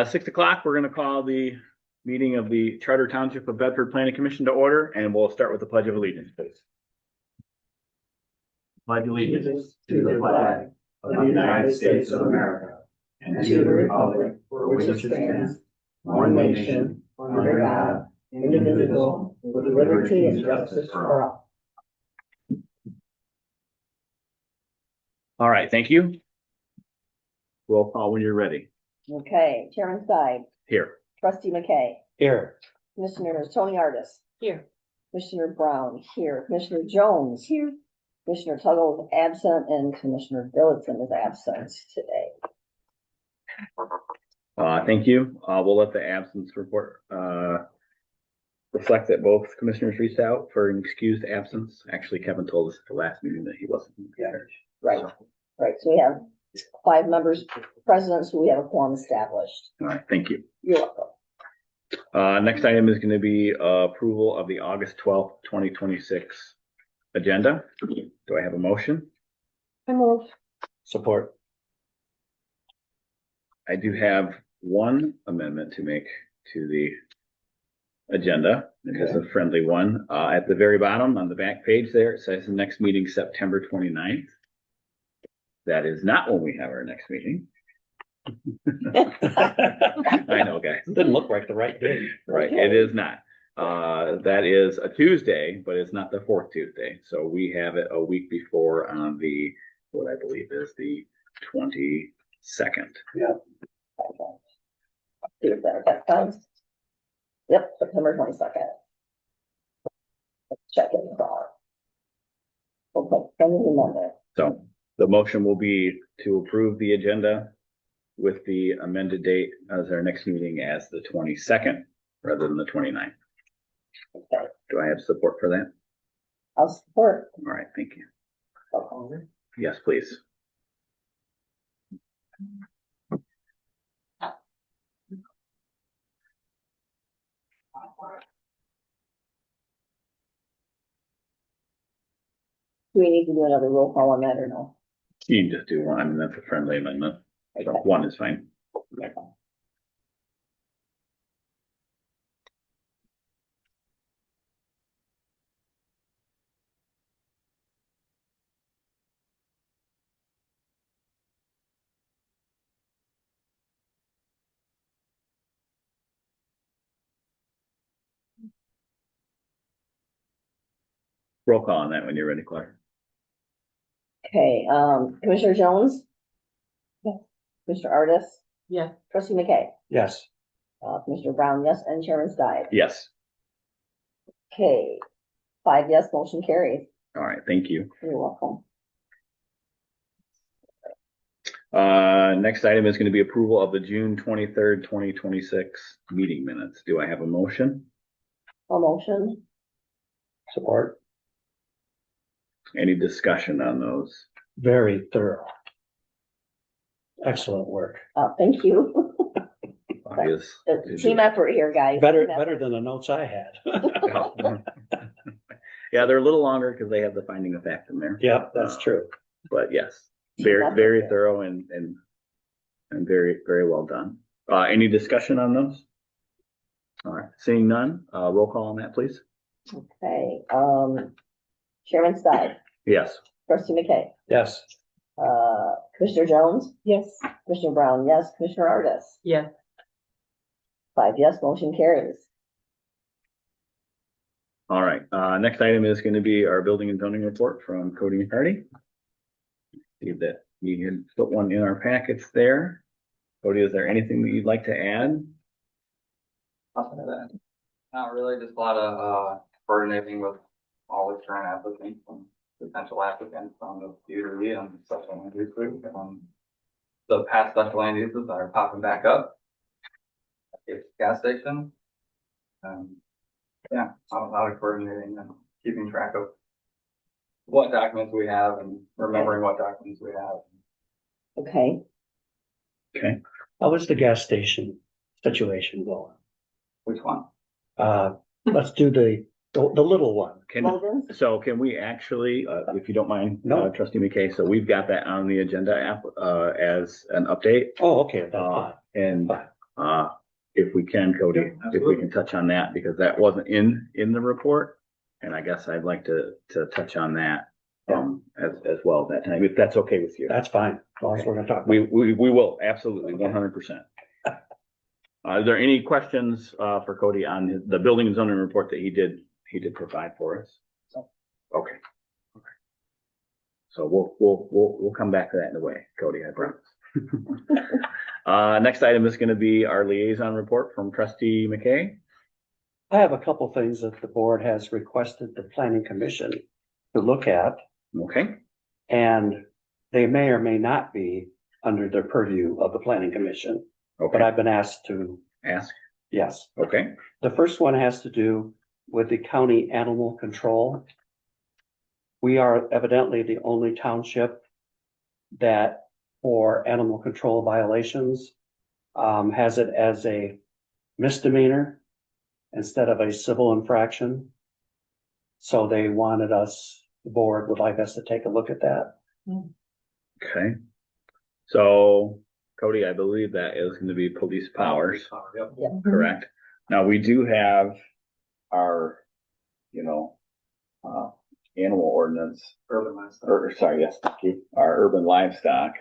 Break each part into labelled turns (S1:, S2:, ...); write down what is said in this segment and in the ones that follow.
S1: 6 o'clock, we're going to call the meeting of the Charter Township of Bedford Planning Commission to order, and we'll start with the Pledge of Allegiance, please. Pledge allegiance
S2: to the flag of the United States of America and to the republic for which it stands, one nation, under God, indivisible, with liberty and justice for all.
S1: All right, thank you. Roll call when you're ready.
S3: Okay, Chairman Side,
S1: Here.
S3: Trustee McKay,
S2: Here.
S3: Commissioner Tony Artis,
S4: Here.
S3: Commissioner Brown here, Commissioner Jones here, Commissioner Tuttle is absent, and Commissioner Billotson is absent today.
S1: Thank you. We'll let the absence report reflect that both commissioners reached out for an excused absence. Actually, Kevin told us at the last meeting that he wasn't there.
S3: Right, right. So we have 5 members, presidents, who we have a quorum established.
S1: All right, thank you.
S3: You're welcome.
S1: Next item is going to be approval of the August 12th, 2026 agenda. Do I have a motion?
S3: I move.
S2: Support.
S1: I do have one amendment to make to the agenda. It is a friendly one. At the very bottom on the back page there, it says the next meeting September 29th. That is not when we have our next meeting. I know, guys.
S2: Didn't look like the right day.
S1: Right, it is not. That is a Tuesday, but it's not the 4th Tuesday. So we have it a week before on the, what I believe is the 22nd.
S2: Yeah.
S3: See if that comes. Yep, September 22nd. Let's check it out. Okay, then we remember.
S1: So the motion will be to approve the agenda with the amended date as our next meeting as the 22nd rather than the 29th.
S3: Okay,
S1: Do I have support for that?
S3: I'll support.
S1: All right, thank you.
S3: Okay.
S1: Yes, please.
S3: Do we need to do another roll call on that or no?
S1: You can just do one. I mean, that's a friendly amendment. So
S3: Okay.
S1: one is fine. Roll call on that when you're ready, Clark.
S3: Okay, Commissioner Jones?
S4: Yes.
S3: Commissioner Artis?
S4: Yeah.
S3: Trustee McKay?
S2: Yes.
S3: Commissioner Brown, yes, and Chairman Stein.
S1: Yes.
S3: Okay, 5 yes, motion carries.
S1: All right, thank you.
S3: You're welcome.
S1: Next item is going to be approval of the June 23rd, 2026 meeting minutes. Do I have a motion?
S3: A motion?
S2: Support.
S1: Any discussion on those?
S2: Very thorough. Excellent work.
S3: Thank you.
S1: Obvious.
S3: Team effort here, guys.
S2: Better
S3: Team effort.
S2: better than the notes I had.
S1: Yeah, they're a little longer because they have the finding of fact in there.
S2: Yep, that's true.
S1: But yes,
S3: Team
S1: very,
S3: effort
S1: very
S3: here.
S1: thorough and very, very well done. Any discussion on those? All right, seeing none, roll call on that, please.
S3: Okay, Chairman Stein,
S1: Yes.
S3: Trustee McKay,
S2: Yes.
S3: Commissioner Jones,
S4: Yes.
S3: Commissioner Brown, yes, Commissioner Artis.
S4: Yeah.
S3: 5 yes, motion carries.
S1: All right, next item is going to be our building and zoning report from Cody and Hardy. See that you can put one in our packets there. Cody, is there anything that you'd like to add?
S5: Nothing to that. Not really, just a lot of coordinating with all the current applicants and potential applicants on the UDD and special land use group. The past special land uses that are popping back up at the gas station. Yeah, a lot of coordinating and keeping track of what documents we have and remembering what documents we have.
S3: Okay,
S1: Okay.
S2: How is the gas station situation going?
S5: Which one?
S2: Let's do the little one.
S3: Logan's?
S1: So can we actually, if you don't mind,
S2: No.
S1: Trustee McKay, so we've got that on the agenda app, as an update.
S2: Oh, okay. That's fine.
S1: And, if we can, Cody, if we
S5: absolutely.
S1: can touch on that, because that wasn't in the report. And I guess I'd like to touch on that, as well at that time, if that's okay with you.
S2: That's fine, as long as we're gonna talk.
S1: We will, absolutely, 100%. Is there any questions, for Cody on the building and zoning report that he did provide for us? Okay. So we'll come back to that in a way, Cody, I promise. Next item is gonna be our liaison report from trustee McKay.
S2: I have a couple things that the board has requested the planning commission to look at,
S1: Okay,
S2: and they may or may not be under the purview of the planning commission, but
S1: okay,
S2: I've been asked to,
S1: ask,
S2: yes.
S1: okay,
S2: The first one has to do with the county animal control. We are evidently the only township that for animal control violations has it as a misdemeanor instead of a civil infraction. So they wanted us, the board would like us to take a look at that.
S1: okay. So Cody, I believe that is gonna be police powers,
S5: Yep.
S1: correct? Now, we do have our, animal ordinance,
S5: Urban livestock.
S1: or sorry, yes, thank you, our urban livestock,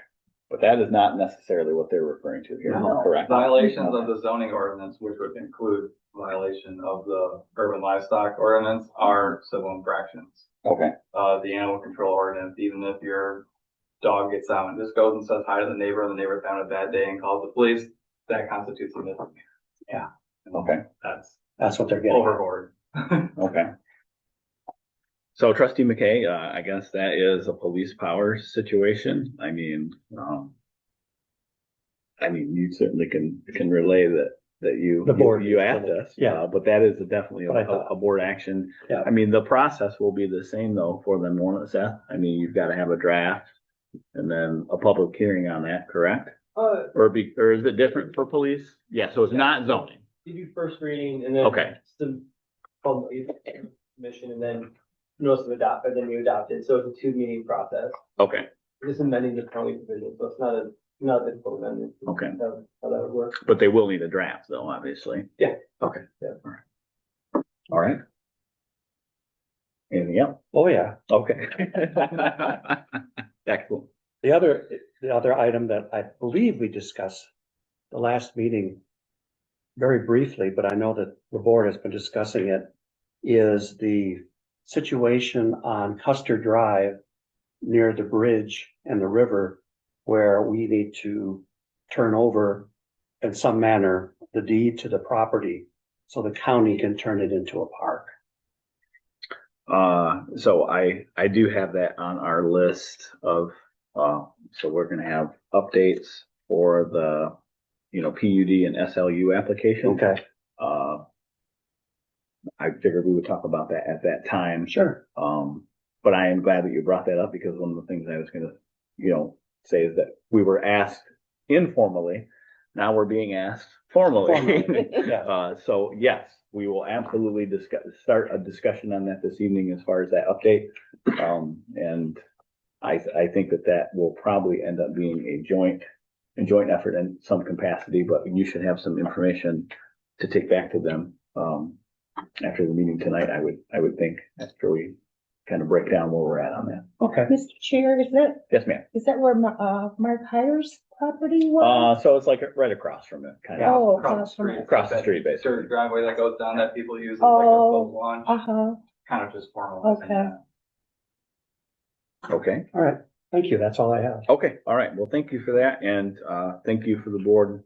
S1: but that is not necessarily what they're referring to here,
S5: No.
S1: correct?
S5: Violations of the zoning ordinance, which would include violation of the urban livestock ordinance, are civil infractions.
S1: Okay,
S5: The animal control ordinance, even if your dog gets out and just goes and says hi to the neighbor's having a bad day and calls the police, that constitutes a misdemeanor.
S2: Yeah.
S5: And
S1: okay,
S2: That's what they're getting.
S5: overboard.
S1: okay. So trustee McKay, I guess that is a police powers situation. I mean, you certainly can relay that
S2: The board
S1: you
S2: needs
S1: asked
S2: to-
S1: us.
S2: yeah.
S1: But that is definitely
S2: What I thought.
S1: a board action.
S2: Yeah.
S1: I mean, the process will be the same though for them, won't it, Seth? I mean, you've got to have a draft and then a public hearing on that, correct? Or is it different for police? Yeah, so it's not zoning.
S4: You do first reading and then.
S1: Okay.
S4: The public commission and then notice of adopt, and then you adopt it. So it's a 2 meeting process.
S1: Okay,
S4: Just amending the county provision, so it's not a difficult amendment.
S1: Okay.
S4: How that would work.
S1: but they will need a draft though, obviously.
S4: Yeah.
S1: Okay.
S4: Yeah.
S1: All right. Anything else?
S2: Oh, yeah.
S1: Okay. Excellent.
S2: The other item that I believe we discussed the last meeting very briefly, but I know that the board has been discussing it, is the situation on Custer Drive near the bridge and the river, where we need to turn over in some manner the deed to the property so the county can turn it into a park.
S1: So I do have that on our list of, so we're gonna have updates for the, PUD and SLU application.
S2: Okay,
S1: I figured we would talk about that at that time.
S2: sure.
S1: But I am glad that you brought that up, because one of the things I was gonna, say is that we were asked informally. Now we're being asked formally.
S2: Formally, yeah.
S1: So yes, we will absolutely start a discussion on that this evening as far as that update. And I think that will probably end up being a joint effort in some capacity, but you should have some information to take back to them, after the meeting tonight, I would think, after we kind of break down where we're at on that.
S2: Okay.
S6: Mr. Chair,
S1: Yes, ma'am.
S6: is that where, Mark Hyers' property was?
S1: So it's like right across from it, kind of.
S6: Oh,
S5: Across the street.
S1: Across the street, basically.
S5: Dirt driveway that goes down that people use as like a
S6: Oh,
S5: boat launch,
S6: Uh-huh,
S5: kind of just formalizing
S6: Okay.
S5: that.
S1: Okay.
S2: All right, thank you, that's all I have.
S1: Okay, all right. Well, thank you for that, and thank you for the board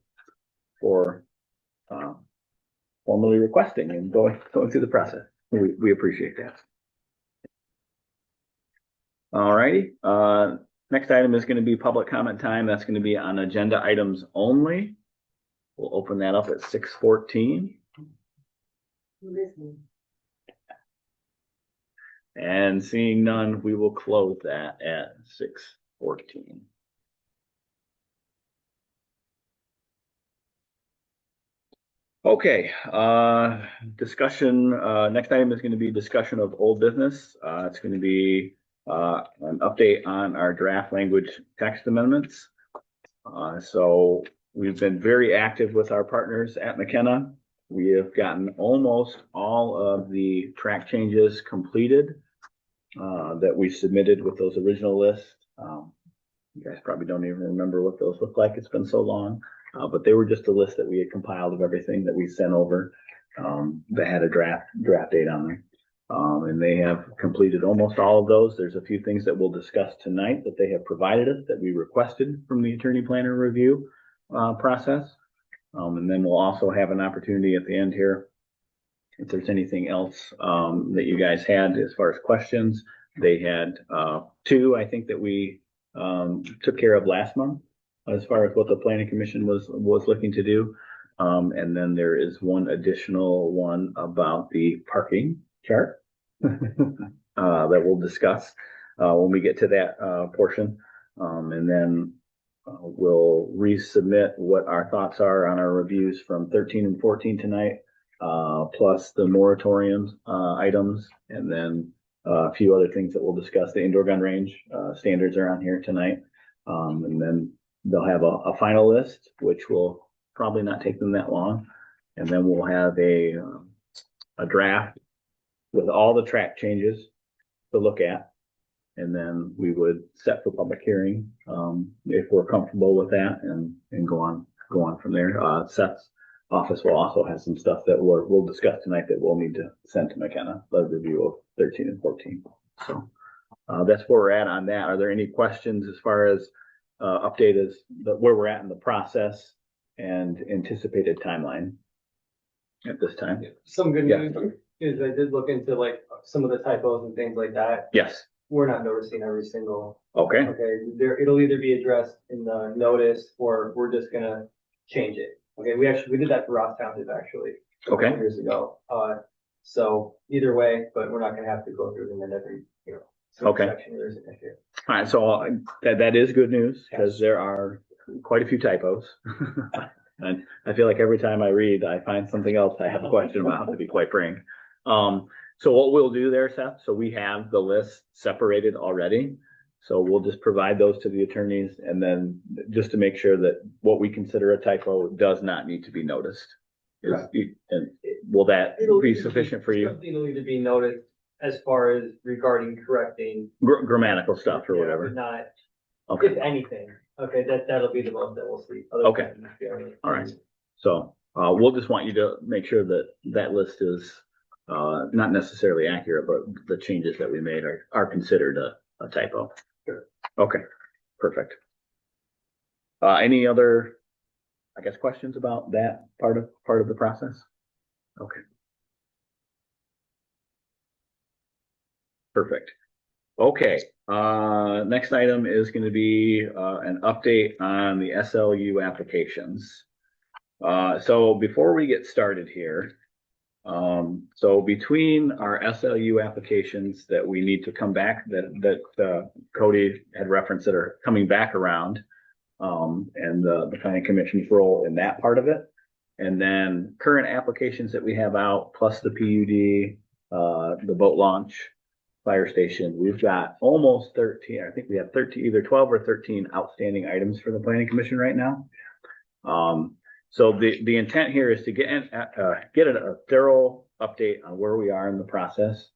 S1: for formally requesting and going through the process. We appreciate that. All righty, next item is going to be public comment time. That's going to be on agenda items only. We'll open that up at 6:14. And seeing none, we will close that at 6:14. Okay, discussion, next item is going to be discussion of old business. It's going to be an update on our draft language text amendments. So we've been very active with our partners at McKenna. We have gotten almost all of the track changes completed that we submitted with those original lists. You guys probably don't even remember what those look like. It's been so long. But they were just a list that we had compiled of everything that we sent over that had a draft date on them. And they have completed almost all of those. There's a few things that we'll discuss tonight that they have provided us that we requested from the attorney planner review process. And then we'll also have an opportunity at the end here, if there's anything else that you guys had as far as questions. They had two, I think, that we took care of last month as far as what the planning commission was looking to do. And then there is one additional one about the parking chart that we'll discuss when we get to that portion. And then we'll resubmit what our thoughts are on our reviews from 13 and 14 tonight, plus the moratorium items, and then a few other things that we'll discuss. The indoor gun range standards are on here tonight. And then they'll have a final list, which will probably not take them that long. And then we'll have a draft with all the track changes to look at. And then we would set for public hearing if we're comfortable with that, and go on from there. Seth's office will also have some stuff that we'll discuss tonight that we'll need to send to McKenna, the review of 13 and 14. So that's where we're at on that. Are there any questions as far as update as where we're at in the process and anticipated timeline at this time?
S4: Some good news is I did look into like some of the typos and things like that.
S1: Yes.
S4: We're not noticing every single.
S1: Okay.
S4: It'll either be addressed in the notice or we're just gonna change it. Okay, we did that for Ross Township actually.
S1: Okay.
S4: Years ago. So either way, but we're not gonna have to go through them in every,
S1: Okay.
S4: section there's an issue.
S1: All right. So that is good news, because there are quite a few typos. And I feel like every time I read, I find something else I have a question about, to be quite frank. So what we'll do there, Seth, so we have the list separated already. So we'll just provide those to the attorneys, and then just to make sure that what we consider a typo does not need to be noticed. And will that be sufficient for you?
S4: Something will need to be noted as far as regarding correcting.
S1: Grammatical stuff or whatever.
S4: But not,
S1: Okay.
S4: if anything, okay, that'll be the most that we'll see.
S1: Okay. All right. So we'll just want you to make sure that that list is not necessarily accurate, but the changes that we made are considered a typo.
S4: Sure.
S1: Okay, perfect. Any other, I guess, questions about that part of the process? Okay. Perfect. Okay, next item is going to be an update on the SLU applications. So before we get started here, so between our SLU applications that we need to come back, that Cody had referenced that are coming back around, and the planning commission's role in that part of it, and then current applications that we have out, plus the PUD, the boat launch, fire station, we've got almost 13. I think we have 13, either 12 or 13 outstanding items for the planning commission right now. So the intent here is to get a thorough update on where we are in the process,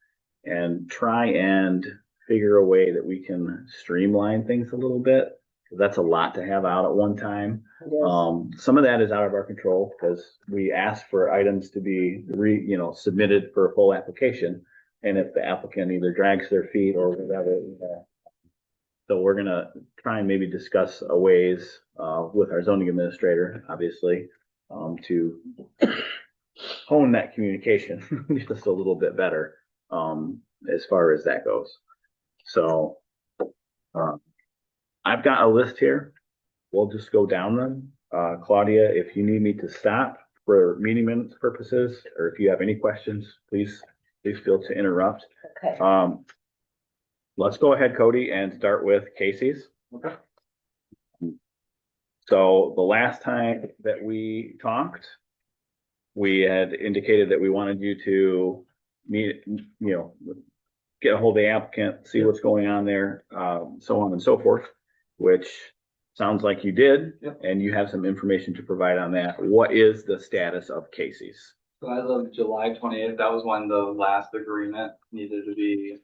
S1: and try and figure a way that we can streamline things a little bit. That's a lot to have out at one time.
S3: Yes.
S1: Some of that is out of our control, because we ask for items to be submitted for a full application. And if the applicant either drags their feet or whatever, so we're gonna try and maybe discuss a ways with our zoning administrator, obviously, to hone that communication just a little bit better as far as that goes. So I've got a list here. We'll just go down them. Claudia, if you need me to stop for meeting minutes purposes, or if you have any questions, please feel to interrupt.
S3: Okay.
S1: Let's go ahead, Cody, and start with Casey's.
S5: Okay.
S1: So the last time that we talked, we had indicated that we wanted you to meet, get a hold of the applicant, see what's going on there, so on and so forth, which sounds like you did,
S5: Yep.
S1: and you have some information to provide on that. What is the status of Casey's?
S5: So as of July 28th, that was when the last agreement needed to be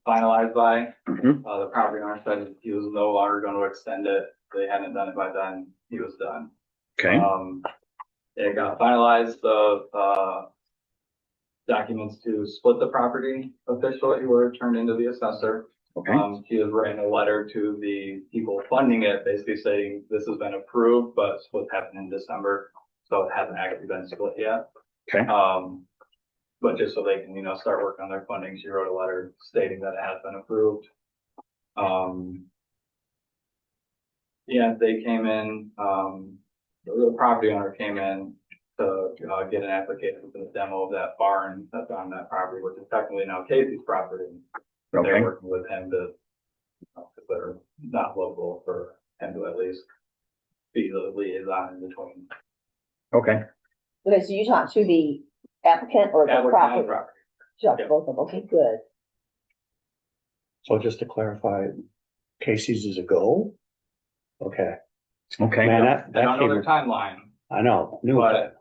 S5: finalized by.
S1: Mhm.
S5: The property owner said he was no longer going to extend it. They hadn't done it by then. He was done.
S1: Okay,
S5: It got finalized. The documents to split the property officially were turned into the assessor.
S1: okay,
S5: He has written a letter to the people funding it, basically saying this has been approved, but split happened in December, so it hasn't actually been split yet.
S1: okay,
S5: But just so they can, start working on their funding, she wrote a letter stating that it has been approved. Yeah, they came in, the property owner came in to, get an application for the demo of that barn that's on that property, which is technically now Casey's property.
S1: okay,
S5: They're working with him to, because they're not local, for him to at least be the liaison in between.
S1: okay.
S3: Okay, so you talked to the applicant or the
S5: Applicant and
S3: property?
S5: property.
S3: Just
S5: Yeah.
S3: both of them, okay, good.
S2: So just to clarify, Casey's is a go? Okay,
S1: Okay,
S2: man,
S5: I don't know their
S2: came,
S5: timeline,
S2: I know, new,
S5: but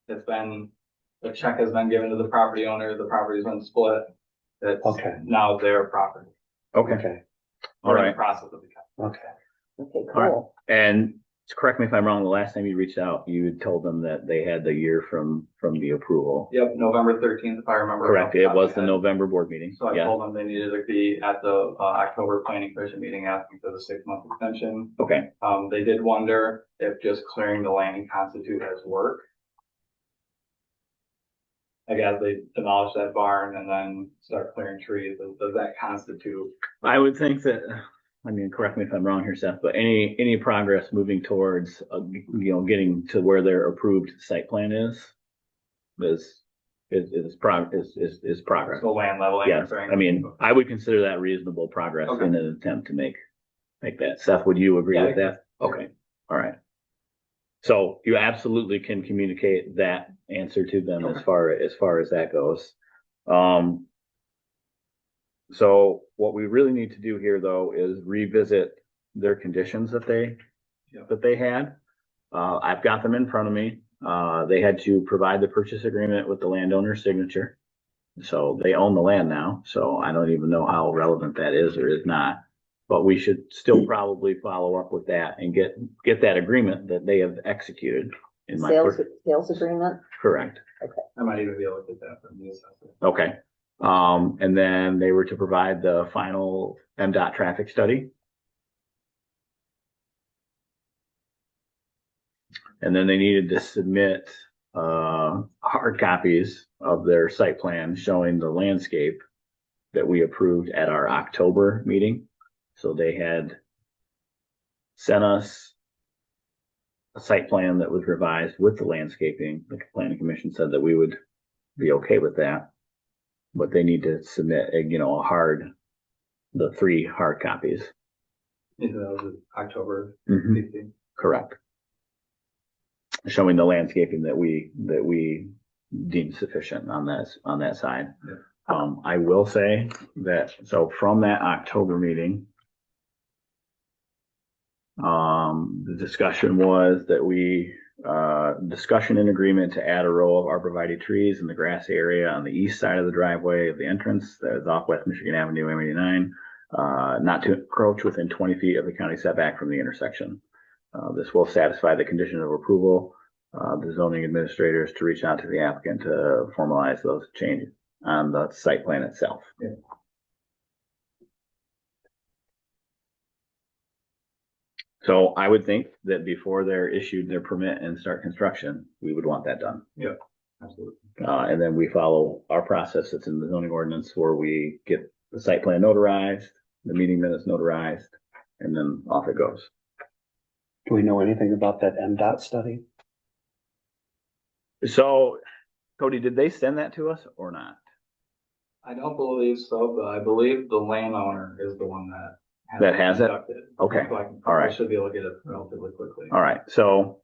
S5: it's been, the check has been given to the property owner, the property's been split. It's
S2: Okay.
S5: now their property.
S1: okay,
S2: okay,
S1: all
S5: We're in the
S1: right.
S5: process of the check.
S2: okay.
S3: Okay,
S1: All right.
S3: cool.
S1: And correct me if I'm wrong, the last time you reached out, you had told them that they had the year from the approval.
S5: Yep, November 13th, if I remember.
S1: Correct,
S5: off the
S1: it
S5: top of
S1: was
S5: my
S1: the
S5: head.
S1: November board meeting,
S5: So I
S1: yeah,
S5: told them they needed to be at the October planning commission meeting asking for the 6-month extension.
S1: okay,
S5: They did wonder if just clearing the land constitute as work. I guess they demolish that barn and then start clearing trees. Does that constitute?
S1: I would think that, I mean, correct me if I'm wrong here, Seth, but any progress moving towards, getting to where their approved site plan is progress.
S5: The land leveling?
S1: Yes, I mean, I would consider that reasonable progress
S5: Okay.
S1: in an attempt to make that. Seth, would you agree
S5: Yeah,
S1: with that? Okay, all right. So you absolutely can communicate that answer to them as far as that goes. So what we really need to do here, though, is revisit their conditions that they had. I've got them in front of me. They had to provide the purchase agreement with the landowner's signature. So they own the land now, so I don't even know how relevant that is or is not. But we should still probably follow up with that and get that agreement that they have executed in my.
S3: Sales agreement?
S1: Correct.
S5: I might even be able to get that from the assessor.
S1: Okay. And then they were to provide the final MDOT traffic study. And then they needed to submit, hard copies of their site plan showing the landscape that we approved at our October meeting. So they had sent us a site plan that was revised with the landscaping. The planning commission said that we would be okay with that. But they need to submit the 3 hard copies.
S5: Even though it was October
S1: Mhm.
S5: 15th.
S1: Correct. Showing the landscaping that we deem sufficient on that side.
S5: Yeah.
S1: I will say that, so from that October meeting, the discussion was that discussion and agreement to add a row of arborvitae trees in the grass area on the east side of the driveway of the entrance that is off West Michigan Avenue, M89, not to encroach within 20 feet of the county setback from the intersection. This will satisfy the condition of approval. The zoning administrators to reach out to the applicant to formalize those changes on the site plan itself.
S5: Yeah.
S1: So I would think that before they're issued their permit and start construction, we would want that done.
S5: Yeah, absolutely.
S1: And then we follow our process that's in the zoning ordinance where we get the site plan notarized, the meeting minutes notarized, and then off it goes.
S2: Do we know anything about that MDOT study?
S1: So, Cody, did they send that to us or not?
S5: I don't believe so, but I believe the landowner is the one that
S1: Has it?
S5: conducted.
S1: Okay.
S5: So
S1: All right.
S5: I should be able to get it relatively quickly.
S1: All right, so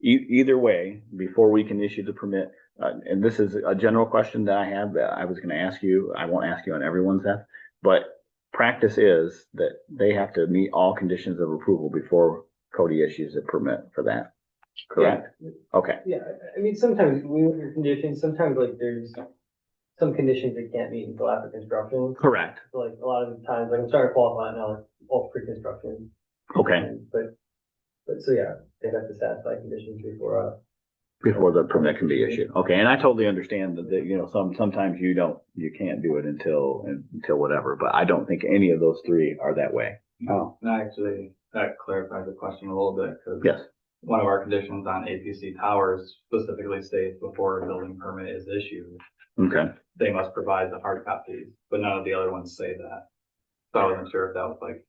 S1: either way, before we can issue the permit, and this is a general question that I have that I was gonna ask you, I won't ask you on everyone's, but practice is that they have to meet all conditions of approval before Cody issues a permit for that, correct? Okay,
S4: Yeah, I mean, sometimes we look at conditions, sometimes like there's some conditions that can't meet until after construction.
S1: correct,
S4: So, like a lot of the times, like I'm starting to qualify now, like all pre-construction.
S1: okay,
S4: But so yeah, they have to satisfy conditions
S1: before the permit can be issued. Okay, and I totally understand that, you know, sometimes you can't do it until whatever, but I don't think any of those three are that way. Oh,
S5: Actually, that clarifies the question a little bit, because
S1: yes,
S5: one of our conditions on APC towers specifically states before a building permit is issued,
S1: okay.
S5: they must provide the hard copies, but none of the other ones say that. So I wasn't sure if that was like,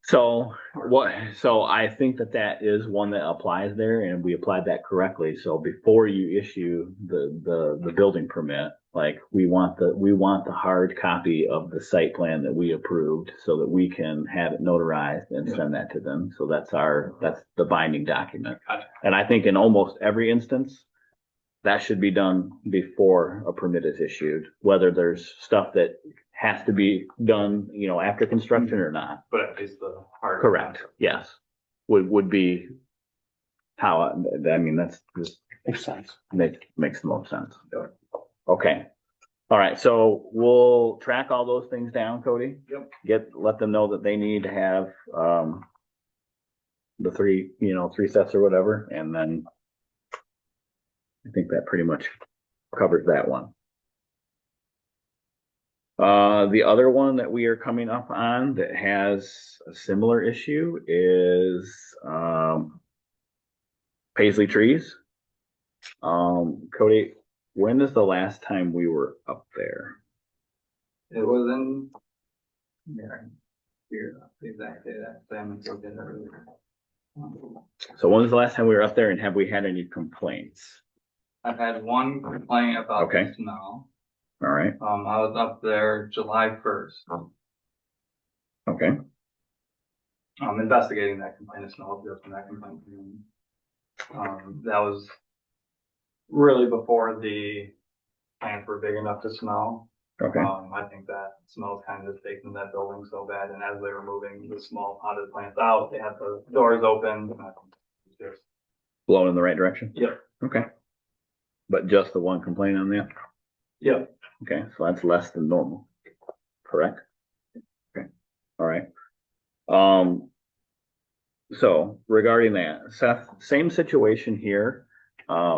S1: So I think that is one that applies there, and we applied that correctly. So before you issue the building permit, like we want the hard copy of the site plan that we approved so that we can have it notarized and send that to them. So that's the binding document.
S5: Gotcha.
S1: And I think in almost every instance, that should be done before a permit is issued, whether there's stuff that has to be done, you know, after construction or not.
S5: but at least the hard.
S1: Correct, yes. Would be how, I mean, that's just
S2: Makes sense.
S1: makes the most sense. Okay. All right, so we'll track all those things down, Cody.
S5: Yep.
S1: Let them know that they need to have, the three sets or whatever, and then I think that pretty much covers that one. The other one that we are coming up on that has a similar issue is, Paisley Trees. Cody, when is the last time we were up there?
S5: It was in, yeah, here, the exact day that Sam took it earlier.
S1: So when was the last time we were up there, and have we had any complaints?
S5: I've had one complaint about
S1: Okay.
S5: the smell.
S1: All right,
S5: I was up there July 1st.
S1: okay,
S5: I'm investigating that complaint of smell appeals from that complaint. That was really before the plants were big enough to smell.
S1: okay.
S5: I think that smells kind of taken that building so bad, and as they were moving the small potted plants out, they had the doors open. And I think it was just,
S1: Blowing in the right direction?
S5: Yep.
S1: Okay. But just the one complaint on that?
S5: Yep.
S1: Okay, so that's less than normal, correct? Okay, all right. So regarding that, Seth, same situation here.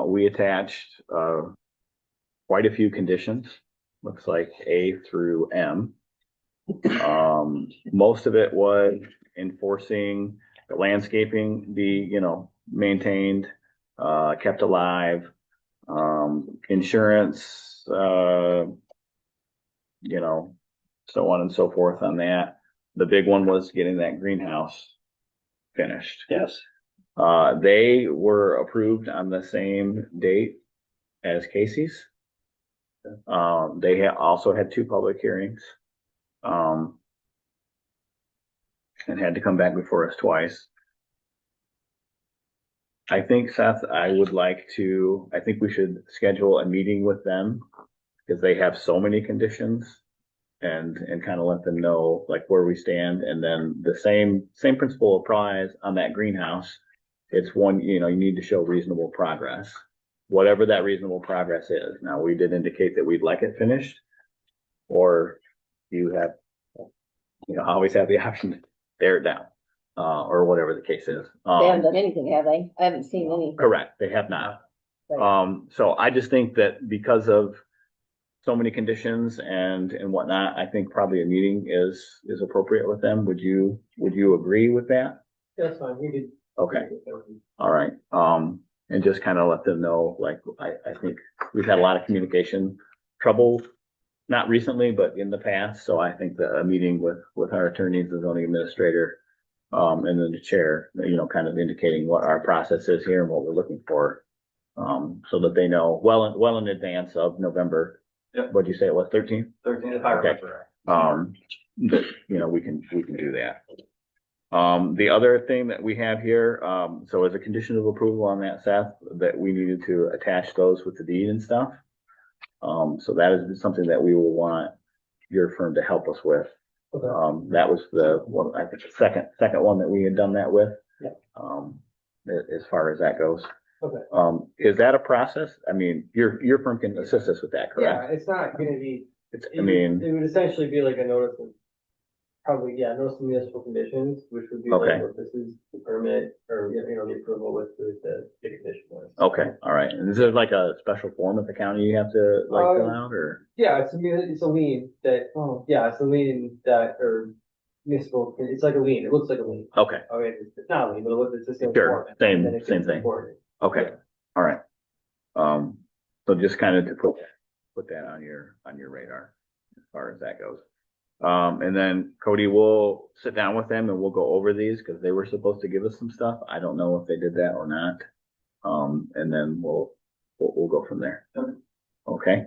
S1: We attached, quite a few conditions, looks like A through M. Most of it was enforcing the landscaping be, maintained, kept alive, insurance, so on and so forth on that. The big one was getting that greenhouse finished.
S2: Yes.
S1: They were approved on the same date as Casey's. They also had 2 public hearings. And had to come back before us twice. I think, Seth, I think we should schedule a meeting with them because they have so many conditions and kind of let them know like where we stand. And then the same principle applies on that greenhouse. It's one, you need to show reasonable progress, whatever that reasonable progress is. Now, we did indicate that we'd like it finished, or you always have the option to tear it down, or whatever the case is.
S3: They haven't done anything, have they? I haven't seen anything.
S1: Correct, they have not.
S3: Right.
S1: So I just think that because of so many conditions and whatnot, I think probably a meeting is appropriate with them. Would you agree with that?
S4: That's fine, we could.
S1: Okay, all right. And just kind of let them know, like, I think we've had a lot of communication trouble, not recently, but in the past. So I think that a meeting with our attorneys, the zoning administrator, and then the chair, kind of indicating what our process is here and what we're looking for. So that they know well in advance of November.
S5: Yep.
S1: What'd you say it was, 13th?
S5: 13, if I remember right.
S1: That, we can do that. The other thing that we have here, so as a condition of approval on that, Seth, that we needed to attach those with the deed and stuff. So that is something that we will want your firm to help us with.
S4: Okay.
S1: That was the one, I think the second one that we had done that with.
S4: Yep.
S1: As far as that goes.
S4: Okay.
S1: Is that a process? I mean, your firm can assist us with that,
S4: Yeah,
S1: correct?
S4: it's not gonna be,
S1: It's,
S4: it
S1: I
S4: would,
S1: mean,
S4: it would essentially be like a notice of, probably, yeah, notice of municipal conditions, which would be like,
S1: Okay.
S4: look, this is the permit, or, the approval with the condition list.
S1: okay, all right. And is there like a special form at the county you have to like fill out or?
S4: Yeah, it's a lien that, oh, yeah, it's a lien that, or municipal, it's like a lien, it looks like a lien.
S1: Okay,
S4: Okay, it's not a lien, but it's the same
S1: Sure,
S4: format.
S1: same-
S4: and then it
S1: same
S4: gets
S1: thing.
S4: recorded.
S1: okay,
S4: Yeah.
S1: all right. So just kind of to put that on your radar as far as that goes. And then Cody, we'll sit down with them and we'll go over these because they were supposed to give us some stuff. I don't know if they did that or not. And then we'll go from there. Okay.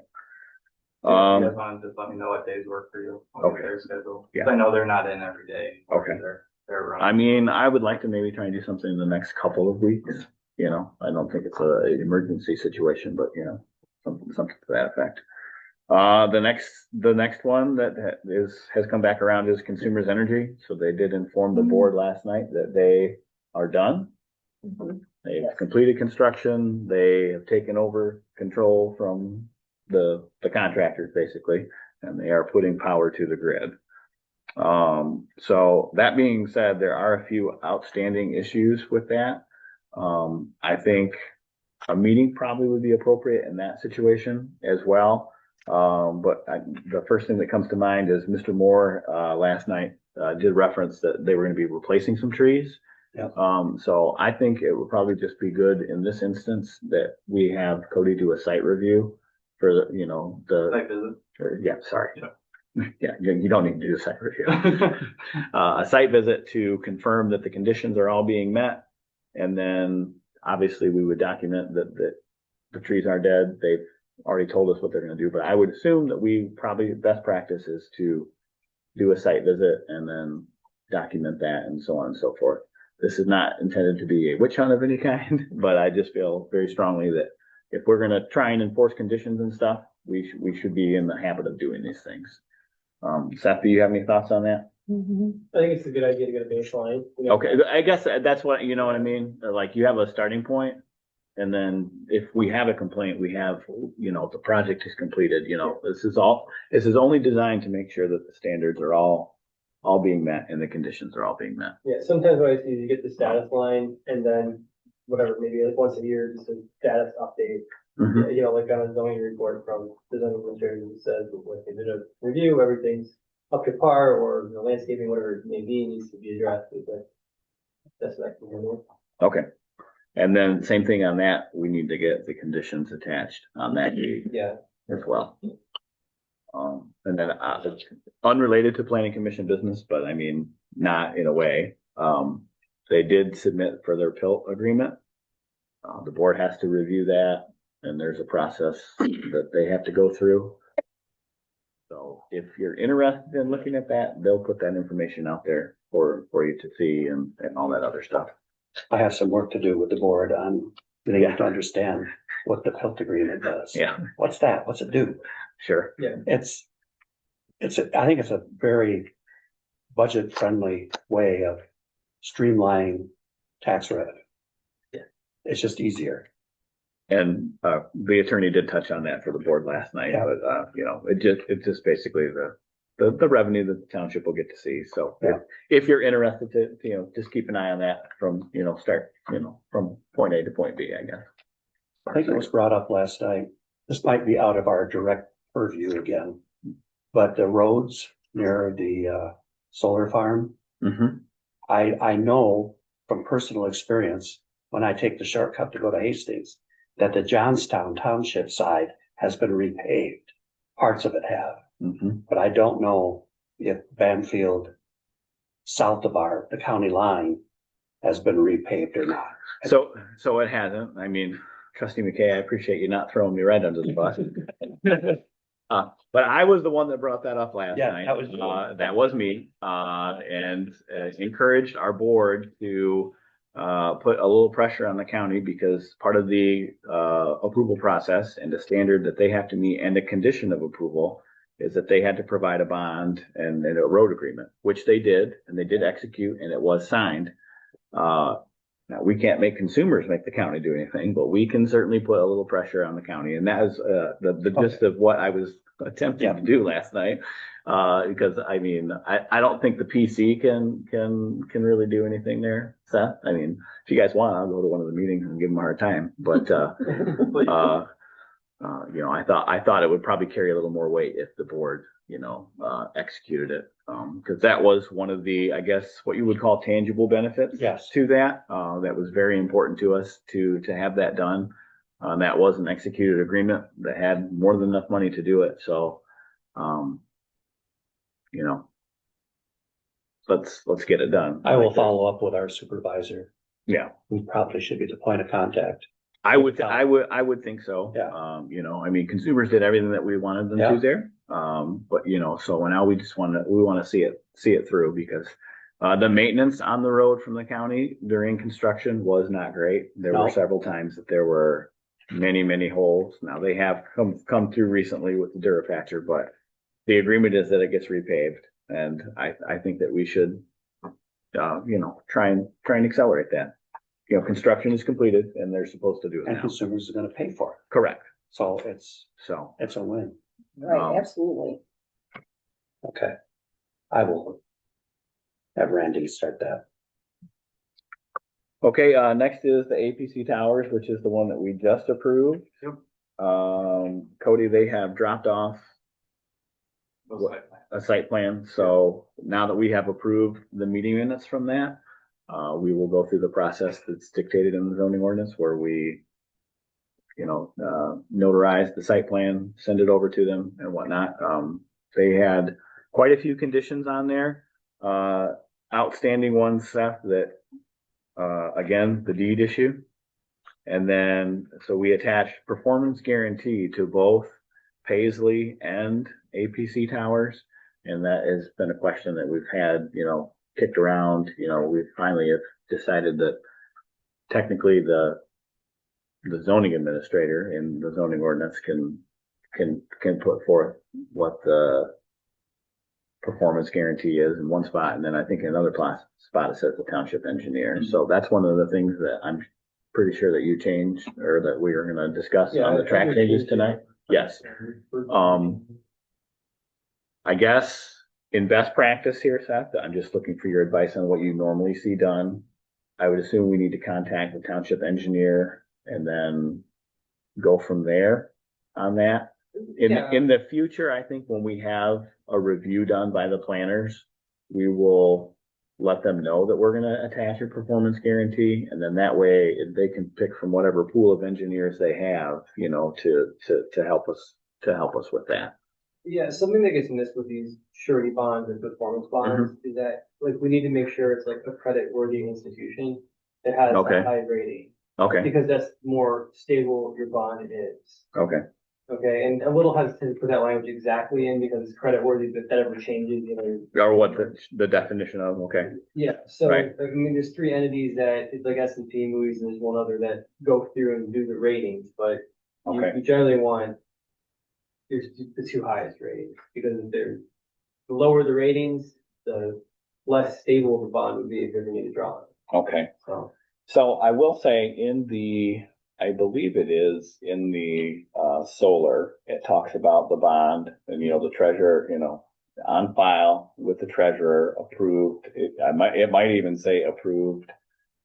S5: If you guys want to just let me know what days work for you. I'll get
S1: Okay.
S5: their schedule.
S1: Yeah.
S5: I know they're not in every day.
S1: Okay.
S5: They're running.
S1: I mean, I would like to maybe try and do something in the next couple of weeks. You know, I don't think it's an emergency situation, but something to that effect. The next one that has come back around is Consumers Energy. So they did inform the board last night that they are done.
S3: Mhm.
S1: They've
S3: Yes.
S1: completed construction. They have taken over control from the contractors basically, and they are putting power to the grid. So that being said, there are a few outstanding issues with that. I think a meeting probably would be appropriate in that situation as well. But the first thing that comes to mind is Mr. Moore, last night, did reference that they were going to be replacing some trees.
S2: Yep.
S1: So I think it would probably just be good in this instance that we have Cody do a site review for
S5: Site visit.
S1: yeah, sorry. Yeah, you don't need to do a site review. A site visit to confirm that the conditions are all being met. And then obviously we would document that the trees are dead. They've already told us what they're going to do, but I would assume that we probably best practice is to do a site visit and then document that and so on and so forth. This is not intended to be a witch hunt of any kind, but I just feel very strongly that if we're going to try and enforce conditions and stuff, we should be in the habit of doing these things. Seth, do you have any thoughts on that?
S6: Mhm.
S4: I think it's a good idea to get a baseline.
S1: Okay, I guess that's what, you know what I mean? Like you have a starting point, and then if we have a complaint, we have, the project is completed, this is only designed to make sure that the standards are all being met and the conditions are all being met.
S4: Yeah, sometimes what I see is you get the status line and then whatever, maybe like once a year, just a status update.
S1: Mhm.
S4: Like on a zoning report from the zoning administrator who says, like, they did a review, everything's up to par, or the landscaping, whatever it may be, needs to be addressed, but that's what I can handle.
S1: Okay. And then same thing on that, we need to get the conditions attached on that deed
S4: Yeah,
S1: as well. And then, unrelated to planning commission business, but I mean, not in a way, they did submit for their PILT agreement. The board has to review that, and there's a process that they have to go through. So if you're interested in looking at that, they'll put that information out there for you to see and all that other stuff.
S2: I have some work to do with the board on being able to understand what the PILT agreement does.
S1: Yeah,
S2: What's that? What's it do?
S1: sure.
S2: I think it's a very budget-friendly way of streamlining tax revenue.
S4: Yeah.
S2: It's just easier.
S1: And the attorney did touch on that for the board last night,
S2: Yeah.
S1: but it's just basically the revenue that the township will get to see. So
S2: Yeah.
S1: if you're interested to, just keep an eye on that from, start, from point A to point B, I guess.
S2: I think it was brought up last night. This might be out of our direct purview again, but the roads near the solar farm,
S1: Mm-hmm.
S2: I know from personal experience, when I take the shortcut to go to Hastings, that the Johnstown Township side has been repaved. Parts of it have,
S1: Mm-hmm.
S2: but I don't know if Banfield, south of the county line, has been repaved or not.
S1: So it hasn't. I mean, Trustee McKay, I appreciate you not throwing me right under the bus. But I was the one that brought that up last
S2: Yeah,
S1: night.
S2: that was you.
S1: That was me, and encouraged our board to put a little pressure on the county because part of the approval process and the standard that they have to meet and the condition of approval is that they had to provide a bond and a road agreement, which they did, and they did execute, and it was signed. Now, we can't make consumers make the county do anything, but we can certainly put a little pressure on the county. And that is the gist of what I was attempting to do last night. Because I mean, I don't think the PC can really do anything there, Seth. I mean, if you guys want, I'll go to one of the meetings and give them a hard time. But you know, I thought it would probably carry a little more weight if the board, you know, executed it. Because that was one of the, I guess, what you would call tangible benefits
S2: Yes.
S1: to that. That was very important to us to have that done. That was an executed agreement that had more than enough money to do it. So, you know, let's get it done.
S2: I will follow up with our supervisor.
S1: Yeah.
S2: We probably should be the point of contact.
S1: I would think so.
S2: Yeah.
S1: You know, I mean, consumers did everything that we wanted them
S2: Yeah.
S1: to there. But you know, so now we want to see it through because the maintenance on the road from the county during construction was not great. There
S2: No.
S1: were several times that there were many holes. Now they have come through recently with the Durapatcher, but the agreement is that it gets repaved, and I think that we should, you know, try and accelerate that. You know, construction is completed and they're supposed to do it
S2: And
S1: now.
S2: consumers are gonna pay for it.
S1: Correct.
S2: So it's a win.
S3: Right, absolutely.
S2: Okay. I will have Randy start that.
S1: Okay, next is the APC towers, which is the one that we just approved.
S5: Yep.
S1: Cody, they have dropped off a site plan. So now that we have approved the meeting minutes from that, we will go through the process that's dictated in the zoning ordinance where we, you know, notarize the site plan, send it over to them and whatnot. They had quite a few conditions on there. Outstanding ones, Seth, that, again, the deed issue. And then, so we attached performance guarantee to both Paisley and APC towers. And that has been a question that we've had, you know, kicked around. You know, we finally have decided that technically the zoning administrator in the zoning ordinance can put forth what the performance guarantee is in one spot, and then I think in another spot it says the township engineer. So that's one of the things that I'm pretty sure that you changed or that we are going to discuss on the track changes tonight. Yes. I guess in best practice here, Seth, I'm just looking for your advice on what you normally see done. I would assume we need to contact the township engineer and then go from there on that. In the future, I think when we have a review done by the planners, we will let them know that we're going to attach a performance guarantee. And then that way they can pick from whatever pool of engineers they have, you know, to help us with that.
S4: Yeah, something that gets missed with these surety bonds and performance bonds is that, like, we need to make sure it's like a credit-worthy institution that has
S1: Okay.
S4: a high rating.
S1: Okay.
S4: Because that's more stable your bond is.
S1: Okay.
S4: Okay, and a little hesitant to put that language exactly in because it's credit-worthy, but that ever changes, you know.
S1: Or what the definition of, okay.
S4: Yeah, so,
S1: Right.
S4: I mean, there's three entities that, it's like S&P, Moody's, and there's one other that go through and do the ratings, but
S1: Okay.
S4: you generally want the two highest ratings, because the lower the ratings, the less stable the bond would be if you're gonna need to draw it.
S1: Okay. So I will say I believe it is in the solar, it talks about the bond and, you know, the treasurer, you know, on file with the treasurer, approved. It might even say approved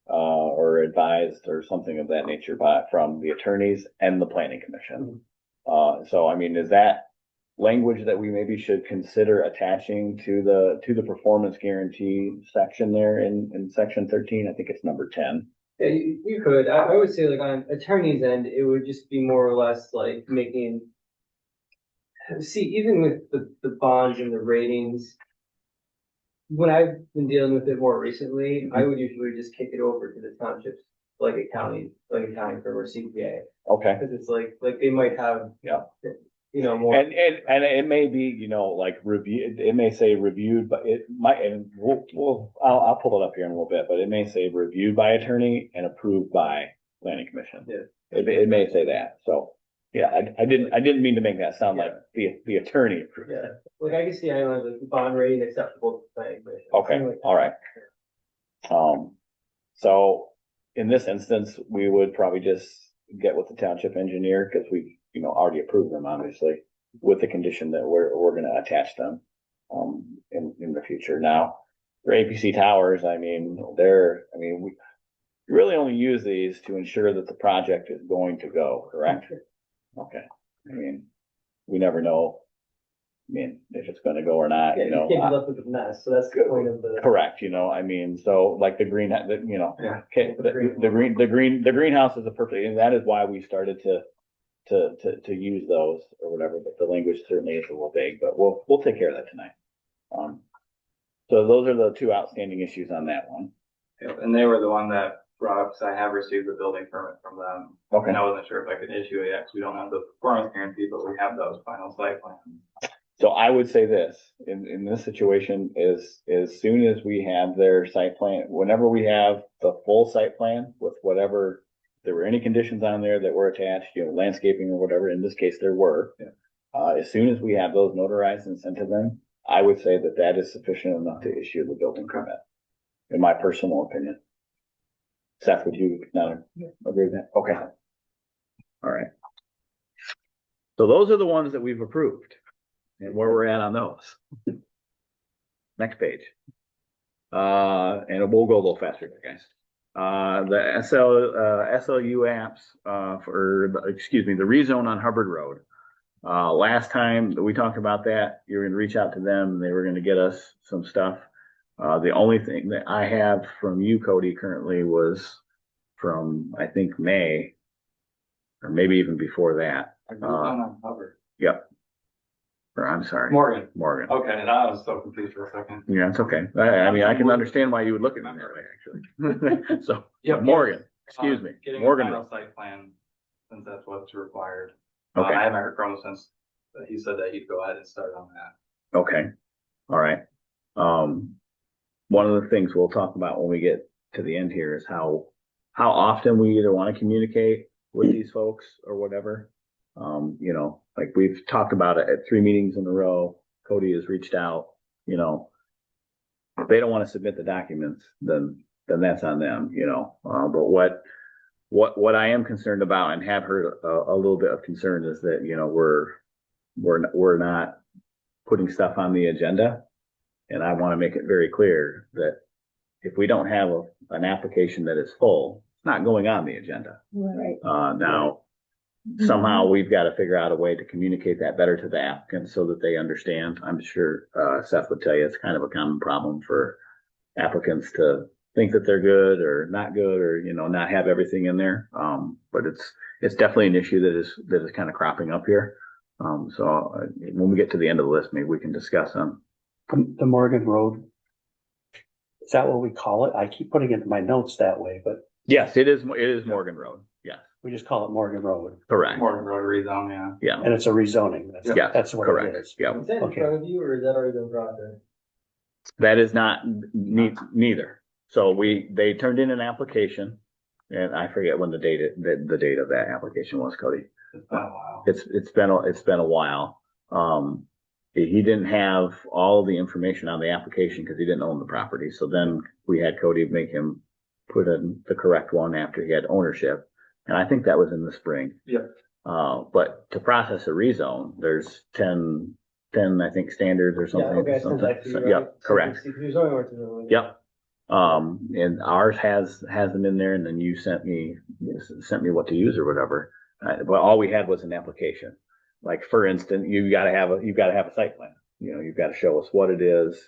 S1: or advised or something of that nature from the attorneys and the planning commission. So, I mean, is that language that we maybe should consider attaching to the performance guarantee section there in section 13? I think it's number 10.
S4: Yeah, you could, I would say like on attorney's end, it would just be more or less like even with the bonds and the ratings, when I've been dealing with it more recently, I would usually just kick it over to the townships, like a county firm or CPA.
S1: Okay.
S4: Cause it's like they might have,
S1: Yeah.
S4: you know, more.
S1: And it may be, you know, like review, it may say reviewed, but it might, and I'll pull it up here in a little bit, but it may say reviewed by attorney and approved by planning commission.
S4: Yeah.
S1: It may say that. So, Yeah, I didn't mean to make that sound like the attorney.
S4: Yeah, like I can see, I know, the bond rating acceptable to the planning commission.
S1: Okay,
S4: Something like that.
S1: all right. So in this instance, we would probably just get with the township engineer, because we, already approved them, obviously, with the condition that we're gonna attach them, in the future. Now, for APC towers, we really only use these to ensure that the project is going to go, correct? Okay, we never know, if it's gonna go or not,
S4: Yeah, you can't be left with a mess, so that's the point of the.
S1: correct, so like the green,
S5: Yeah.
S1: okay, the greenhouse is a perfect, and that is why we started to use those or whatever, but the language certainly is a little vague, but we'll take care of that tonight. So those are the two outstanding issues on that one.
S5: Yep, and they were the one that brought up, because I have received the building permit from them.
S1: Okay.
S5: And I wasn't sure if I could issue it yet, because we don't have the performance guarantee, but we have those final site plans.
S1: So I would say this, in this situation, is as soon as we have their site plan, whenever we have the full site plan with whatever, if there were any conditions on there that were attached, landscaping or whatever, in this case, there were.
S5: Yeah.
S1: As soon as we have those notarized and sent to them, I would say that is sufficient enough to issue the building permit, in my personal opinion. Seth, would you not agree with that? Okay. All right. So those are the ones that we've approved and where we're at on those. Next page. And we'll go a little faster, guys. The SLU apps, the rezone on Hubbard Road. Last time that we talked about that, you were going to reach out to them and they were going to get us some stuff. The only thing that I have from you, Cody, currently was from, I think, May, or maybe even before that.
S5: I moved on Hubbard.
S1: Yep. Or I'm sorry.
S5: Morgan.
S1: Okay.
S5: And I was so confused for a second.
S1: Yeah, it's okay. I can understand why you would look at me that way, actually. So, Morgan, excuse me.
S5: Getting
S1: Morgan.
S5: a final site plan, since that's what's required.
S1: Okay.
S5: I haven't heard from him since he said that he'd go ahead and start on that.
S1: Okay. All right. One of the things we'll talk about when we get to the end here is how often we either want to communicate with these folks or whatever. Like we've talked about it at 3 meetings in a row. Cody has reached out, if they don't want to submit the documents, then that's on them, but what I am concerned about and have heard a little bit of concern is that, we're not putting stuff on the agenda. And I want to make it very clear that if we don't have an application that is full, it's not going on the agenda.
S6: Right.
S1: Now, somehow we've got to figure out a way to communicate that better to the applicants so that they understand. I'm sure Seth would tell you it's kind of a common problem for applicants to think that they're good or not good, or not have everything in there. But it's definitely an issue that is kind of cropping up here. So when we get to the end of the list, maybe we can discuss them.
S2: The Morgan Road. Is that what we call it? I keep putting it in my notes that way, but
S1: Yes, it is Morgan Road. Yes,
S2: we just call it Morgan Road.
S1: correct.
S5: Morgan Road rezone, yeah.
S1: Yeah,
S2: And it's a rezoning.
S1: yeah,
S2: That's what
S1: correct.
S2: it is.
S1: Yeah,
S4: Is that in
S2: Okay.
S4: front of you, or is that already been brought there?
S1: that is not neither. So they turned in an application, and I forget when the date of that application was, Cody.
S5: It's been a while.
S1: It's been a while. He didn't have all the information on the application because he didn't own the property. So then we had Cody make him put in the correct one after he had ownership. And I think that was in the spring.
S5: Yep.
S1: But to process a rezone, there's 10, I think, standards or something.
S4: Yeah, okay, sounds like you, right?
S1: Yep, correct.
S4: There's only one to
S1: Yep. And ours has them in there, and then you sent me what to use or whatever. But all we had was an application. Like, for instance, you've got to have a site plan. You've got to show us what it is,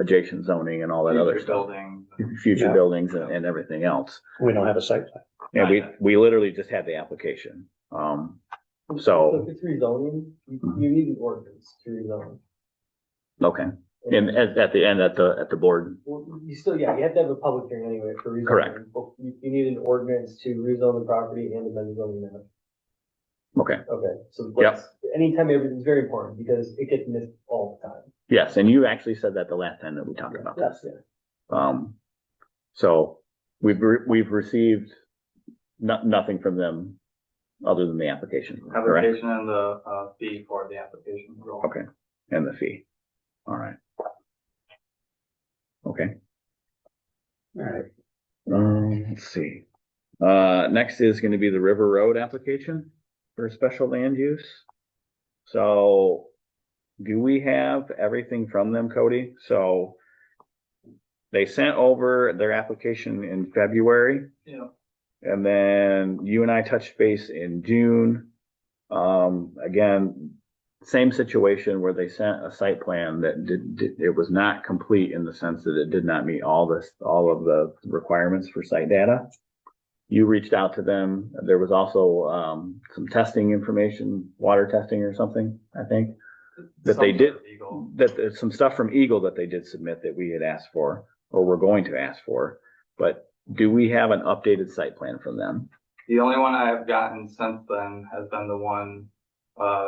S1: adjacent zoning and all that other stuff.
S5: Building.
S1: Future
S2: Yeah.
S1: buildings and everything else.
S2: We don't have a site plan.
S1: And we literally just had the application. So,
S4: if it's rezoning, you need an ordinance to rezone.
S1: okay. And at the end, at the board,
S4: Well, you still, you have to have a public hearing anyway for rezoning.
S1: Correct.
S4: But you need an ordinance to rezone the property and amend the zoning map.
S1: okay.
S4: Okay, so
S1: Yep.
S4: anytime, everything's very important because it gets missed all the time.
S1: Yes, and you actually said that the last time that we talked about this.
S4: Yeah.
S1: So we've received nothing from them other than the application, correct?
S5: Application and the, fee for the application.
S1: Okay, and the fee. All right. Okay.
S2: All right.
S1: Let's see. Next is gonna be the River Road application for special land use. So do we have everything from them, Cody? So they sent over their application in February.
S5: Yeah.
S1: And then you and I touched base in June. Again, same situation where they sent a site plan that it was not complete in the sense that it did not meet all of the requirements for site data. You reached out to them. There was also some testing information, water testing or something, I think, that they did, that some stuff from Eagle that they did submit that we had asked for, or we're going to ask for. But do we have an updated site plan from them?
S5: The only one I've gotten since then has been the one,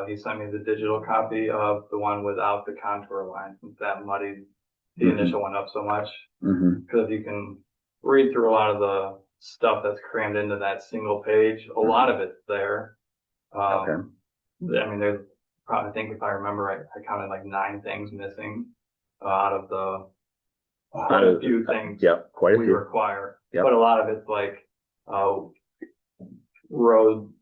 S5: he sent me the digital copy of the one without the contour line, since that muddied the initial one up so much. Because you can read through a lot of the stuff that's crammed into that single page. A lot of it's there.
S1: Okay.
S5: I mean, there's probably, I think if I remember right, I counted like 9 things missing out of the a few things
S1: Yep, quite a
S5: we
S1: few.
S5: require.
S1: Yep.
S5: But a lot of it's like road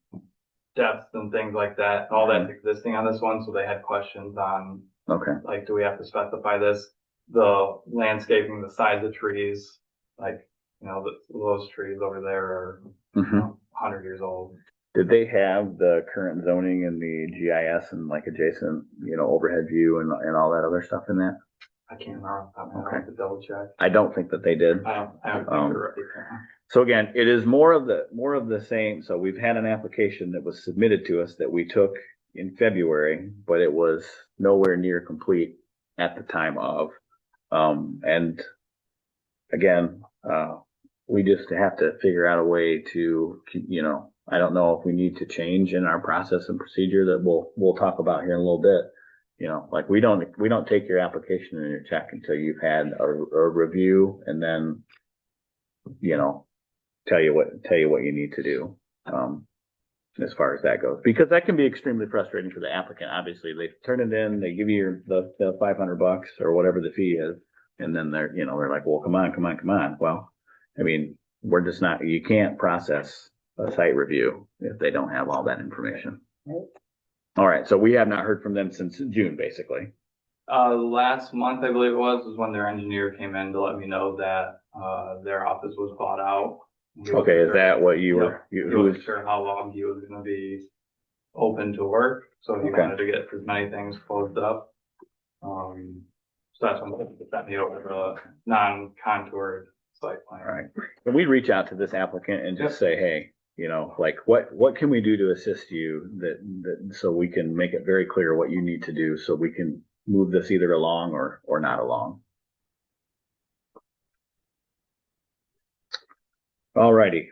S5: depths and things like that. All that's existing on this one, so they had questions on
S1: Okay.
S5: like, do we have to specify this? The landscaping, the size of trees, like, you know, those trees over there are 100 years old.
S1: Did they have the current zoning and the GIS and like adjacent, overhead view and all that other stuff in that?
S5: I can't remember.
S1: Okay.
S5: I have to double check.
S1: I don't think that they did.
S5: I don't think they're right.
S1: So again, it is more of the same. So we've had an application that was submitted to us that we took in February, but it was nowhere near complete at the time of. And again, we just have to figure out a way to, I don't know if we need to change in our process and procedure that we'll talk about here in a little bit. Like we don't take your application and your check until you've had a review and then, tell you what you need to do. As far as that goes, because that can be extremely frustrating for the applicant. Obviously, they turn it in, they give you the $500 or whatever the fee is, and then they're like, well, come on. Well, I mean, we're just not. You can't process a site review if they don't have all that information.
S3: Right.
S1: All right, so we have not heard from them since June, basically.
S5: Last month, I believe it was when their engineer came in to let me know that their office was bought out.
S1: Okay, is that what you were?
S5: He wasn't sure how long he was going to be open to work, so he wanted to get as many things closed up. So that's when they sent me over the non-contoured site plan.
S1: All right, and we'd reach out to this applicant and just say, hey, like what can we do to assist you that so we can make it very clear what you need to do so we can move this either along or not along. All righty.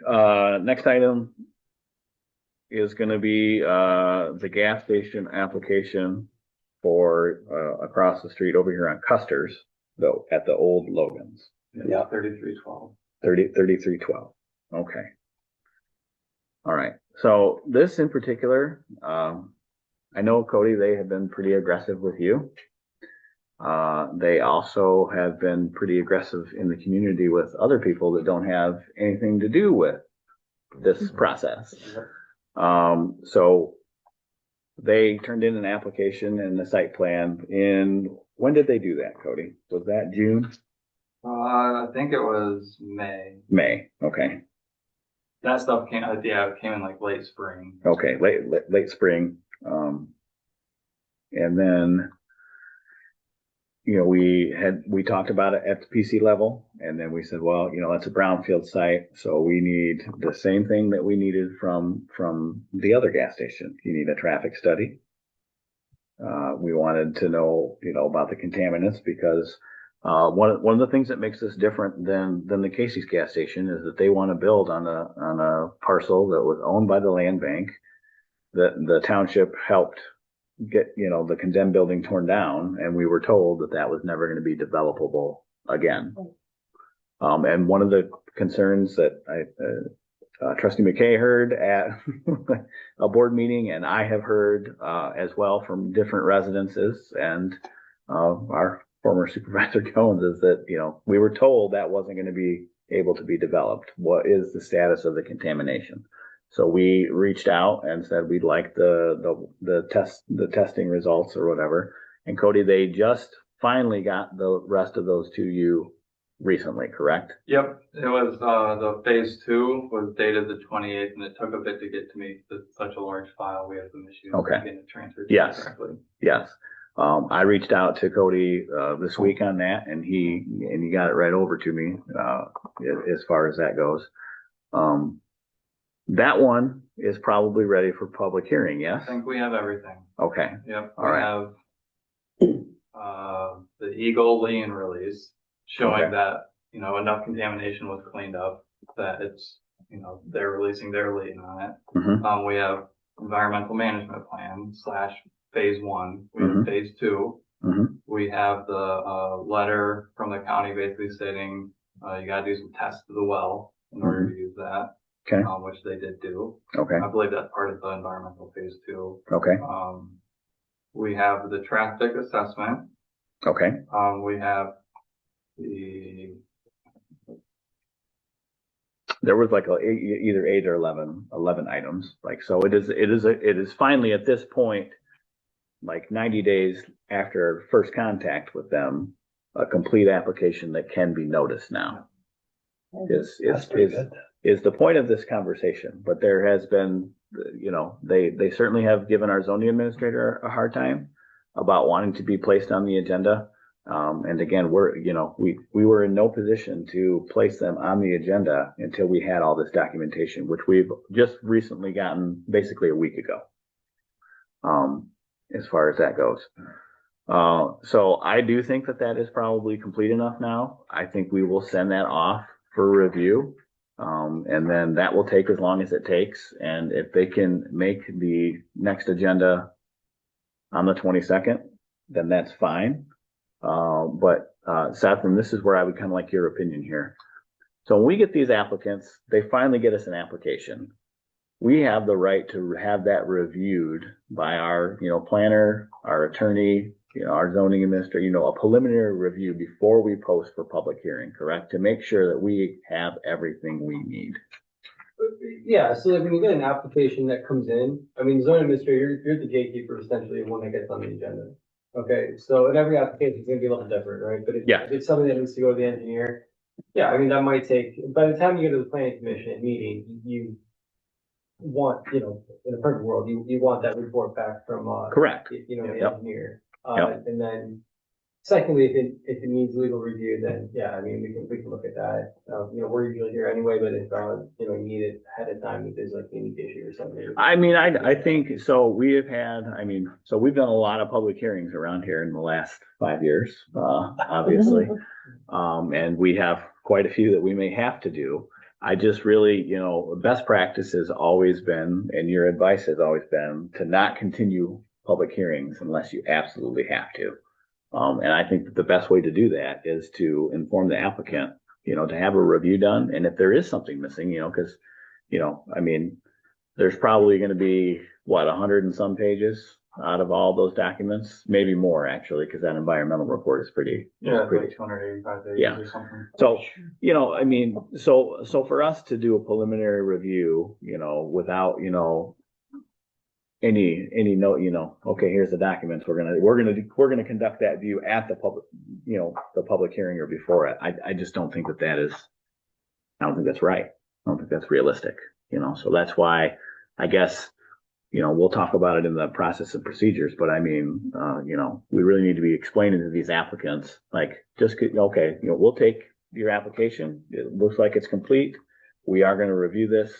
S1: Next item is going to be the gas station application for across the street over here on Custer's, though, at the old Logan's.
S5: Yeah, 3312.
S1: 3312. Okay. All right. So this in particular, I know, Cody, they have been pretty aggressive with you. They also have been pretty aggressive in the community with other people that don't have anything to do with this process. So they turned in an application and the site plan when did they do that, Cody? Was that June?
S5: I think it was May.
S1: May. Okay.
S5: That stuff came, it came in like late spring.
S1: Okay. Late spring. And then, we talked about it at the PC level, and then we said, well, that's a brownfield site, so we need the same thing that we needed from the other gas station. You need a traffic study. We wanted to know, about the contaminants because one of the things that makes this different than the Casey's gas station is that they want to build on a parcel that was owned by the land bank that the township helped get, the condemned building torn down, and we were told that was never going to be developable again. And one of the concerns that Trustee McKay heard at a board meeting, and I have heard as well from different residences, and our former Supervisor Jones, is that, we were told that wasn't going to be able to be developed. What is the status of the contamination? So we reached out and said we'd like the testing results or whatever. And Cody, they just finally got the rest of those to you recently, correct?
S5: Yep, it was, the phase 2 was dated the 28th, and it took a bit to get to me. It's such a large file. We have some issues
S1: Okay.
S5: getting it transferred.
S1: Yes.
S5: Correctly.
S1: Yes. I reached out to Cody this week on that, and he got it right over to me as far as that goes. That one is probably ready for public hearing. Yes.
S5: I think we have everything.
S1: Okay.
S5: Yep.
S1: All
S5: We
S1: right.
S5: have the Eagle lien release showing
S1: Okay.
S5: that, enough contamination was cleaned up, that it's, they're releasing their lien on it.
S1: Mhm.
S5: We have environmental management plan / phase 1. We have
S1: Mhm.
S5: phase 2.
S1: Mhm.
S5: We have the letter from the county basically stating you got to do some tests to the well in order to use that,
S1: Okay.
S5: which they did do.
S1: Okay.
S5: I believe that's part of the environmental phase 2.
S1: Okay.
S5: We have the traffic assessment.
S1: Okay.
S5: We have the
S1: There was like either 8 or 11 items. Like, so it is finally at this point, like 90 days after first contact with them, a complete application that can be noticed now. Is the point of this conversation. But there has been, they certainly have given our zoning administrator a hard time about wanting to be placed on the agenda. And again, we were in no position to place them on the agenda until we had all this documentation, which we've just recently gotten basically a week ago. As far as that goes. So I do think that is probably complete enough now. I think we will send that off for review. And then that will take as long as it takes. And if they can make the next agenda on the 22nd, then that's fine. But Seth, and this is where I would kind of like your opinion here. So when we get these applicants, they finally get us an application. We have the right to have that reviewed by our, planner, our attorney, our zoning administrator, a preliminary review before we post for public hearing, correct? To make sure that we have everything we need.
S4: Yeah, so like when you get an application that comes in, I mean, zoning administrator, you're the gatekeeper essentially of when it gets on the agenda. Okay, so in every application is gonna be a little different, right? But if it's something that needs to go to the engineer, yeah, I mean, that might take, by the time you get to the planning commission meeting, you want, in a perfect world, you want that report back from,
S1: Correct.
S4: the
S1: Yep.
S4: engineer.
S1: Yep.
S4: And then secondly, if it needs legal review, then yeah, I mean, we can look at that. We're usually here anyway, but if, you need it ahead of time, if there's like a unique issue or something.
S1: I mean, I think, so we have had, so we've done a lot of public hearings around here in the last 5 years, obviously. And we have quite a few that we may have to do. I just really, best practice has always been, and your advice has always been, to not continue public hearings unless you absolutely have to. And I think that the best way to do that is to inform the applicant, to have a review done. And if there is something missing, because, there's probably going to be 100 and some pages out of all those documents, maybe more actually, because that environmental report is pretty.
S5: like 285 days
S1: Yeah.
S5: or something.
S1: So, so for us to do a preliminary review, without, any note, okay, here's the documents. We're gonna conduct that view at the public, the public hearing or before it. I just don't think that is. I don't think that's right. I don't think that's realistic. So that's why I guess we'll talk about it in the process and procedures. But we really need to be explaining to these applicants, like, okay, we'll take your application. It looks like it's complete. We are going to review this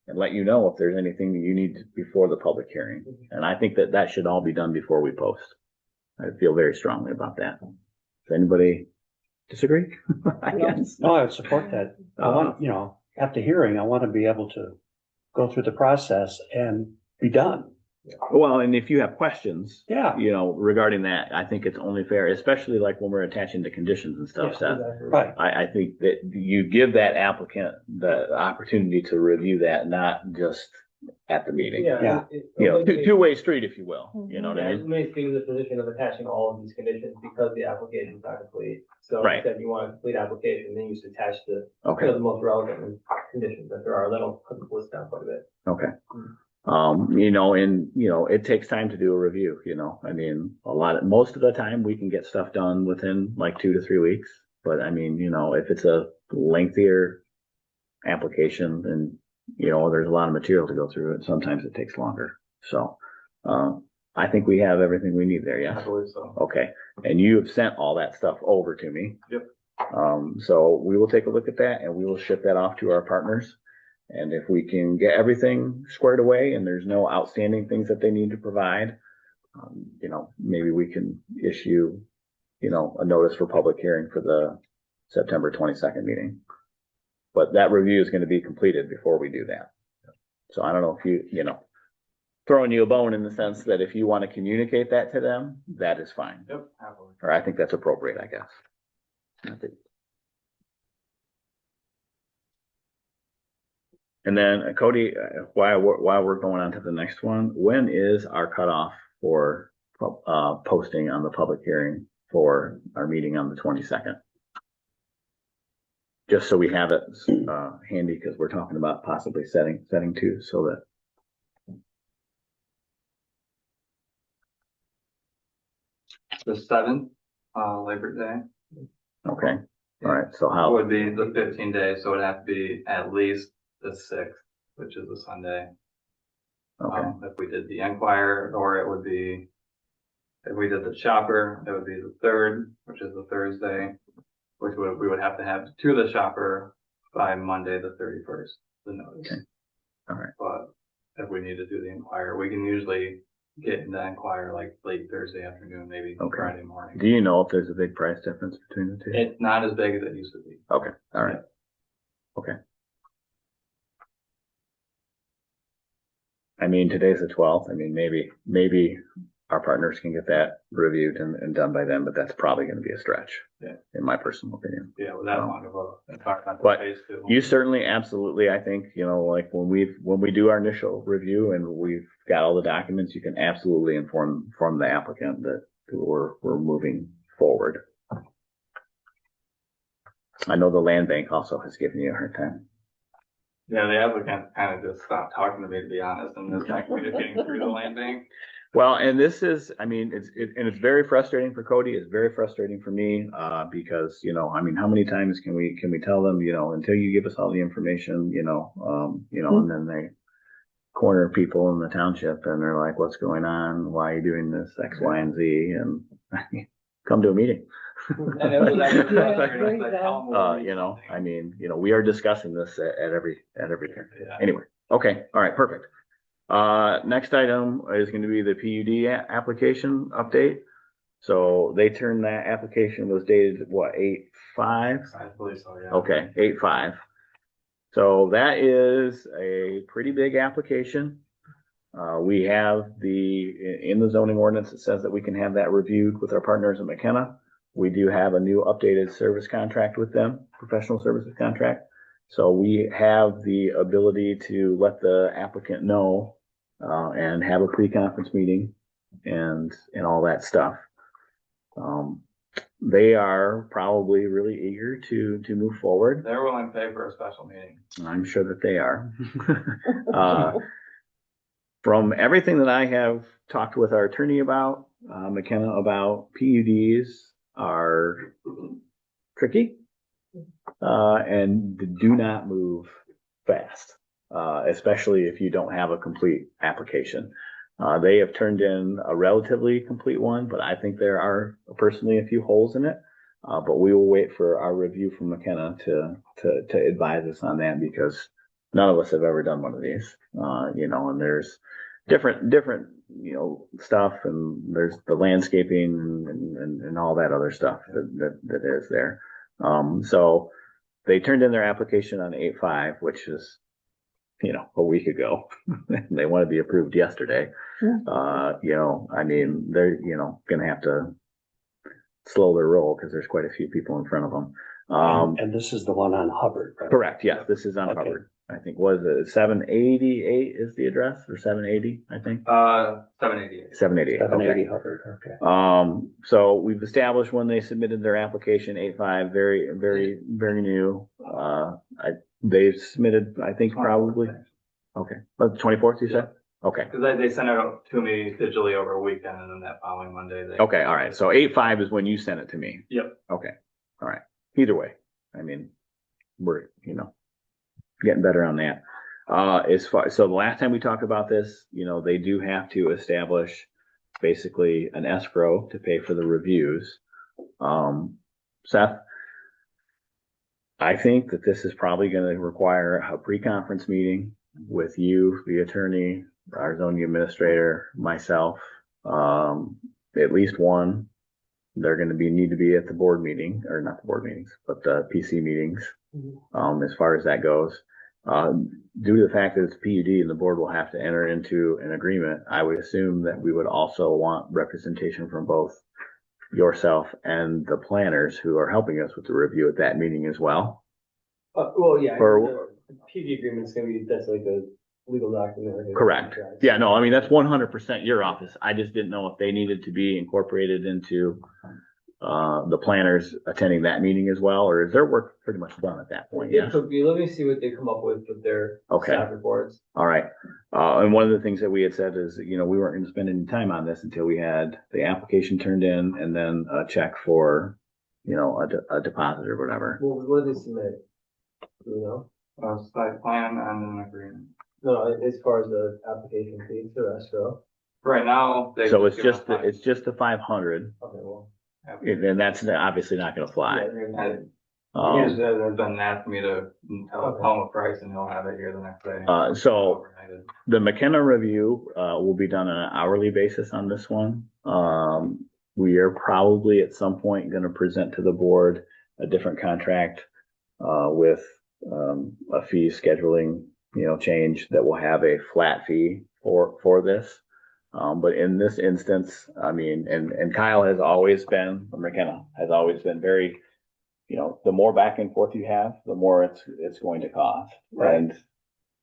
S1: and let you know if there's anything that you need before the public hearing. And I think that should all be done before we post. I feel very strongly about that. Does anybody disagree? I guess.
S2: No, I would support that. I want, at the hearing, I want to be able to go through the process and be done.
S1: Well, and if you have questions,
S2: Yeah.
S1: you know, regarding that, I think it's only fair, especially like when we're attaching the conditions and stuff, Seth.
S4: Exactly.
S2: Right.
S1: I think that you give that applicant the opportunity to review that, not just at the meeting.
S2: Yeah.
S1: You know, two-way street, if you will, you know what
S4: Yeah,
S1: I
S4: it
S1: mean?
S4: may be in the position of attaching all of these conditions because the application is not complete. So
S1: Right.
S4: instead you want a complete application, then you just attach the,
S1: Okay,
S4: the most relevant conditions that there are. That'll cut the list down quite a bit.
S1: okay. You know, and, you know, it takes time to do a review, you know, I mean, most of the time we can get stuff done within like 2 to 3 weeks. But I mean, you know, if it's a lengthier application, then, you know, there's a lot of material to go through and sometimes it takes longer. So, I think we have everything we need there,
S5: I
S1: yes?
S5: believe so.
S1: Okay, and you have sent all that stuff over to me.
S5: Yep.
S1: So we will take a look at that and we will ship that off to our partners. And if we can get everything squared away and there's no outstanding things that they need to provide, you know, maybe we can issue, you know, a notice for public hearing for the September 22nd meeting. But that review is going to be completed before we do that. So I don't know if you know, throwing you a bone in the sense that if you want to communicate that to them, that is fine.
S5: Yep, happily.
S1: Or I think that's appropriate, I guess. I think. And then Cody, while we're going on to the next one, when is our cutoff for posting on the public hearing for our meeting on the 22nd? Just so we have it handy, because we're talking about possibly setting two, so that.
S5: The 7th, Labor Day.
S1: Okay, all right, so how,
S5: Would be the 15 days, so it'd have to be at least the 6th, which is a Sunday.
S1: okay,
S5: If we did the Enquirer, or it would be, if we did the Shopper, it would be the 3rd, which is the Thursday, which we would have to have to the Shopper by Monday, the 31st, the notice.
S1: Okay. All right.
S5: But if we need to do the Enquirer, we can usually get in the Enquirer like late Thursday afternoon, maybe
S1: Okay.
S5: Friday morning.
S1: do you know if there's a big price difference between the two?
S5: It's not as big as it used to be.
S1: Okay, all right. Okay. I mean, today's the 12th. I mean, maybe our partners can get that reviewed and done by then, but that's probably going to be a stretch.
S5: Yeah.
S1: In my personal opinion.
S5: Yeah, with that
S1: Oh.
S5: long of a environmental
S1: But
S5: phase too.
S1: You certainly, absolutely, I think, you know, like when we do our initial review and we've got all the documents, you can absolutely inform the applicant that we're moving forward. I know the land bank also has given you a hard time.
S5: Yeah, the applicant kind of just stopped talking to me, to be honest, and is not communicating through the land bank.
S1: Well, and this is, I mean, it's very frustrating for Cody. It's very frustrating for me, because, you know, I mean, how many times can we tell them, you know, until you give us all the information, you know, and then they corner people in the township and they're like, what's going on? Why are you doing this X, Y, and Z? And come to a meeting.
S5: And it was actually
S6: Yeah,
S5: frustrating,
S6: there you
S5: like,
S6: go.
S5: tell them what we
S1: You know,
S5: think.
S1: I mean, you know, we are discussing this at every turn.
S5: Yeah.
S1: Anyway, okay, all right, perfect. Next item is going to be the PUD application update. So they turned that application, was dated, what, 8/5?
S5: I believe so, yeah.
S1: Okay, 8/5. So that is a pretty big application. We have in the zoning ordinance, it says that we can have that reviewed with our partners at McKenna. We do have a new updated service contract with them, professional services contract. So we have the ability to let the applicant know, and have a pre-conference meeting and all that stuff. They are probably really eager to move forward.
S5: They're willing to pay for a special meeting.
S1: I'm sure that they are. From everything that I have talked with our attorney about, McKenna about, PUDs are tricky, and do not move fast, especially if you don't have a complete application. They have turned in a relatively complete one, but I think there are personally a few holes in it. But we will wait for our review from McKenna to advise us on that, because none of us have ever done one of these, you know, and there's different, you know, stuff, and there's the landscaping and all that other stuff that is there. So they turned in their application on 8/5, which is a week ago. They want to be approved yesterday. I mean, they're, gonna have to slow their roll because there's quite a few people in front of them.
S2: And this is the one on Hubbard, right?
S1: Correct, yes, this is on
S2: Okay.
S1: Hubbard. I think, was it 788 is the address, or 780, I think?
S5: 788.
S1: 788, okay.
S2: 780 Hubbard, okay.
S1: So we've established when they submitted their application, 85, very, very, very new. They've submitted, I think, probably, okay, but 24th, you said? Okay,
S5: Because they sent it out to me digitally over a weekend, and then that following Monday, they.
S1: okay, all right, so 85 is when you sent it to me.
S5: Yep.
S1: Okay, all right, either way, I mean, we're, getting better on that. So the last time we talked about this, they do have to establish basically an escrow to pay for the reviews. Seth, I think that this is probably going to require a pre-conference meeting with you, the attorney, our zoning administrator, myself, at least one. They're going to need to be at the board meeting, or not the board meetings, but the PC meetings, as far as that goes. Due to the fact that it's PUD and the board will have to enter into an agreement, I would assume that we would also want representation from both yourself and the planners who are helping us with the review at that meeting as well.
S4: Well, yeah,
S1: For-
S4: the PV agreement's gonna be, that's like a legal document. like a
S1: Correct.
S4: contract.
S1: Yeah, no, I mean, that's 100% your office. I just didn't know if they needed to be incorporated into the planners attending that meeting as well, or is their work pretty much done at that point?
S4: It
S1: Yeah.
S4: could be, let me see what they come up with their
S1: Okay.
S4: staff reports.
S1: All right. And one of the things that we had said is, we weren't going to spend any time on this until we had the application turned in and then a check for, a deposit or whatever.
S4: Well, what did they submit? Do you know?
S5: Site plan and an agreement.
S4: No, as far as the application fee for escrow.
S5: Right now. they
S1: So it's
S5: give us
S1: just,
S5: time.
S1: it's just the 500,
S4: Okay, well.
S1: and that's obviously not going to fly.
S4: Yeah, they're gonna-
S5: Has been asked me to tell him a price, and he'll have it here the next day.
S1: So
S5: Overnighted.
S1: the McKenna review will be done on an hourly basis on this one. We are probably at some point going to present to the board a different contract with a fee scheduling, change that will have a flat fee for this. But in this instance, I mean, and Kyle has always been, or McKenna has always been very, the more back and forth you have, the more it's going to cost.
S4: Right.
S1: And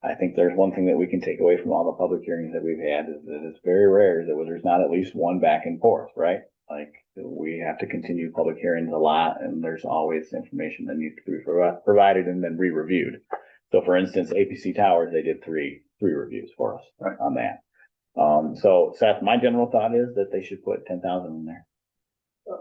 S1: I think there's one thing that we can take away from all the public hearings that we've had is that it's very rare that there's not at least one back and forth, right? Like we have to continue public hearings a lot, and there's always information that needs to be provided and then re-reviewed. So for instance, APC Towers, they did three reviews for us on that. So Seth, my general thought is that they should put 10,000 in there.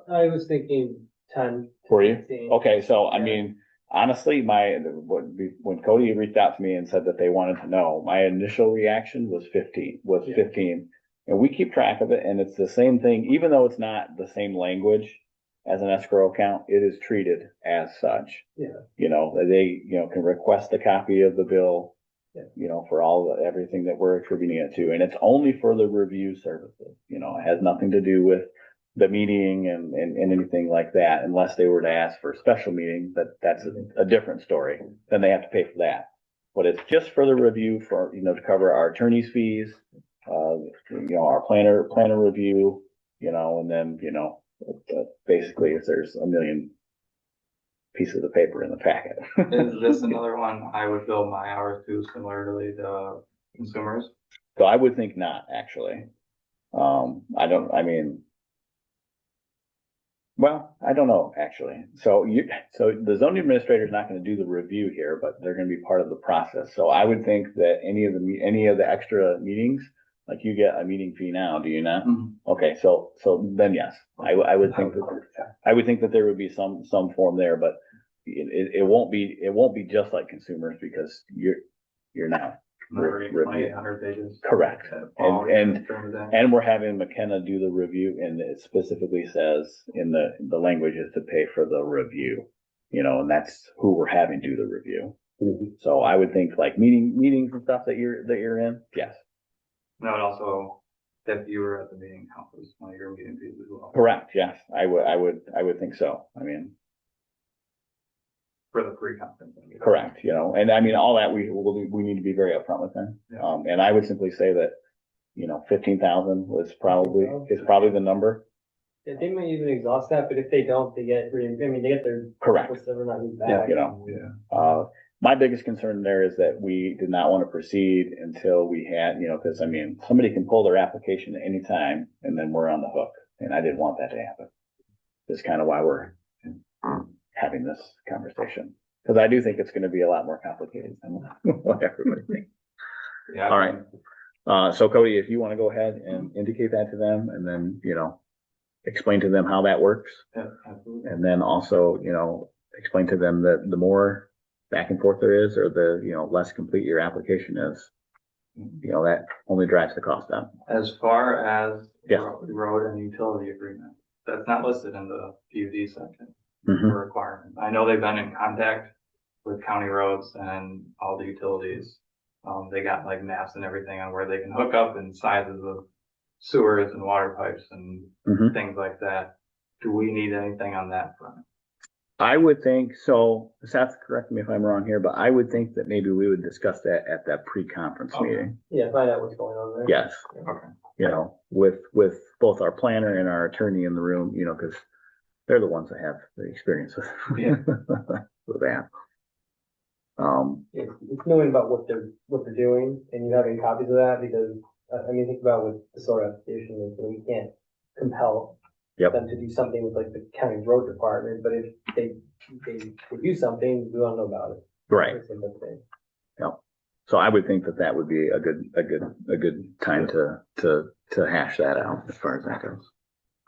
S4: I was thinking 10.
S1: For you?
S4: 15.
S1: Okay, so I
S4: Yeah.
S1: mean, honestly, when Cody reached out to me and said that they wanted to know, my initial reaction was 15,
S4: Yeah.
S1: 15. And we keep track of it, and it's the same thing, even though it's not the same language as an escrow account, it is treated as such.
S4: Yeah.
S1: They, can request a copy of the bill,
S4: Yeah.
S1: for everything that we're attributing it to. And it's only for the review services, it has nothing to do with the meeting and anything like that, unless they were to ask for a special meeting, that's a different story. Then they have to pay for that. But it's just for the review for, to cover our attorney's fees, our planner review, and then, basically if there's a million pieces of paper in the packet.
S5: Is this another one I would bill my hours to similarly to consumers?
S1: So I would think not, actually. I don't know, actually. So the zoning administrator is not going to do the review here, but they're going to be part of the process. So I would think that any of the extra meetings, like you get a meeting fee now, do you not?
S5: Mhm.
S1: Okay, so then yes, I would think that there would be some form there, but it won't be just like consumers because you're not.
S5: Reading
S1: Review.
S5: 2,800 pages.
S1: Correct.
S5: All
S1: And
S5: during the day.
S1: And we're having McKenna do the review, and it specifically says in the language is to pay for the review, and that's who we're having do the review.
S2: Mhm.
S1: So I would think like meetings and stuff that you're in, yes.
S5: No, and also if you were at the meeting, count as one of your meeting fees as well.
S1: Correct, yes. I would think so. I mean,
S5: for the pre-conference.
S1: Correct, and I mean, all that we need to be very upfront with them.
S5: Yeah.
S1: And I would simply say that, 15,000 is probably the number.
S4: Yeah, they might even exhaust that, but if they don't, they get, they get their.
S1: Correct.
S4: Whatever not used
S1: Yeah,
S4: back.
S1: My biggest concern there is that we did not want to proceed until we had, because I mean, somebody can pull their application at any time and then we're on the hook. And I didn't want that to happen. That's kind of why we're having this conversation. Because I do think it's going to be a lot more complicated than what everybody thinks.
S5: Yeah.
S1: All right. So Cody, if you want to go ahead and indicate that to them and then, explain to them how that works.
S5: Yeah, absolutely.
S1: And then also, explain to them that the more back and forth there is, or the, less complete your application is, that only drives the cost down.
S5: As far as
S1: Yeah.
S5: road and utility agreement, that's not listed in the PUD section
S1: Mhm.
S5: for requirement. I know they've been in contact with county roads and all the utilities. They got like maps and everything on where they can hook up and sizes of sewers and water pipes and
S1: Mhm.
S5: things like that. Do we need anything on that front?
S1: I would think so. Seth, correct me if I'm wrong here, but I would think that maybe we would discuss that at that pre-conference
S5: Okay.
S1: meeting.
S4: Yeah, find out what's going on there.
S1: Yes.
S5: Okay.
S1: With both our planner and our attorney in the room, because they're the ones that have the experience with,
S5: Yeah.
S1: with that.
S4: It's knowing about what they're doing and you having copies of that because, think about with the solar application, we can't compel
S1: Yep.
S4: them to do something with like the county road department, but if they do something, we want to know about it.
S1: Right.
S4: That's the thing.
S1: So I would think that would be a good time to hash that out as far as that goes.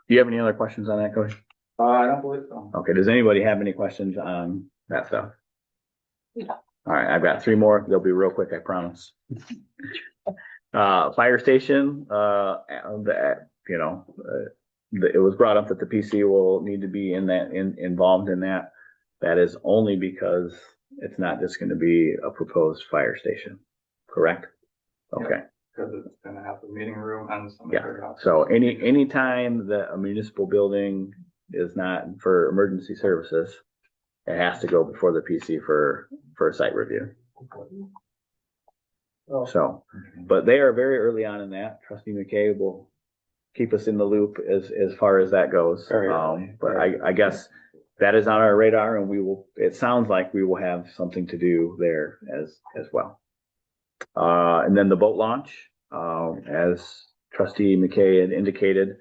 S1: Do you have any other questions on that, Cody?
S5: I don't believe so.
S1: Okay. Does anybody have any questions on that stuff?
S3: Yeah.
S1: All right. I've got 3 more. They'll be real quick. I promise. Fire station, it was brought up that the PC will need to be involved in that. That is only because it's not just going to be a proposed fire station, correct? Okay.
S5: Because it's gonna have the meeting room and some.
S1: Yeah. So any time that a municipal building is not for emergency services, it has to go before the PC for a site review.
S4: Oh.
S1: So, but they are very early on in that. Trustee McKay will keep us in the loop as far as that goes. But I guess that is on our radar and it sounds like we will have something to do there as well. And then the boat launch, as Trustee McKay had indicated.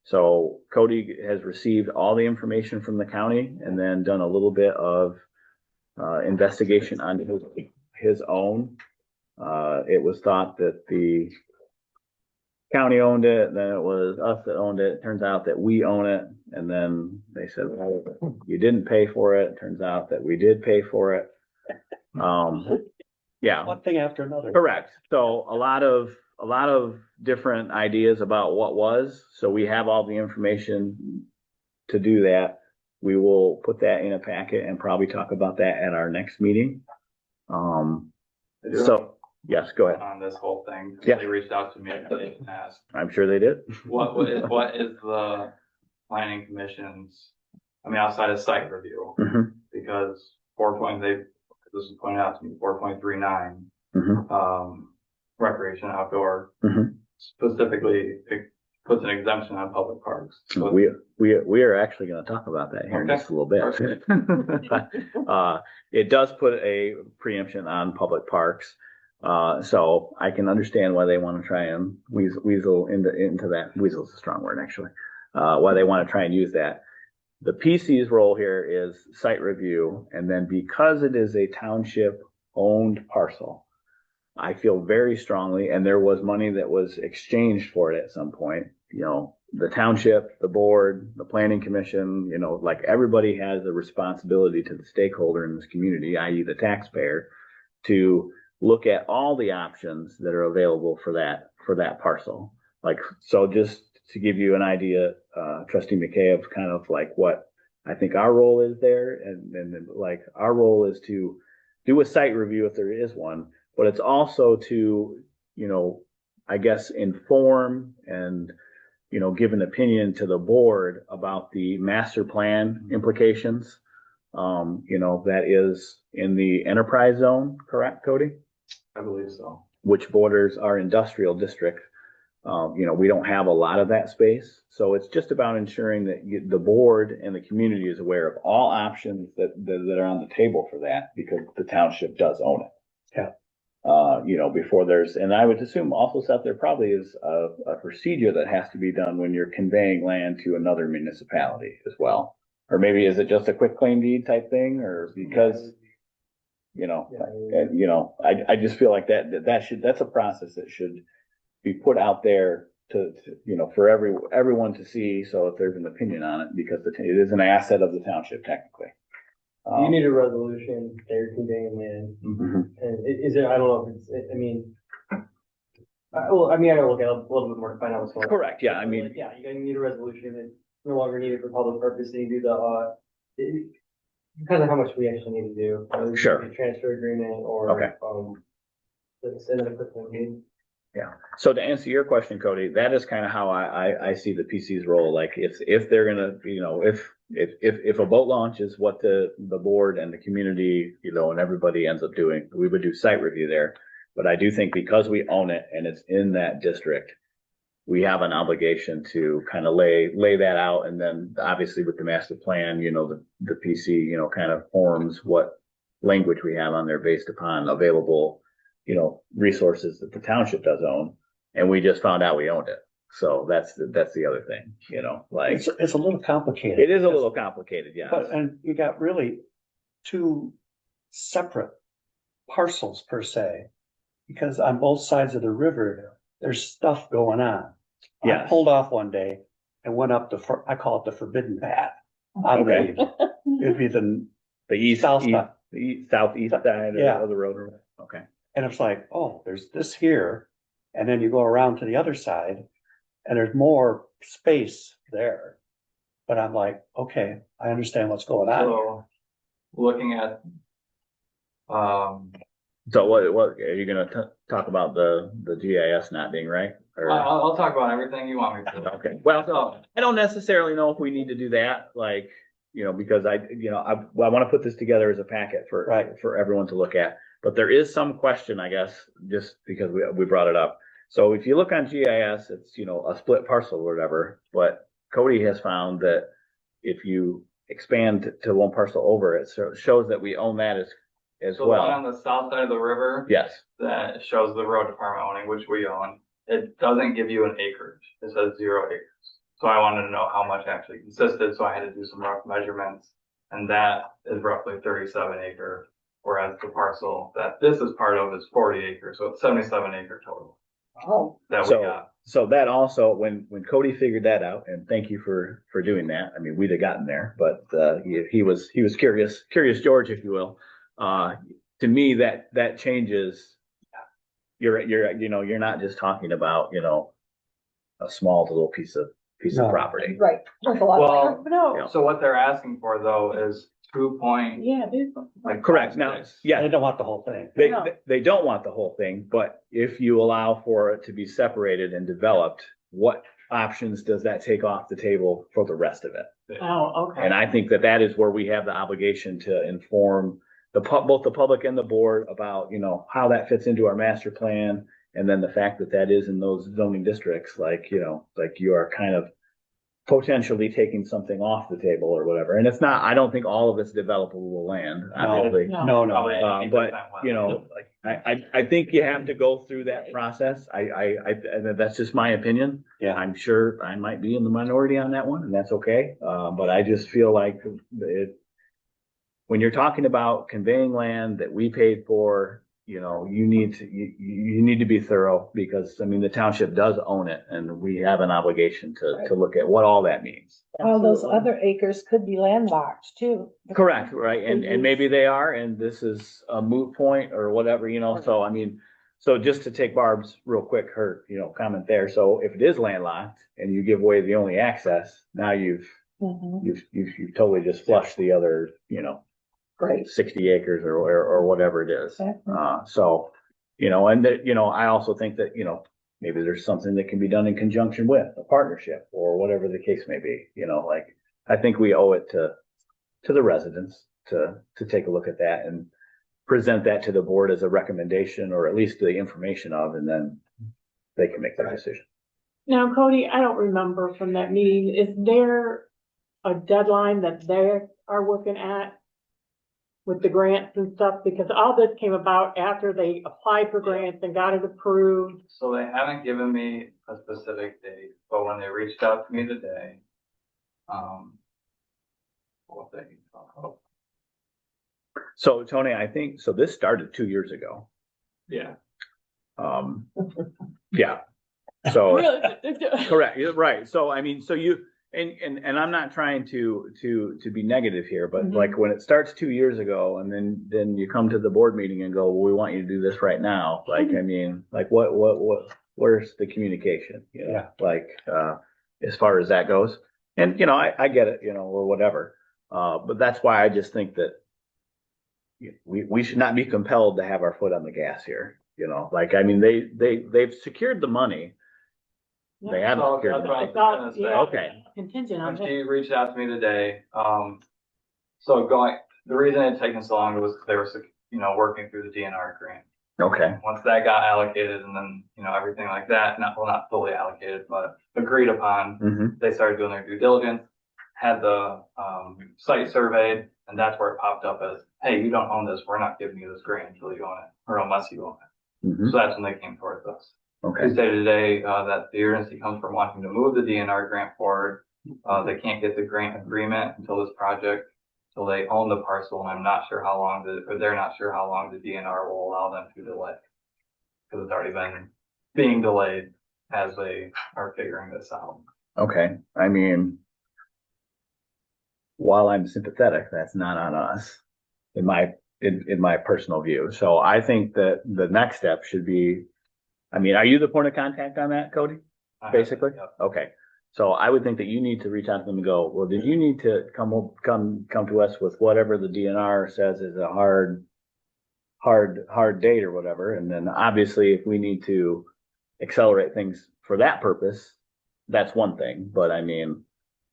S1: So Cody has received all the information from the county and then done a little bit of investigation on his own. It was thought that the county owned it, then it was us that owned it. It turns out that we own it. And then they said, well, you didn't pay for it. It turns out that we did pay for it. Yeah.
S2: One thing after another.
S1: Correct. So a lot of different ideas about what was. So we have all the information to do that. We will put that in a packet and probably talk about that at our next meeting. So yes, go ahead.
S5: On this whole thing.
S1: Yeah.
S5: They reached out to me and they asked,
S1: I'm sure they did.
S5: what is the planning commission's, outside of site review?
S1: Mhm.
S5: Because this was pointed out to me, 4.39,
S1: Mhm.
S5: recreation outdoor,
S1: Mhm.
S5: specifically, it puts an exemption on public parks. So
S1: We are actually going to talk about that here in just a little bit. It does put a preemption on public parks. So I can understand why they want to try and weasel into that. Weasel is a strong word, actually. Why they want to try and use that. The PC's role here is site review. And then because it is a township owned parcel, I feel very strongly, and there was money that was exchanged for it at some point, the township, the board, the planning commission, like everybody has a responsibility to the stakeholder in this community, i.e. the taxpayer, to look at all the options that are available for that parcel. So just to give you an idea, Trustee McKay, of kind of like what I think our role is there. And like our role is to do a site review if there is one, but it's also to, I guess, inform and, give an opinion to the board about the master plan implications that is in the enterprise zone, correct, Cody?
S5: I believe so.
S1: Which borders our industrial district. We don't have a lot of that space. So it's just about ensuring that the board and the community is aware of all options that are on the table for that, because the township does own it.
S2: Yeah.
S1: Before and I would assume also, Seth, there probably is a procedure that has to be done when you're conveying land to another municipality as well. Or maybe is it just a quick claim deed type thing, or because, I just feel like that's a process that should be put out there for everyone to see. So if there's an opinion on it, because it is an asset of the township technically.
S4: You need a resolution, they're conveying land,
S1: Mhm.
S4: and is there, I don't know if it's, I mean, I gotta look at it a little bit more to find out what's going on.
S1: Correct, yeah, I mean,
S4: Yeah, you need a resolution, it's no longer needed for public purpose, and you do depends on how much we actually need to do. Whether it's
S1: Sure.
S4: a transfer agreement or,
S1: Okay.
S4: let's end up with one meeting.
S1: yeah. So to answer your question, Cody, that is kind of how I see the PC's role. Like if they're gonna, if a boat launch is what the board and the community, and everybody ends up doing, we would do site review there. But I do think because we own it and it's in that district, we have an obligation to kind of lay that out. And then obviously with the master plan, the PC, kind of forms what language we have on there based upon available, resources that the township does own. And we just found out we owned it. So that's the other thing, like
S2: It's a little complicated.
S1: it is a little complicated. Yeah.
S2: And you got really two separate parcels per se, because on both sides of the river, there's stuff going on. I
S1: Yes.
S2: pulled off one day and went up I call it the forbidden path. On
S1: Okay.
S2: it'd be the
S1: southeast
S2: South-
S1: side
S2: Yeah.
S1: of the road. Okay.
S2: And it's like, oh, there's this here, and then you go around to the other side, and there's more space there. But I'm like, okay, I understand what's going on.
S5: So, looking at,
S1: So what are you going to talk about the GIS not being right? Or?
S5: I'll talk about everything you want me to.
S1: Okay. Well, so I don't necessarily know if we need to do that, like, because I want to put this together as a packet for everyone to look at. But there is some question, I guess, just because we brought it up. So if you look on GIS, it's, a split parcel or whatever, but Cody has found that if you expand to one parcel over, it shows that we own that as
S5: So the one
S1: well.
S5: on the south side of the river.
S1: Yes.
S5: That shows the road department owning, which we own. It doesn't give you an acreage. It says 0 acres. So I wanted to know how much actually consisted, so I had to do some rough measurements. And that is roughly 37 acre, whereas the parcel that this is part of is 40 acres, so it's 77 acre total
S3: Oh,
S5: that we got.
S1: So that also, when Cody figured that out, and thank you for doing that. I mean, we'd have gotten there, but he was curious George, if you will. To me, that changes. You're not just talking about a small little piece of property.
S3: right. There's a lot of.
S6: No,
S5: So what they're asking for though is 2 point,
S6: yeah, dude.
S5: like.
S1: Correct. Now, yeah,
S2: They don't want the whole thing.
S1: they don't want the whole thing, but if you allow for it to be separated and developed, what options does that take off the table for the rest of it?
S6: Oh, okay.
S1: And I think that is where we have the obligation to inform both the public and the board about, how that fits into our master plan. And then the fact that is in those zoning districts, like you are kind of potentially taking something off the table or whatever. And it's not, I don't think all of it's developable land, obviously.
S2: No.
S5: Probably
S1: But
S5: 80% wetland.
S1: I think you have to go through that process. And that's just my opinion.
S2: Yeah.
S1: I'm sure I might be in the minority on that one, and that's okay. But I just feel like when you're talking about conveying land that we paid for, you need to be thorough, because the township does own it, and we have an obligation to look at what all that means.
S6: All those
S3: Absolutely.
S6: other acres could be landlocked too.
S1: Correct, right? And maybe they are, and this is a moot point or whatever, so so just to take Barb's real quick, her, comment there. So if it is landlocked and you give away the only access, now you've totally just flushed the other,
S3: Great.
S1: 60 acres or whatever it is.
S6: Exactly.
S1: So, and that, I also think that, maybe there's something that can be done in conjunction with a partnership or whatever the case may be, like, I think we owe it to the residents, to take a look at that and present that to the board as a recommendation, or at least the information of, and then they can make that decision.
S2: Now, Cody, I don't remember from that meeting, is there a deadline that they are working at with the grants and stuff? Because all this came about after they applied for grants and got it approved.
S5: So they haven't given me a specific date, but when they reached out to me today, what they,
S1: So Tony, I think, so this started 2 years ago.
S5: yeah.
S1: Yeah. So,
S2: Really?
S1: correct, you're right. So, I mean, so you, and I'm not trying to be negative here, but
S2: Mhm.
S1: like when it starts 2 years ago and then you come to the board meeting and go, well, we want you to do this right now. Like, I mean, like where's the communication? You know, like, as far as that goes. And, you know, I get it, you know, or whatever. But that's why I just think that we should not be compelled to have our foot on the gas here. You know, like, I mean, they've secured the money. They haven't
S5: So
S1: secured
S5: that's
S1: the
S5: what I
S1: money.
S5: was gonna say.
S1: Okay.
S2: Contingent
S5: When
S2: on it.
S5: she reached out to me today, so the reason it had taken so long was because they were, you know, working through the DNR grant.
S1: Okay.
S5: Once that got allocated and then, you know, everything like that, not fully allocated, but agreed upon,
S1: Mm-hmm.
S5: they started doing their due diligence, had the, site surveyed, and that's where it popped up as, hey, you don't own this, we're not giving you this grant until you own it, or unless you own it.
S1: Mm-hmm.
S5: So that's when they came towards us.
S1: Okay.
S5: They stated today, that the urgency comes from wanting to move the DNR grant forward. They can't get the grant agreement until they own the parcel, and I'm not sure how long they're not sure how long the DNR will allow them to delay. Because it's already been being delayed as they are figuring this out.
S1: Okay. I mean, while I'm sympathetic, that's not on us in my personal view. So I think that the next step should be, I mean, are you the point of contact on that, Cody? Basically?
S5: Yep.
S1: Okay. So I would think that you need to reach out to them and go, well, did you need to come to us with whatever the DNR says is a hard date or whatever. And then obviously if we need to accelerate things for that purpose, that's one thing. But I mean,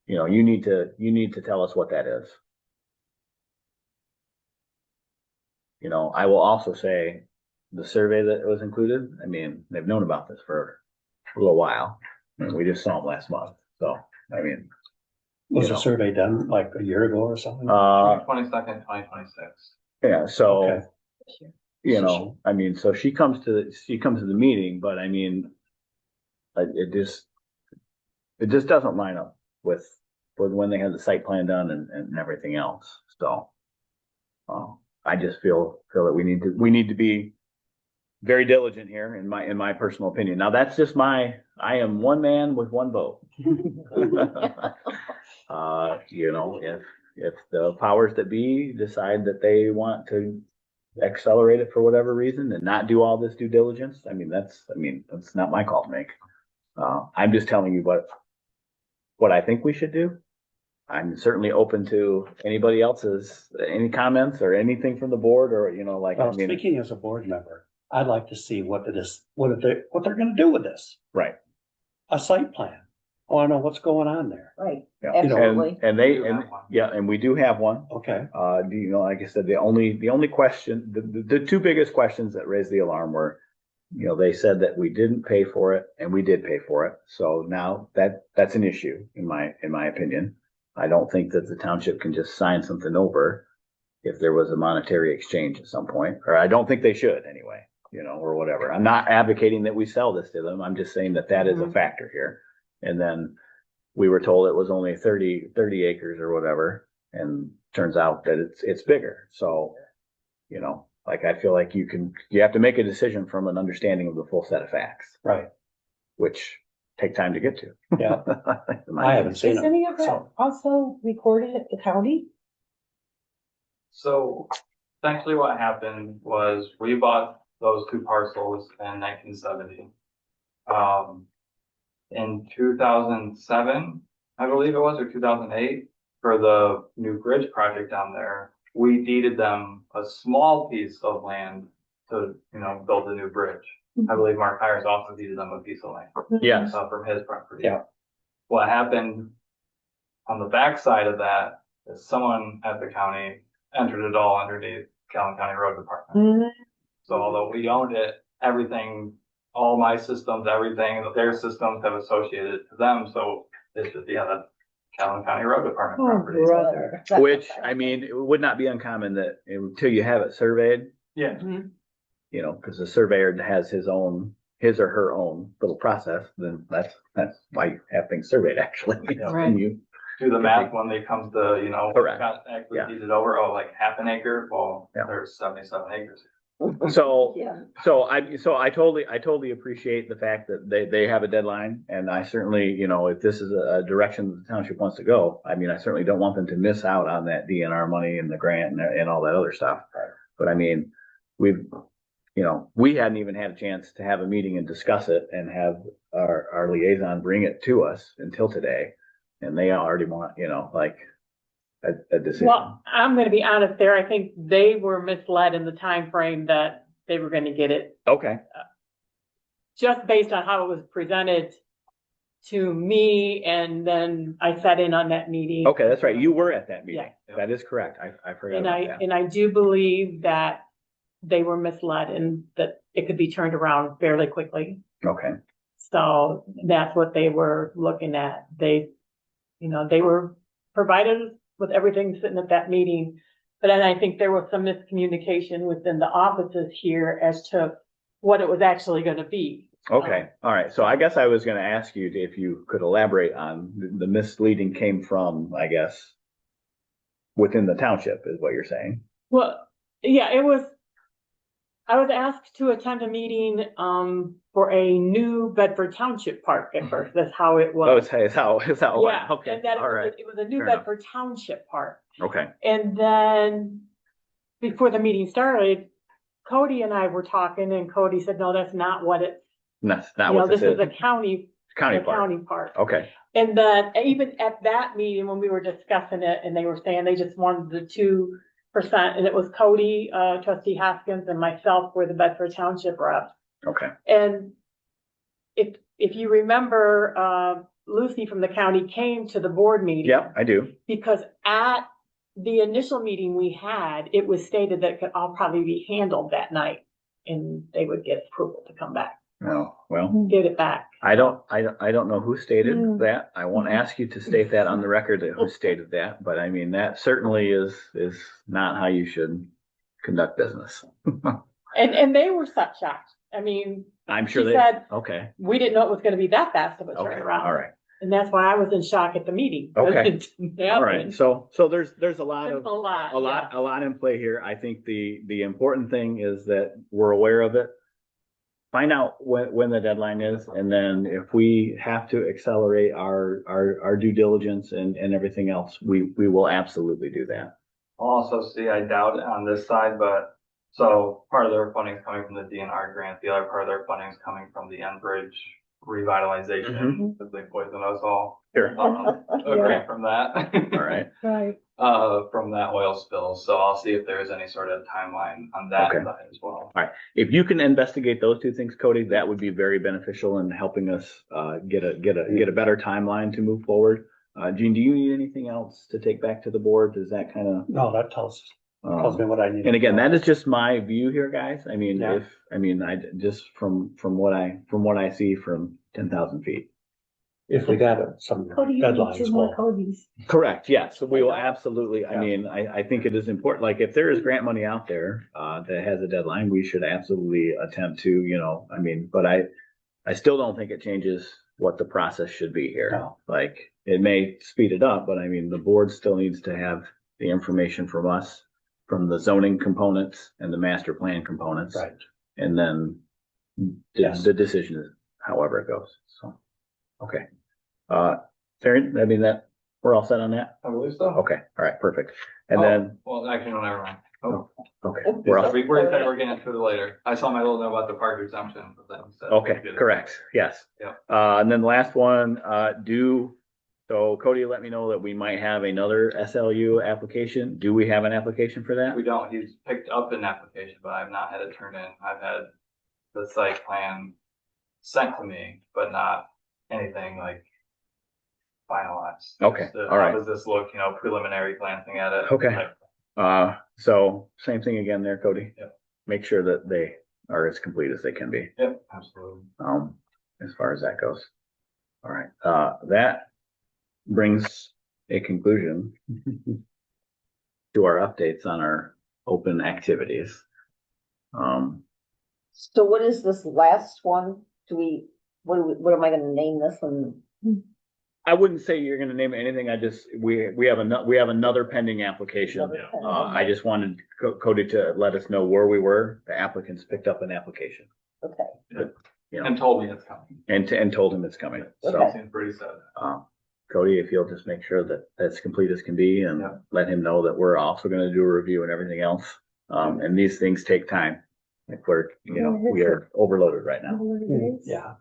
S1: you know, you need to tell us what that is. You know, I will also say the survey that was included, I mean, they've known about this for a little while. And we just saw them last month. So, I mean.
S7: Was the survey done like a year ago or something?
S5: 22nd, 2026.
S1: Yeah, so,
S7: Okay.
S1: you know, I mean, so she comes to the meeting, but I mean, it just doesn't line up with when they had the site plan done and everything else. So, I just feel that we need to be very diligent here in my personal opinion. Now that's just I am one man with one vote. You know, if the powers that be decide that they want to accelerate it for whatever reason and not do all this due diligence, I mean, that's not my call to make. I'm just telling you what I think we should do. I'm certainly open to anybody else's, any comments or anything from the board, or, you know, like,
S7: Well,
S1: I mean,
S7: speaking as a board member, I'd like to see what they're gonna do with this.
S1: right.
S7: A site plan. I wanna know what's going on there.
S3: Right,
S1: Yeah.
S3: absolutely.
S1: And we do have one.
S7: Okay.
S1: Do you know, like I said, the only question, the two biggest questions that raised the alarm were, you know, they said that we didn't pay for it and we did pay for it. So now that's an issue in my opinion. I don't think that the township can just sign something over if there was a monetary exchange at some point, or I don't think they should anyway, you know, or whatever. I'm not advocating that we sell this to them. I'm just saying that is a factor here. And then we were told it was only 30 acres or whatever. And turns out that it's bigger. So, you know, like, I feel like you have to make a decision from an understanding of the full set of facts,
S7: Right.
S1: which take time to get to.
S7: Yeah.
S1: I
S7: I haven't seen
S6: Is any of
S7: it.
S6: that
S7: So,
S6: also recorded at the county?
S5: So essentially what happened was we bought those two parcels in 1970. In 2007, I believe it was, or 2008, for the new bridge project down there, we deeded them a small piece of land to, you know, build the new bridge. I believe Mark Hires also deeded them a piece of land.
S1: Yes.
S5: From his property.
S7: Yeah.
S5: What happened on the backside of that is someone at the county entered it all underneath Calhoun County Road Department. So although we owned it, everything, all my systems, everything, their systems have associated to them, so it's just, yeah, that's Calhoun County Road Department
S6: Oh,
S5: property.
S6: brother.
S1: Which, I mean, it would not be uncommon that until you have it surveyed,
S5: Yeah,
S1: you know, because the surveyor has his or her own little process, then that's why you have things surveyed, actually. You know,
S6: Right.
S1: and you,
S5: do the math when they come to, you know,
S1: Correct.
S5: got actually
S1: Yeah.
S5: deeded over, oh, like half an acre, well,
S1: Yeah.
S5: there's 77 acres.
S1: so,
S3: Yeah.
S1: so I totally appreciate the fact that they have a deadline, and I certainly, you know, if this is a direction that the township wants to go, I mean, I certainly don't want them to miss out on that DNR money and the grant and all that other stuff. But I mean, you know, we hadn't even had a chance to have a meeting and discuss it and have our liaison bring it to us until today. And they already want, you know, like a decision.
S6: Well, I'm gonna be honest there. I think they were misled in the time frame that they were gonna get it,
S1: Okay,
S6: just based on how it was presented to me, and then I sat in on that meeting.
S1: okay, that's right. You were at that meeting.
S5: Yeah.
S1: That is correct. I forgot
S6: And
S1: about that.
S6: and I do believe that they were misled and that it could be turned around fairly quickly.
S1: Okay,
S6: So that's what they were looking at. They, you know, they were provided with everything sitting at that meeting. But then I think there was some miscommunication within the offices here as to what it was actually gonna be.
S1: okay, all right. So I guess I was gonna ask you if you could elaborate on the misleading came from, I guess, within the township is what you're saying.
S6: Well, yeah, I was asked to attend a meeting, for a new Bedford Township park at first. That's how it
S1: Oh,
S6: was.
S1: it's how it
S6: Yeah,
S1: went. Okay,
S6: and that
S1: all right.
S6: it was a new
S1: Fair enough.
S6: Bedford Township park.
S1: Okay,
S6: And then before the meeting started, Cody and I were talking, and Cody said, no, that's not what it's,
S1: that's not
S6: you know,
S1: what this
S6: this is
S1: is.
S6: a county
S1: County park.
S6: park.
S1: Okay,
S6: And then even at that meeting, when we were discussing it, and they were saying they just wanted the 2%, and it was Cody, trustee Haskins, and myself were the Bedford Township reps.
S1: okay.
S6: And if you remember, Lucy from the county came to the board meeting.
S1: Yeah, I do.
S6: Because at the initial meeting we had, it was stated that it could all probably be handled that night, and they would get approval to come back,
S1: Oh, well,
S6: get it back.
S1: I don't know who stated
S6: Mm.
S1: that. I won't ask you to state that on the record that who stated that, but I mean, that certainly is not how you should conduct business.
S6: And they were such shocked. I mean,
S1: I'm sure
S6: she
S1: they,
S6: said,
S1: okay,
S6: we didn't know it was gonna be that fast of a
S1: okay,
S6: turnaround.
S1: all right,
S6: And that's why I was in shock at the meeting.
S1: Okay.
S6: It didn't
S1: all right.
S6: happen.
S1: So there's a lot
S6: There's
S1: of,
S6: a lot.
S1: a lot in play here. I think the important thing is that we're aware of it. Find out when the deadline is, and then if we have to accelerate our due diligence and everything else, we will absolutely do that.
S5: I'll also see, I doubt it on this side, but so part of their funding is coming from the DNR grant. The other part of their funding is coming from the Enbridge revitalization, because they poisoned us all.
S1: Sure.
S5: A grant from that.
S1: All right.
S6: Right.
S5: From that oil spill. So I'll see if there's any sort of timeline on that
S1: Okay.
S5: side as well.
S1: All right. If you can investigate those two things, Cody, that would be very beneficial in helping us get a better timeline to move forward. Gene, do you need anything else to take back to the board? Does that kind of?
S7: No, that tells me what I need.
S1: And again, that is just my view here, guys. I mean,
S7: Yeah.
S1: I just from what I see from 10,000 feet.
S7: If we got some
S6: Cody, you need 2
S7: deadlines,
S6: more
S7: well,
S6: Codys.
S1: Correct. Yes, we will absolutely. I
S7: Yeah.
S1: mean, I think it is important. Like if there is grant money out there that has a deadline, we should absolutely attempt to, you know, I mean, but I still don't think it changes what the process should be here.
S7: No.
S1: Like it may speed it up, but I mean, the board still needs to have the information from us, from the zoning components and the master plan components.
S7: right.
S1: And then
S7: Yes.
S1: the decision is however it goes. So, okay. Farron, I mean that we're all set on that.
S5: I believe so.
S1: Okay. All right. Perfect. And then,
S5: Well, actually, no, never mind. Oh,
S1: okay.
S5: we
S1: We're all,
S5: we're getting to it later. I saw my little note about the park exemption, but then said.
S1: okay. Correct. Yes.
S5: Yeah.
S1: And then the last one, so Cody let me know that we might have another SLU application. Do we have an application for that?
S5: We don't, he's picked up an application, but I've not had it turned in. I've had the site plan sent to me, but not anything like finalized.
S1: Okay,
S5: Just,
S1: all right.
S5: How does this look, you know, preliminary glancing at it.
S1: Okay.
S5: Like,
S1: So same thing again there, Cody.
S5: Yep.
S1: Make sure that they are as complete as they can be,
S5: Yep, absolutely.
S1: as far as that goes. All right, that brings a conclusion to our updates on our open activities.
S3: So what is this last one? What am I gonna name this one?
S1: I wouldn't say you're gonna name it anything. We have another pending application.
S3: Another pending.
S1: I just wanted Cody to let us know where we were. The applicants picked up an application.
S3: Okay,
S1: You know,
S5: And told me it's coming.
S1: and told him it's coming. So,
S3: Okay.
S5: Seems pretty sad.
S1: Cody, if you'll just make sure that that's complete as can be and
S5: Yeah.
S1: let him know that we're also gonna do a review and everything else. And these things take time. Like we are overloaded right now.
S7: Yeah.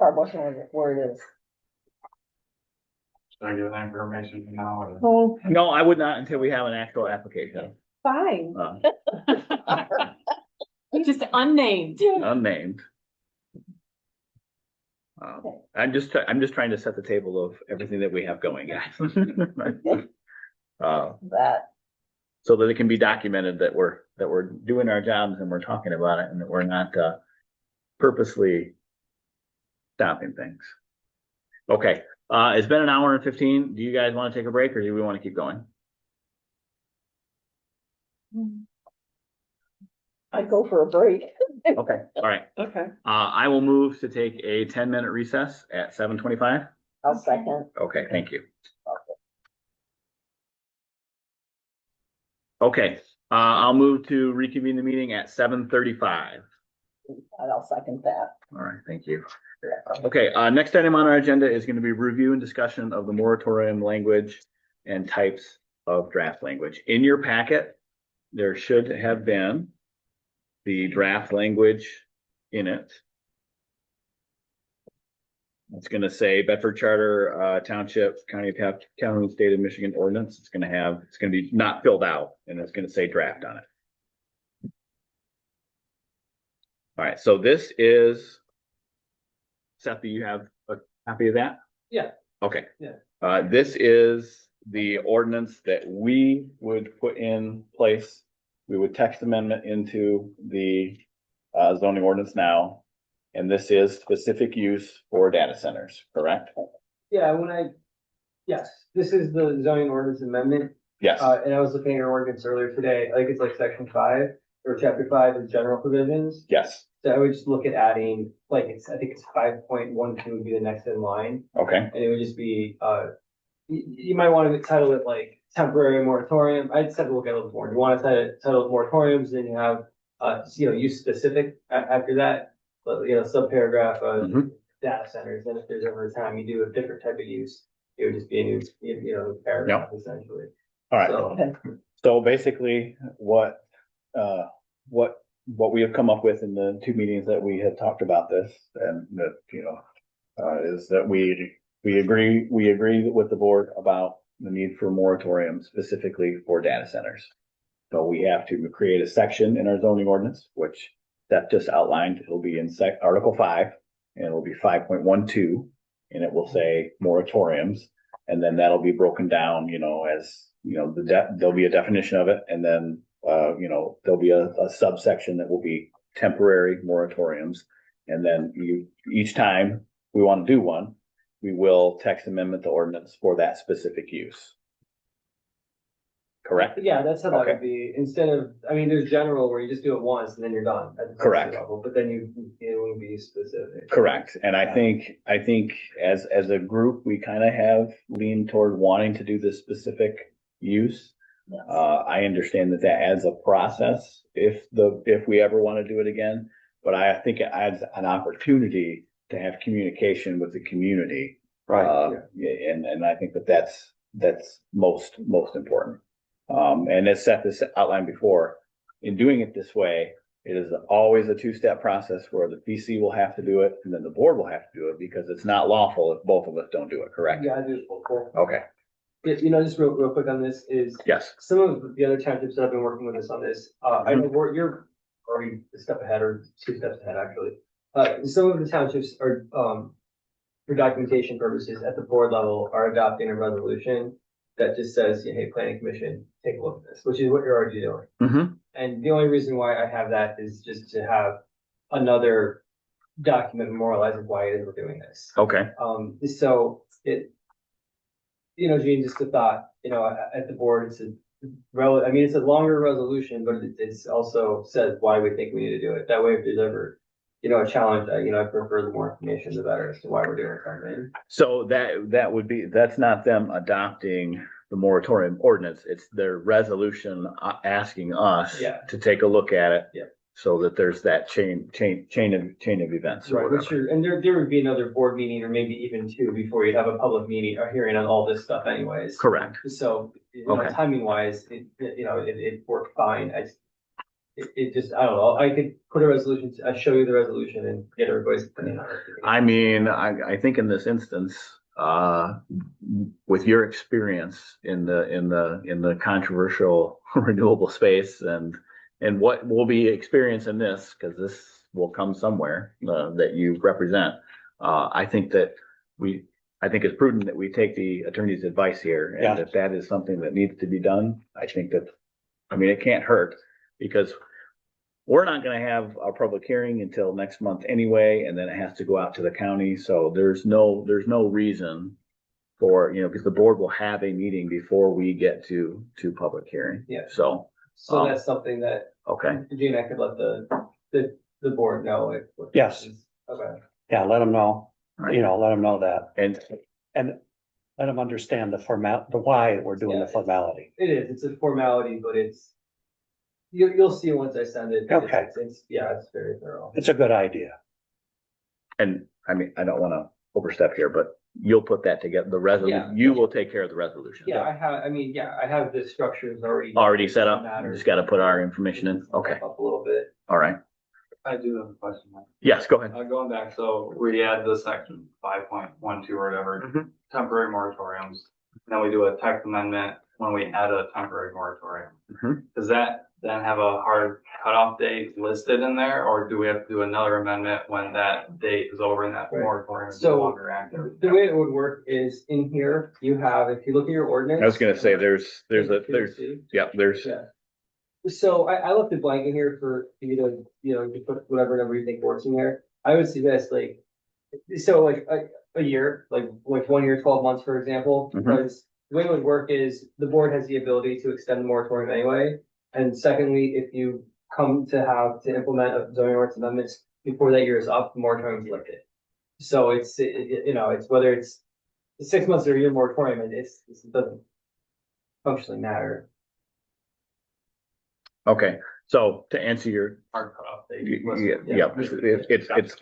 S3: our motion where it is.
S5: Should I give that information now or?
S6: Oh,
S1: No, I would not until we have an actual application.
S6: fine.
S1: Uh,
S6: Just unnamed.
S1: unnamed. I'm just trying to set the table of everything that we have going, guys.
S3: That,
S1: So that it can be documented that we're doing our jobs and we're talking about it and that we're not, purposely stopping things. Okay, it's been an hour and 15. Do you guys want to take a break or do we want to keep going?
S3: I'd go for a break.
S1: Okay, all right.
S6: Okay.
S1: I will move to take a 10-minute recess at 7:25.
S3: I'll second.
S1: Okay, thank you. Okay, I'll move to reconvene the meeting at 7:35.
S3: And I'll second that.
S1: All right, thank you. Okay, next item on our agenda is going to be review and discussion of the moratorium language and types of draft language. In your packet, there should have been the draft language in it. It's going to say Bedford Charter, Township, County of Calhoun, State of Michigan ordinance. It's going to be not filled out and it's going to say draft on it. All right, so this is, Seth, do you have a copy of that?
S4: Yeah.
S1: Okay.
S4: Yeah.
S1: This is the ordinance that we would put in place. We would text amendment into the zoning ordinance now. And this is specific use for data centers, correct?
S4: Yeah, yes, this is the zoning ordinance amendment.
S1: Yes.
S4: And I was looking at your ordinance earlier today, I think it's like section 5 or chapter 5 is general provisions.
S1: Yes.
S4: So I would just look at adding, I think it's 5.12 would be the next in line.
S1: Okay.
S4: And it would just be, you might want to title it like temporary moratorium. I'd have to look at it a little more. You want to title it moratoriums, then you have, use specific after that, subparagraph, data centers. And if there's ever a time you do a different type of use, it would just be a new, paragraph essentially.
S1: All right.
S4: So,
S1: So basically what we have come up with in the 2 meetings that we had talked about this and that, is that we agree with the board about the need for moratorium specifically for data centers. So we have to create a section in our zoning ordinance, which that just outlined. It'll be in Article 5 and it'll be 5.12 and it will say moratoriums. And then that'll be broken down, as, there'll be a definition of it. And then, there'll be a subsection that will be temporary moratoriums. And then each time we want to do one, we will text amendment the ordinance for that specific use. Correct?
S4: yeah, that's how that
S1: Okay.
S4: would be. Instead of, there's general where you just do it once and then you're done. At the
S1: Correct.
S4: level, but then it would be specific.
S1: Correct. And I think as a group, we kind of have leaned toward wanting to do this specific use.
S3: Yes.
S1: I understand that adds a process if we ever want to do it again, but I think it adds an opportunity to have communication with the community.
S7: Right.
S1: And I think that's most important. And as Seth has outlined before, in doing it this way, it is always a 2-step process where the PC will have to do it and then the board will have to do it because it's not lawful if both of us don't do it, correct?
S4: Yeah, I do. Cool.
S1: Okay,
S4: Just real quick on this is
S1: yes.
S4: some of the other townships that have been working with us on this. I know you're already a step ahead or 2 steps ahead, actually. Some of the townships are, for documentation purposes at the board level are adopting a resolution that just says, hey, planning commission, take a look at this, which is what you're already doing.
S1: Mm-hmm.
S4: And the only reason why I have that is just to have another document memorializing why it is we're doing this.
S1: Okay.
S4: So it, Gene, just a thought, at the board, it's it's a longer resolution, but it's also says why we think we need to do it. That way, if there's ever, a challenge, I prefer the more information, the better as to why we're doing something.
S1: So that's not them adopting the moratorium ordinance. It's their resolution asking us
S4: Yeah.
S1: to take a look at it.
S4: Yeah.
S1: So that there's that chain of events. Or
S4: Right,
S1: whatever.
S4: and there would be another board meeting or maybe even two before you'd have a public meeting or hearing on all this stuff anyways.
S1: Correct.
S4: So,
S1: Okay.
S4: timing wise, it worked fine. It just, I don't know, I could put a resolution, I show you the resolution and get everybody's opinion on it.
S1: I mean, I think in this instance, with your experience in the controversial renewable space and what will be experiencing this, because this will come somewhere that you represent. I think it's prudent that we take the attorney's advice here, and
S7: Yeah.
S1: if that is something that needs to be done, it can't hurt, because we're not going to have our public hearing until next month anyway, and then it has to go out to the county. So there's no reason for, because the board will have a meeting before we get to public hearing.
S4: Yeah.
S1: So
S4: That's something that,
S1: okay.
S4: Gene, I could let the board know.
S7: Yes.
S4: Okay.
S7: Yeah, let them know,
S1: Right.
S7: let them know that.
S1: And
S7: Let them understand the why we're doing the
S4: Yeah.
S7: formality.
S4: It is, it's a formality, but you'll see once I send it.
S7: Okay.
S4: It's very thorough.
S7: It's a good idea.
S1: and I mean, I don't want to overstep here, but you'll put that together, the resolution,
S4: Yeah.
S1: you will take care of the resolution.
S4: Yeah, I have the structures already.
S1: Already set up,
S4: Matters.
S1: just got to put our information in. Okay,
S4: Up a little bit.
S1: all right.
S5: I do have a question.
S1: Yes, go ahead.
S5: Going back, so we add the section 5.12 or whatever,
S1: Mhm.
S5: temporary moratoriums. Then we do a text amendment when we add a temporary moratorium.
S1: Mhm.
S5: Does that then have a hard cutoff date listed in there, or do we have to do another amendment when that date is over and that
S4: Right.
S5: moratorium is
S4: So,
S5: no longer active?
S4: The way it would work is in here, you have, if you look at your ordinance.
S1: I was going to say, there's
S4: Yeah. So I left it blank in here for you to, you put whatever number you think works in there. I would suggest like a year, like 1 year, 12 months, for example,
S1: Mhm.
S4: because the way it would work is the board has the ability to extend the moratorium anyway. And secondly, if you come to have to implement a zoning ordinance amendments before that year is up, the moratorium is lifted. So it's whether it's 6 months or a year moratorium, it doesn't functionally matter.
S1: Okay, so to answer your,
S5: Hard cutoff date.
S1: yeah,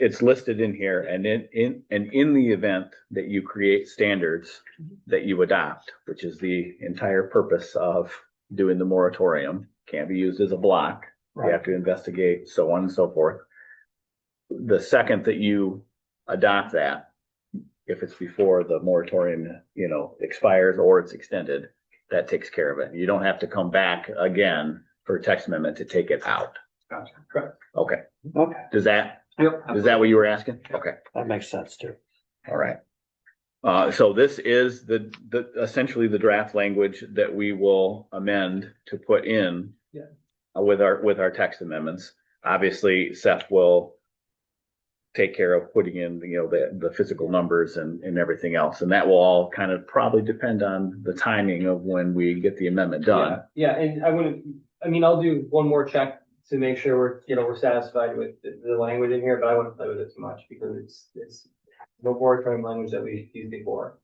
S1: it's listed in here, and in the event that you create standards that you adopt, which is the entire purpose of doing the moratorium, can't be used as a block. You have to investigate, so on and so forth. The second that you adopt that, if it's before the moratorium, expires or it's extended, that takes care of it. You don't have to come back again for a text amendment to take it out.
S5: Gotcha.
S4: Correct.
S1: Okay,
S7: Okay,
S1: is that
S5: Yep.
S1: what you were asking? Okay,
S7: that makes sense too.
S1: all right. So this is the essentially the draft language that we will amend to put in.
S4: Yeah.
S1: With our text amendments. Obviously, Seth will take care of putting in, the physical numbers and everything else. And that will all kind of probably depend on the timing of when we get the amendment done.
S4: Yeah, and I'll do one more check to make sure we're satisfied with the language in here, but I wouldn't play with it too much because it's the moratorium language that we've used before.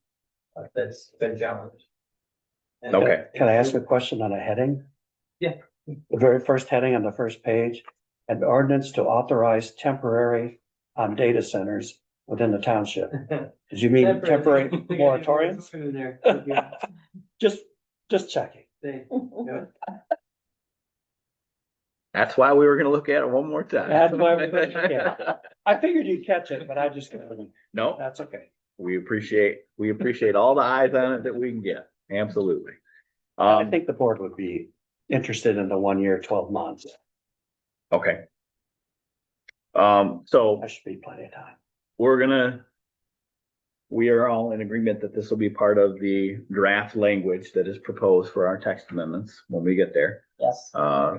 S4: That's been challenged. And-
S1: Okay.
S7: Can I ask a question on a heading?
S4: Yeah.
S7: The very first heading on the first page, an ordinance to authorize temporary on data centers within the township. Did you mean temporary moratoriums?
S4: In there.
S7: Just checking.
S4: Yeah.
S1: That's why we were gonna look at it one more time.
S7: That's why we're gonna look at it. I figured you'd catch it, but I just,
S1: No,
S7: that's okay.
S1: we appreciate all the eyes on it that we can get. Absolutely.
S7: I think the board would be interested in the 1 year, 12 months.
S1: Okay. So
S7: That should be plenty of time.
S1: we're gonna we are all in agreement that this will be part of the draft language that is proposed for our text amendments when we get there.
S3: Yes.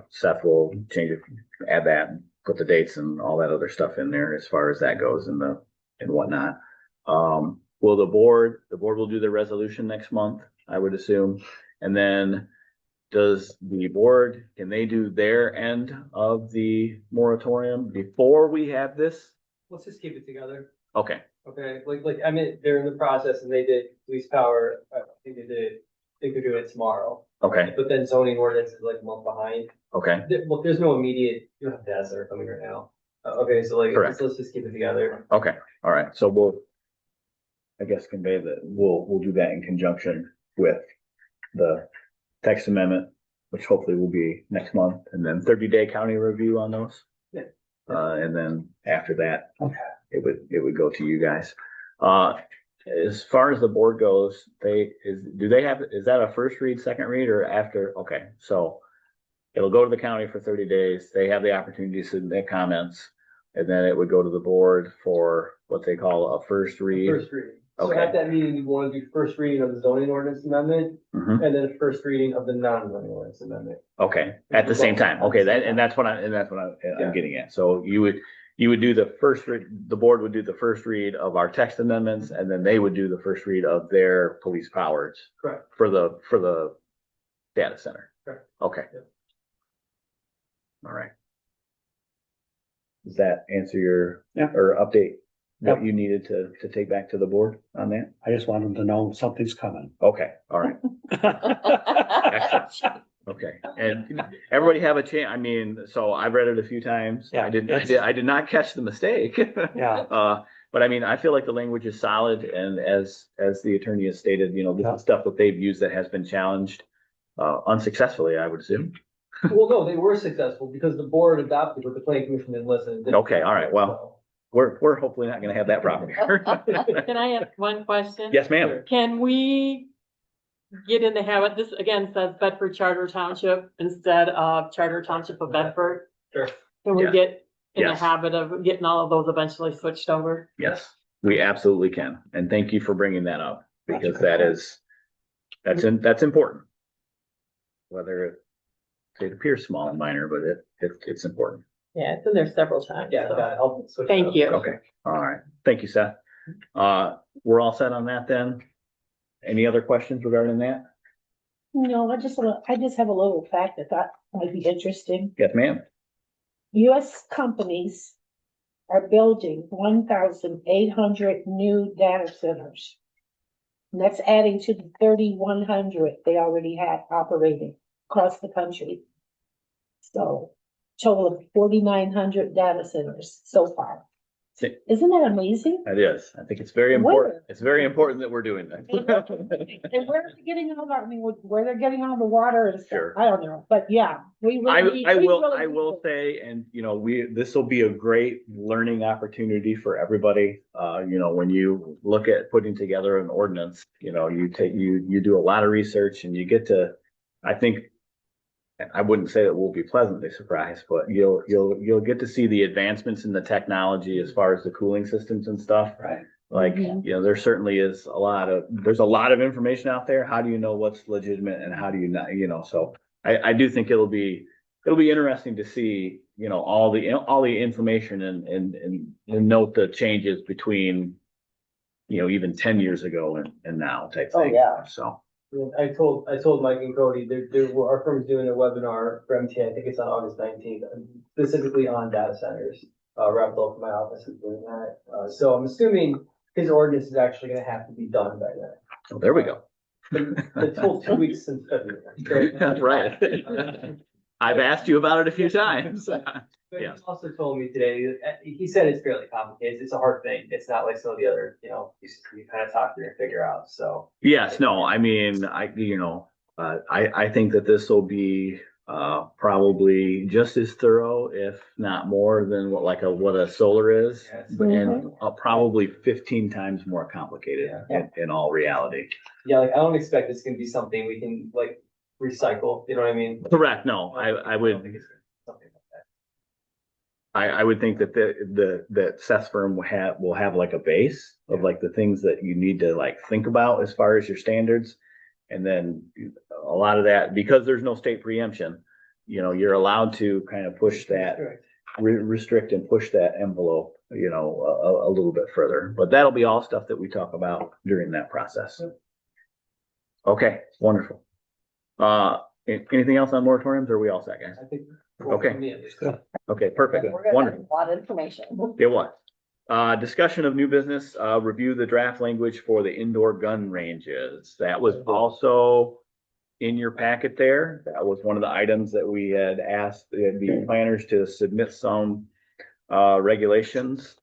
S1: Seth will change it, add that, put the dates and all that other stuff in there as far as that goes and whatnot. Will the board will do the resolution next month, I would assume. And then does the board, can they do their end of the moratorium before we have this?
S4: Let's just keep it together.
S1: Okay,
S4: Okay, like, I mean, they're in the process and they did police power, I think they could do it tomorrow.
S1: okay,
S4: But then zoning ordinance is like a month behind.
S1: okay,
S4: Well, there's no immediate, you don't have data center coming right now. Okay, so like,
S1: Correct.
S4: let's just keep it together.
S1: okay. All right. So we'll, I guess, convey that we'll do that in conjunction with the text amendment, which hopefully will be next month, and then 30-day county review on those.
S4: Yeah.
S1: And then after that,
S7: Okay.
S1: it would go to you guys. As far as the board goes, is that a first read, second read, or after? Okay, so it'll go to the county for 30 days. They have the opportunity to submit comments, and then it would go to the board for what they call a first read.
S4: First reading. So
S1: Okay.
S4: at that meeting, you want to do first reading of the zoning ordinance amendment
S1: Mhm.
S4: and then a first reading of the non-zoning ordinance amendment.
S1: Okay, at the same time. Okay, that's what I'm
S4: Yeah.
S1: getting at. So you would do the first read, the board would do the first read of our text amendments, and then they would do the first read of their police powers
S4: Correct.
S1: for the data center.
S4: Correct.
S1: Okay.
S4: Yep.
S1: All right. Does that answer your,
S7: Yeah.
S1: or update what
S7: Yep.
S1: you needed to take back to the board on that?
S7: I just want them to know something's coming.
S1: Okay, all right. Excellent. Okay, and everybody have a chance. I mean, so I've read it a few times.
S7: Yeah,
S1: I did not catch the mistake.
S7: Yeah.
S1: But I mean, I feel like the language is solid, and as the attorney has stated, you know, this
S7: Yeah.
S1: is stuff that they've used that has been challenged unsuccessfully, I would assume.
S4: Well, no, they were successful because the board adopted what the planning commission didn't listen.
S1: Okay, all right, well. We're hopefully not going to have that problem here.
S6: Can I ask one question?
S1: Yes, ma'am.
S6: Can we get in the habit, this again says Bedford Charter Township instead of Charter Township of Bedford?
S4: Sure.
S6: Can we
S1: Yes.
S6: get in the
S1: Yes.
S6: habit of getting all of those eventually switched over?
S1: Yes, we absolutely can. And thank you for bringing that up because that's important. Whether it appears small and minor, but it's important.
S6: Yeah, it's in there several times.
S4: Yeah,
S6: so.
S4: I'll switch.
S6: Thank
S4: it up.
S6: you.
S1: Okay, all right. Thank you, Seth. We're all set on that then? Any other questions regarding that?
S2: No, I just have a little fact I thought might be interesting.
S1: Yes, ma'am.
S2: US companies are building 1,800 new data centers. And that's adding to the 3,100 they already had operating across the country. So total of 4,900 data centers so far.
S1: See.
S2: Isn't that amazing?
S1: It is. I think it's very important.
S2: Where?
S1: It's very important that we're doing that.
S2: And where are they getting all the, where they're getting all the water and stuff?
S1: Sure.
S2: I don't know, but yeah, we really.
S1: I
S2: we
S1: will
S2: really-
S1: say, and you know, this will be a great learning opportunity for everybody. You know, when you look at putting together an ordinance, you know, you do a lot of research and you get to, I think, I wouldn't say that we'll be pleasantly surprised, but you'll get to see the advancements in the technology as far as the cooling systems and stuff.
S7: Right.
S1: Like,
S2: Mhm.
S1: you know, there certainly is there's a lot of information out there. How do you know what's legitimate and how do you not, you know, so I do think it'll be interesting to see, you know, all the information and note the changes between, you know, even 10 years ago and now type
S3: Oh,
S1: thing.
S3: yeah.
S1: So,
S4: I told Mike and Cody, our firm's doing a webinar for MTA, I think it's on August 19th, specifically on data centers. Rob Lowe from my office is doing that. So I'm assuming his ordinance is actually gonna have to be done by then.
S1: so there we go.
S4: It's full 2 weeks since February.
S1: That's right. I've asked you about it a few times.
S4: But he
S1: Yeah.
S4: also told me today, that he said it's fairly complicated. It's a hard thing. It's not like some of the other, you know, you kind of talk through and figure out, so.
S1: Yes, no, I mean, I think that this will be probably just as thorough, if not more than what a solar is,
S4: Yes.
S1: and probably 15 times more complicated
S4: Yeah.
S1: in all reality.
S4: Yeah, like I don't expect it's gonna be something we can like recycle, you know what I mean?
S1: Correct, no, I
S4: don't
S1: would,
S4: think it's something like that.
S1: I would think that that Seth's firm will have like a base of like the things that you need to like think about as far as your standards. And then a lot of that, because there's no state preemption, you're allowed to kind of push that, restrict and push that envelope, a little bit further. But that'll be all stuff that we talk about during that process. Okay, wonderful. Anything else on moratoriums, or are we all set, guys?
S4: I think.
S1: Okay.
S4: Me at least.
S1: Okay, perfect.
S3: We're gonna have
S1: Wonderful.
S3: a lot of information.
S1: It was. Discussion of new business, review the draft language for the indoor gun ranges. That was also in your packet there. That was one of the items that we had asked the planners to submit some regulations.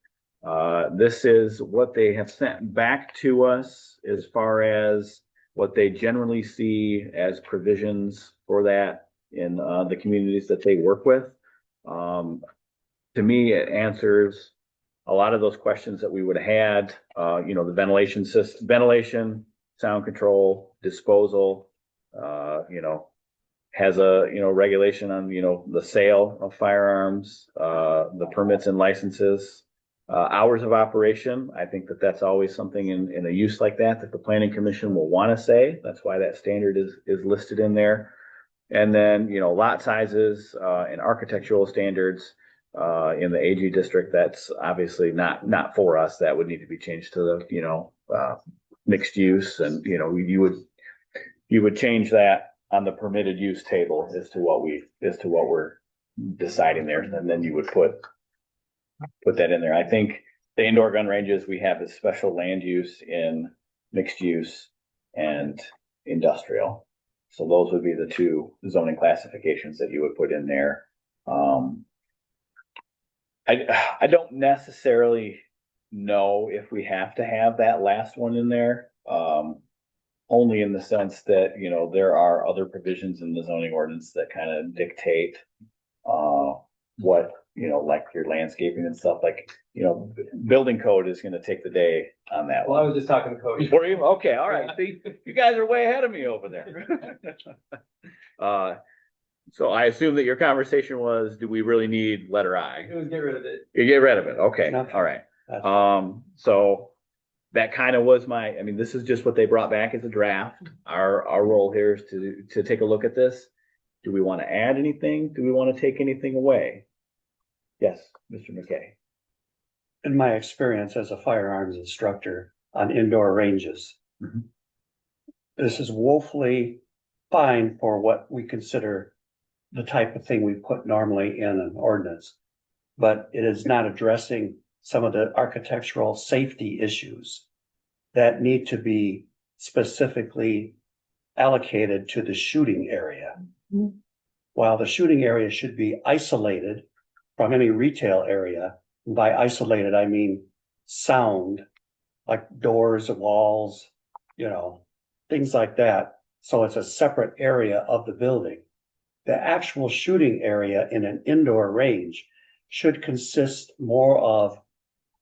S1: This is what they have sent back to us as far as what they generally see as provisions for that in the communities that they work with. To me, it answers a lot of those questions that we would have had, the ventilation system, ventilation, sound control, disposal, has a, regulation on, the sale of firearms, the permits and licenses, hours of operation. I think that that's always something in a use like that the planning commission will want to say. That's why that standard is listed in there. And then, lot sizes, and architectural standards, in the AG district, that's obviously not for us. That would need to be changed to the, mixed use. And, you would change that on the permitted use table as to what we're deciding there. And then you would put that in there. I think the indoor gun ranges we have is special land use in mixed use and industrial. So those would be the two zoning classifications that you would put in there. I don't necessarily know if we have to have that last one in there. Only in the sense that, there are other provisions in the zoning ordinance that kind of dictate, what, like your landscaping and stuff, like, building code is going to take the day on that
S4: Well, I
S1: one.
S4: was just talking to Cody.
S1: Were you? Okay, all right. See, you guys are way ahead of me over there. So I assume that your conversation was, do we really need letter I?
S4: It was get rid of it.
S1: You get rid of it. Okay,
S7: No.
S1: all right.
S7: That's-
S1: So that kind of was this is just what they brought back as a draft. Our role here is to take a look at this. Do we want to add anything? Do we want to take anything away? Yes, Mr. McKay.
S7: In my experience as a firearms instructor on indoor ranges,
S1: Mhm.
S7: this is woefully fine for what we consider the type of thing we put normally in an ordinance. But it is not addressing some of the architectural safety issues that need to be specifically allocated to the shooting area.
S6: Mhm.
S7: While the shooting area should be isolated from any retail area, and by isolated, I mean sound, like doors, walls, things like that. So it's a separate area of the building. The actual shooting area in an indoor range should consist more of,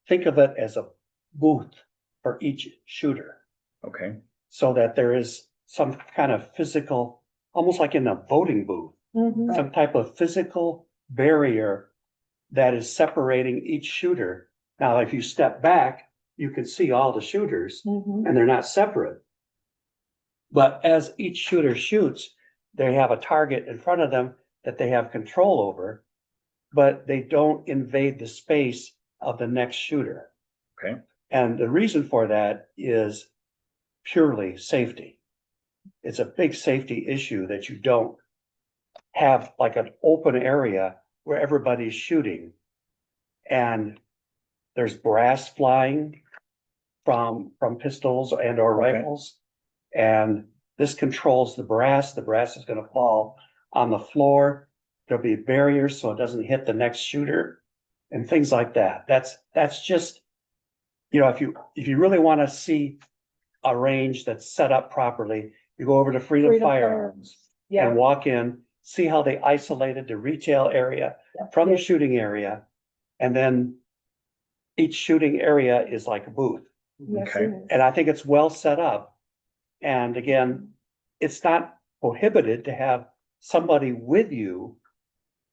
S7: think of it as a booth for each shooter,
S1: Okay.
S7: so that there is some kind of physical, almost like in a voting booth,
S6: Mhm.
S7: some type of physical barrier that is separating each shooter. Now, if you step back, you can see all the shooters
S6: Mhm.
S7: and they're not separate. But as each shooter shoots, they have a target in front of them that they have control over, but they don't invade the space of the next shooter.
S1: Okay.
S7: And the reason for that is purely safety. It's a big safety issue that you don't have like an open area where everybody's shooting and there's brass flying from pistols and or
S1: Okay.
S7: rifles. And this controls the brass. The brass is going to fall on the floor. There'll be barriers so it doesn't hit the next shooter and things like that. That's just, if you really want to see a range that's set up properly, you go over to Freedom
S6: Freedom
S7: Firearms
S6: Yeah.
S7: and walk in, see how they isolated the retail area from the shooting area. And then each shooting area is like a booth.
S6: Yes,
S1: Okay.
S6: it is.
S7: And I think it's well set up. And again, it's not prohibited to have somebody with you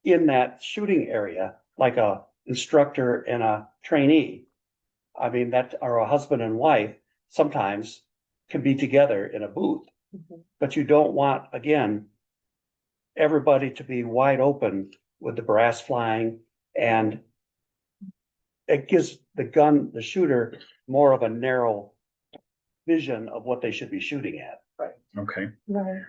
S7: in that shooting area, like a instructor and a trainee. I mean, that, or a husband and wife sometimes can be together in a booth. But you don't want, again, everybody to be wide open with the brass flying, and it gives the shooter more of a narrow vision of what they should be shooting at.
S1: Okay.
S3: Right.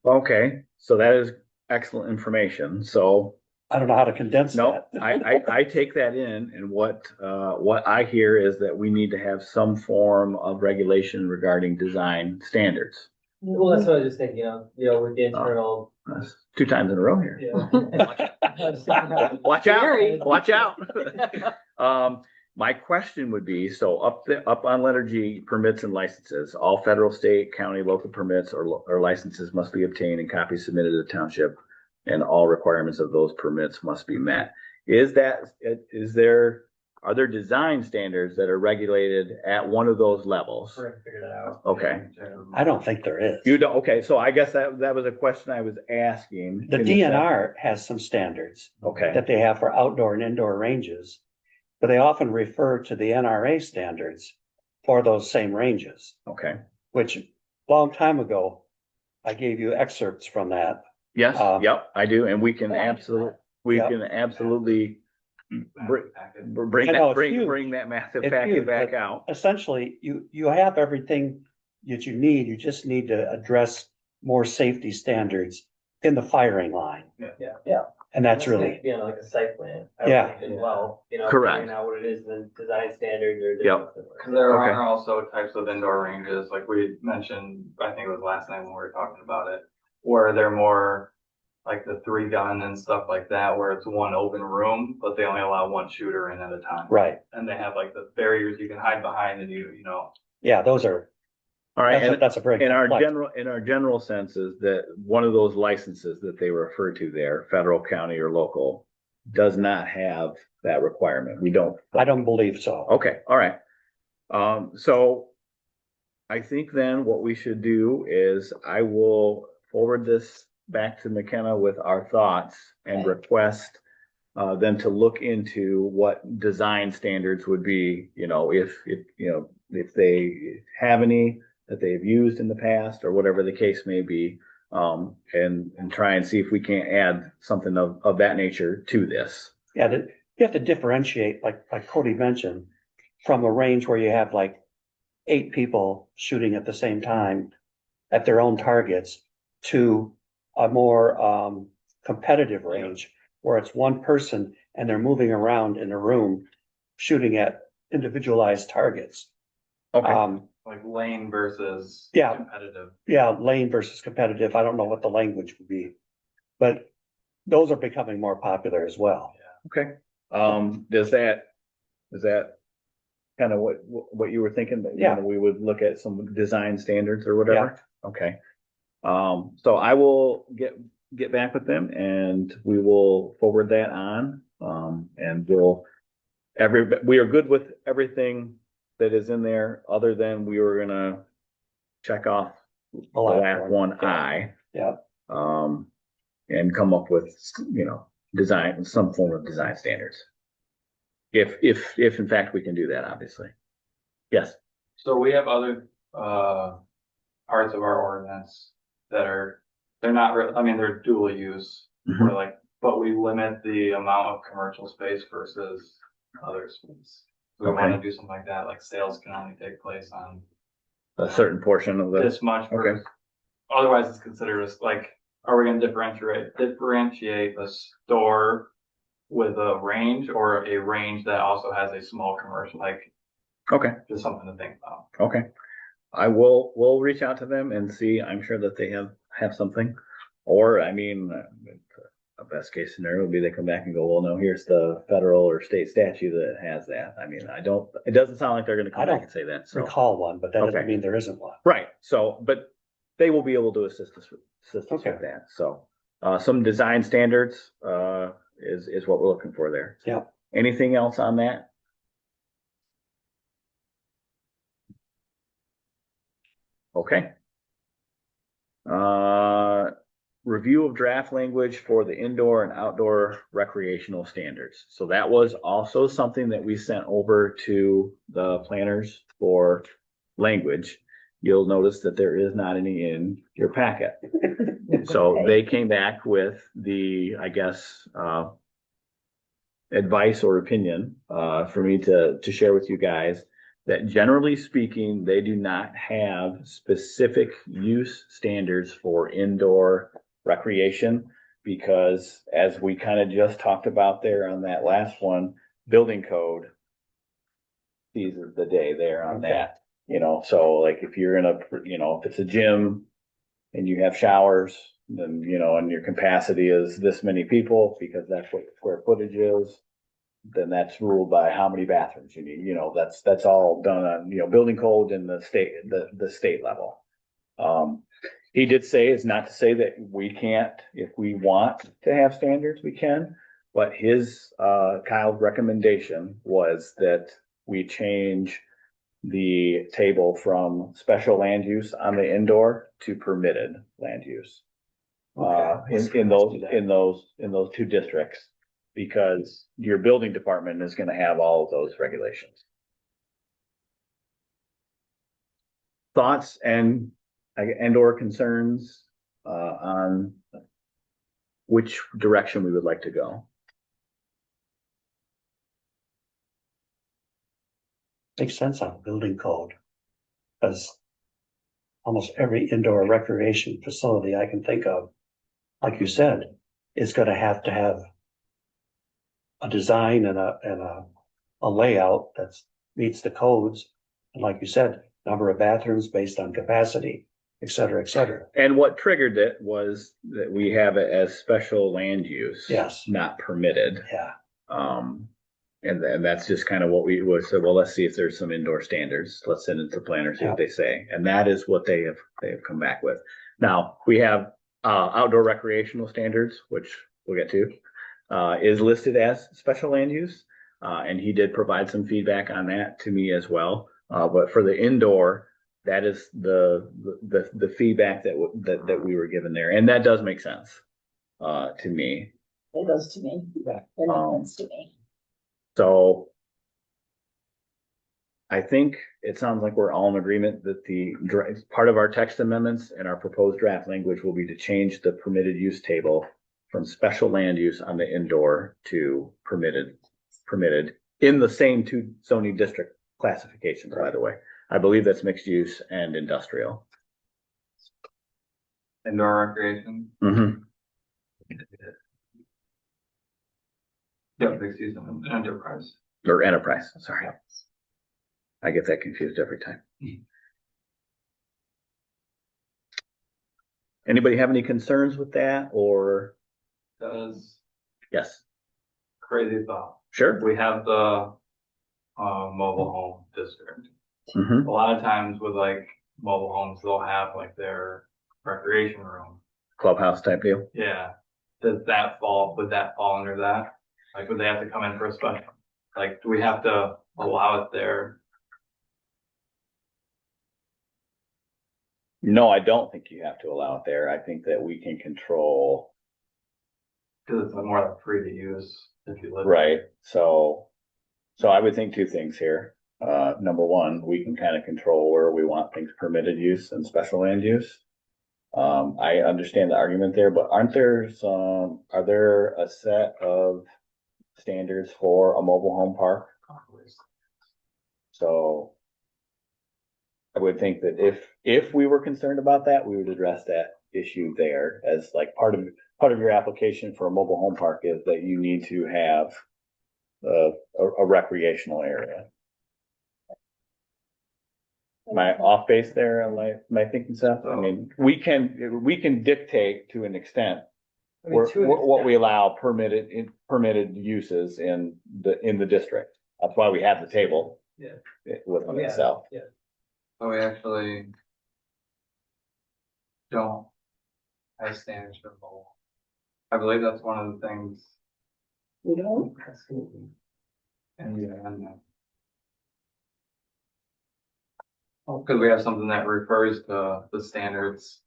S1: Okay, so that is excellent information. So
S7: I don't know how to condense
S1: no,
S7: that.
S1: I take that in, and what I hear is that we need to have some form of regulation regarding design standards.
S4: Well, that's what I was just thinking of, with the internal,
S1: That's 2 times in a row here.
S4: yeah.
S1: Watch out, watch out. My question would be, so up on letter G, permits and licenses, all federal, state, county, local permits or licenses must be obtained and copies submitted to the township, and all requirements of those permits must be met. Are there design standards that are regulated at one of those levels?
S4: We're gonna figure that out.
S1: Okay.
S7: I don't think there is.
S1: You don't, okay, so I guess that was a question I was asking.
S7: The DNR has some standards
S1: Okay,
S7: that they have for outdoor and indoor ranges, but they often refer to the NRA standards for those same ranges,
S1: okay.
S7: which long time ago, I gave you excerpts from that.
S1: Yes, yep, I do, and we can
S3: Yeah.
S1: absolutely bring
S7: I know,
S1: that,
S7: it's huge.
S1: bring that massive
S7: It's
S1: packet
S7: huge,
S1: back
S7: but
S1: out.
S7: Essentially, you have everything that you need. You just need to address more safety standards in the firing line.
S4: Yeah.
S7: And that's really,
S4: Be on like a site plan. I would
S7: Yeah.
S4: think as well,
S1: Correct.
S4: figuring out what it is, and then design standards or.
S1: Yep.
S5: Cause there
S1: Okay.
S5: are also types of indoor ranges, like we mentioned, I think it was last night when we were talking about it, where they're more like the 3-gun and stuff like that, where it's one open room, but they only allow one shooter in at a time.
S7: right.
S5: And they have like the barriers you can hide behind, and
S7: Yeah, those are,
S1: All right,
S7: that's a very
S1: in our
S7: complex.
S1: general sense is that one of those licenses that they refer to there, federal, county, or local, does not have that requirement. We don't.
S7: I don't believe so.
S1: Okay, all right. So I think then what we should do is I will forward this back to McKenna with our thoughts and
S3: Okay.
S1: request them to look into what design standards would be, if they have any that they've used in the past or whatever the case may be, and try and see if we can't add something of that nature to this.
S7: Yeah, you have to differentiate, like Cody mentioned, from a range where you have like 8 people shooting at the same time at their own targets, to a more competitive range where it's one person and they're moving around in a room shooting at individualized targets.
S1: Okay,
S5: like lane versus
S7: Yeah.
S5: competitive.
S7: Yeah, lane versus competitive. I don't know what the language would be, but those are becoming more popular as well.
S1: okay. Is that kind of what you were thinking, that,
S7: Yeah.
S1: we would look at some design standards or whatever? Okay. So I will get back with them and we will forward that on. And we are good with everything that is in there, other than we were gonna check off the last one,
S7: Yeah.
S1: and come up with, some form of design standards. If in fact we can do that, obviously. Yes.
S5: So we have other, parts of our ordinance they're not I mean, they're dual use.
S1: Mhm.
S5: We're but we limit the amount of commercial space versus other space. We
S1: Okay.
S5: wanna do something like that, like sales can only take place on
S1: A certain portion of the,
S5: this much.
S1: okay.
S5: Otherwise, it's considered as are we gonna differentiate a store with a range, or a range that also has a small commercial,
S1: Okay,
S5: just something to think about.
S1: okay. We'll reach out to them and see. I'm sure that they have something. Or, I mean, a best case scenario would be they come back and go, well, no, here's the federal or state statute that has that. I mean, it doesn't sound like they're gonna
S7: I
S1: come
S7: don't
S1: back and say that, so.
S7: Recall one, but that
S1: Okay.
S7: doesn't mean there isn't one.
S1: Right, so, but they will be able to assist us
S7: Okay.
S1: with that, so. Some design standards, is what we're looking for there.
S7: Yeah.
S1: Anything else on that? Okay. review of draft language for the indoor and outdoor recreational standards. So that was also something that we sent over to the planners for language. You'll notice that there is not any in your packet. So they came back with the, I guess, advice or opinion for me to share with you guys that generally speaking, they do not have specific use standards for indoor recreation because as we kind of just talked about there on that last one, building code seizes the day there on that, you know, so like if you're in a, you know, if it's a gym and you have showers, then, you know, and your capacity is this many people because that's what the square footage is, then that's ruled by how many bathrooms you need. You know, that's all done on, you know, building code and the state level. He did say it's not to say that we can't, if we want to have standards, we can, but his, Kyle's recommendation was that we change the table from special land use on the indoor to permitted land use. In those two districts, because your building department is gonna have all of those regulations. Thoughts and or concerns on which direction we would like to go?
S7: Makes sense on building code. Because almost every indoor recreation facility I can think of, like you said, is gonna have to have a design and a layout that meets the codes. And like you said, number of bathrooms based on capacity, et cetera, et cetera.
S1: And what triggered it was that we have it as special land use.
S7: Yes.
S1: Not permitted.
S7: Yeah.
S1: And that's just kind of what we said, well, let's see if there's some indoor standards. Let's send it to planners, see what they say. And that is what they have come back with. Now, we have outdoor recreational standards, which we'll get to, is listed as special land use. And he did provide some feedback on that to me as well. But for the indoor, that is the feedback that we were given there. And that does make sense to me.
S3: It does to me. It makes sense to me.
S1: So I think it sounds like we're all in agreement that the part of our text amendments and our proposed draft language will be to change the permitted use table from special land use on the indoor to permitted in the same two zoning district classifications, by the way. I believe that's mixed use and industrial.
S5: Indoor recreation.
S1: Mm-hmm.
S5: Yeah, mixed use and enterprise.
S1: Or enterprise, sorry. I get that confused every time. Anybody have any concerns with that or?
S5: Does
S1: Yes,
S5: crazy thought.
S1: sure.
S5: We have the mobile home district.
S1: Mm-hmm.
S5: A lot of times with like mobile homes, they'll have like their recreation room.
S1: Clubhouse type deal.
S5: Yeah. Would that fall under that? Like, would they have to come in for a special? Like, do we have to allow it there?
S1: No, I don't think you have to allow it there. I think that we can control.
S5: Cause it's more like free to use if you live.
S1: Right. So I would think two things here. Number one, we can kind of control where we want things permitted use and special land use. I understand the argument there, but are there a set of standards for a mobile home park? So I would think that if we were concerned about that, we would address that issue there as like part of your application for a mobile home park is that you need to have a recreational area. Am I off base there on my thinking stuff? I mean, we can dictate to an extent what we allow permitted uses in the district. That's why we have the table.
S4: Yeah.
S1: With itself.
S4: Yeah.
S5: So we actually don't have standards for mobile. I believe that's one of the things.
S3: We don't?
S5: And because we have something that refers to the standards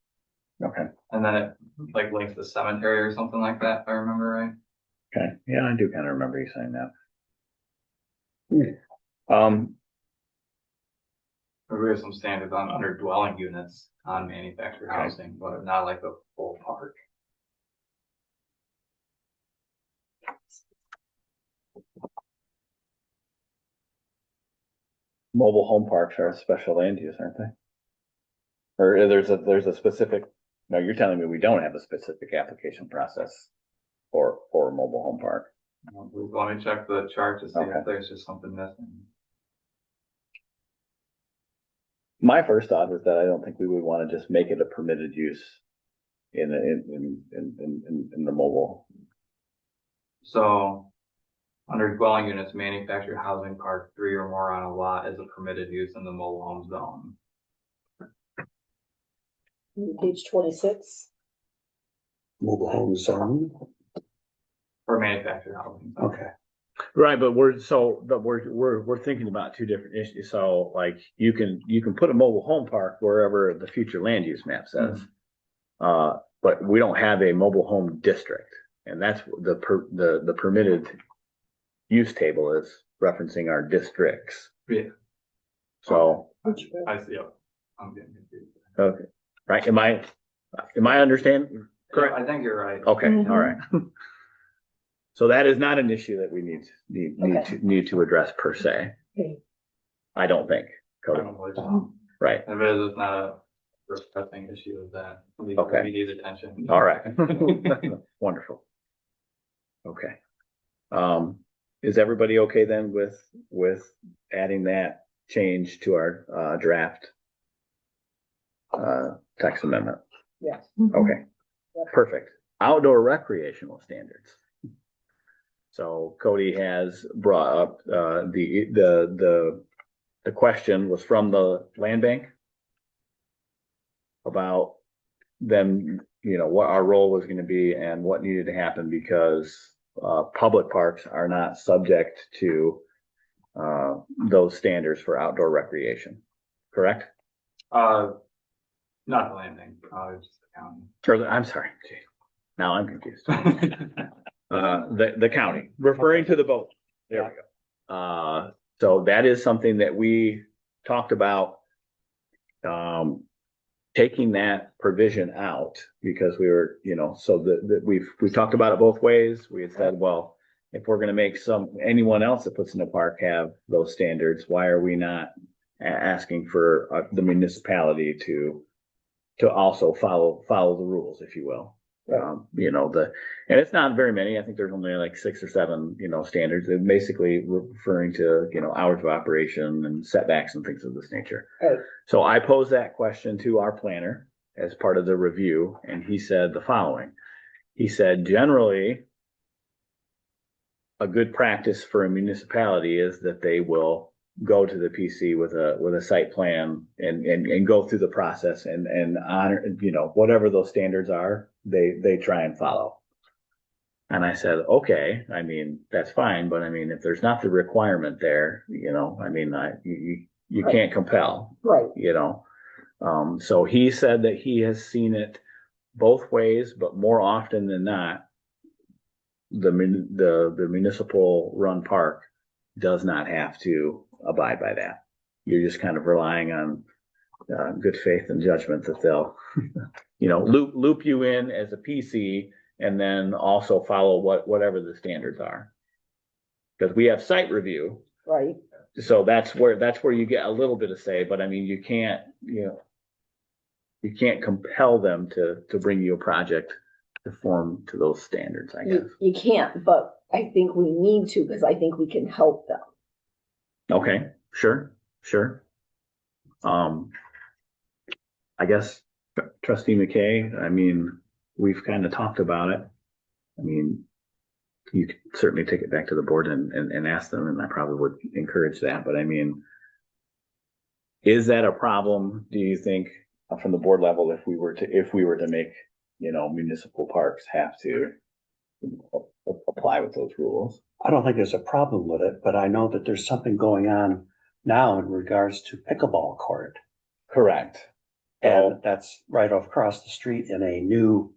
S1: Okay,
S5: And then it like links the cemetery or something like that, if I remember right.
S1: okay, yeah, I do kind of remember you saying that.
S5: Or we have some standards on under dwelling units on manufactured
S1: Okay.
S5: housing, but not like a full park.
S1: Mobile home parks are special land use, aren't they? Or there's a specific, no, you're telling me we don't have a specific application process for a mobile home park.
S5: We want to check the chart to see
S1: Okay.
S5: if there's just something missing.
S1: My first thought was that I don't think we would want to just make it a permitted use in the mobile.
S5: So, under dwelling units, manufactured housing park, 3 or more on a lot is a permitted use in the mobile home zone.
S2: Page 26.
S7: Mobile home zone,
S5: For manufactured housing.
S7: okay.
S1: Right, but we're thinking about two different issues. So like you can put a mobile home park wherever the future land use map says. But we don't have a mobile home district, and that's the permitted use table is referencing our districts.
S5: Yeah.
S1: So,
S5: I see, yep. I'm getting confused.
S1: okay, right, am I understanding? Correct.
S5: I think you're right.
S1: Okay,
S3: Mhm.
S1: all right. So that is not an issue that we
S3: Okay.
S1: need to address per se.
S2: Okay.
S1: I don't think,
S5: I
S1: Cody.
S5: don't believe so.
S1: Right,
S5: If it is, it's not a pressing issue of that.
S1: Okay.
S5: We need attention.
S1: all right. Wonderful. Okay. Is everybody okay then with adding that change to our draft text amendment?
S2: Yes.
S1: Okay, perfect. Outdoor recreational standards. So Cody has brought up the question was from the land bank about them, what our role was going to be and what needed to happen because public parks are not subject to those standards for outdoor recreation. Correct?
S5: Not the landing, just the county.
S1: I'm sorry. Gee, now I'm confused. The county, referring to the boat. There we go. So that is something that we talked about, taking that provision out because we were, so that we've talked about it both ways. We had said, well, if we're going to make anyone else that puts in a park have those standards, why are we not asking for the municipality to also follow the rules, if you will? And it's not very many. I think there's only like 6 or 7, standards. They're basically referring to, hours of operation and setbacks and things of this nature.
S2: Right.
S1: So I posed that question to our planner as part of the review, and he said the following. He said, generally, a good practice for a municipality is that they will go to the PC with a site plan and go through the process and honor, whatever those standards are, they try and follow. And I said, okay, that's fine, but if there's not the requirement there, you can't compel,
S2: Right.
S1: So he said that he has seen it both ways, but more often than not, the municipal run park does not have to abide by that. You're just kind of relying on good faith and judgment that they'll, loop you in as a PC and then also follow whatever the standards are. Because we have site review.
S2: Right.
S1: So that's where you get a little bit of say, but you can't, you can't compel them to bring you a project to form to those standards, I guess.
S2: You can't, but I think we need to because I think we can help them.
S1: Okay, sure. I guess Trustee McKay, we've kind of talked about it. You could certainly take it back to the board and ask them, and I probably would encourage that. But is that a problem, do you think, from the board level, if we were to make, municipal parks have to apply with those rules?
S7: I don't think there's a problem with it, but I know that there's something going on now in regards to pickleball court.
S1: Correct.
S7: And that's right across the street in a new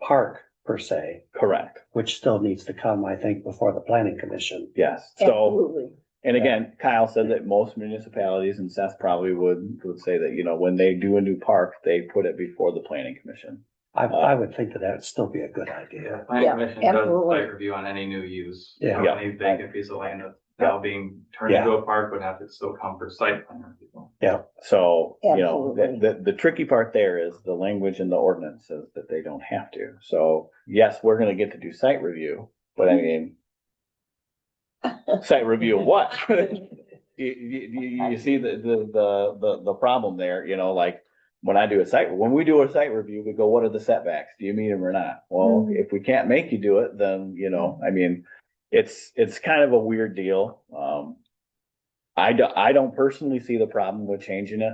S7: park per se,
S1: Correct,
S7: which still needs to come, I think, before the planning commission.
S1: yes, so,
S3: Absolutely.
S1: and again, Kyle said that most municipalities, and Seth probably would say that, you know, when they do a new park, they put it before the planning commission.
S7: I would think that would still be a good idea.
S5: Planning
S3: Yeah,
S5: commission does
S3: absolutely.
S5: site review on any new use.
S7: Yeah.
S5: So
S1: Yeah.
S5: any vacant piece of land that's now being turned into a park would have to still come for site plan review.
S1: So, you know,
S3: Absolutely.
S1: the tricky part there is the language in the ordinance says that they don't have to. So yes, we're gonna get to do site review, but I mean, site review of what? You see the problem there, you know, like when we do a site review, we go, what are the setbacks? Do you meet them or not? Well, if we can't make you do it, then, you know, I mean, it's kind of a weird deal. I don't personally see the problem with changing it,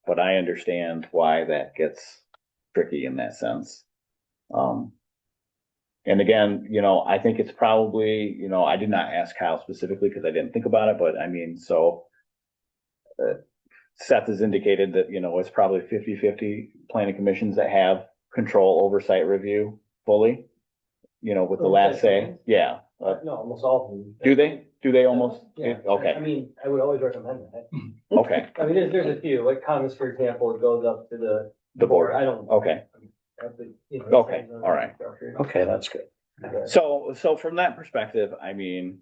S1: but I understand why that gets tricky in that sense. And again, you know, I think it's probably, you know, I did not ask Kyle specifically because I didn't think about it, but I mean, so Seth has indicated that, you know, it's probably 50-50 planning commissions that have control over site review fully, you know, with the last say. Yeah.
S4: No, almost all of them.
S1: Do they? Do they almost?
S4: Yeah. I
S1: Okay,
S4: mean, I would always recommend that.
S1: okay,
S4: I mean, there's a few, like Thomas, for example, it goes up to the
S1: the board.
S4: I don't.
S1: Okay,
S4: You know,
S1: Okay,
S4: depends on
S1: all right.
S4: the structure.
S7: Okay, that's good.
S1: so from that perspective, I mean,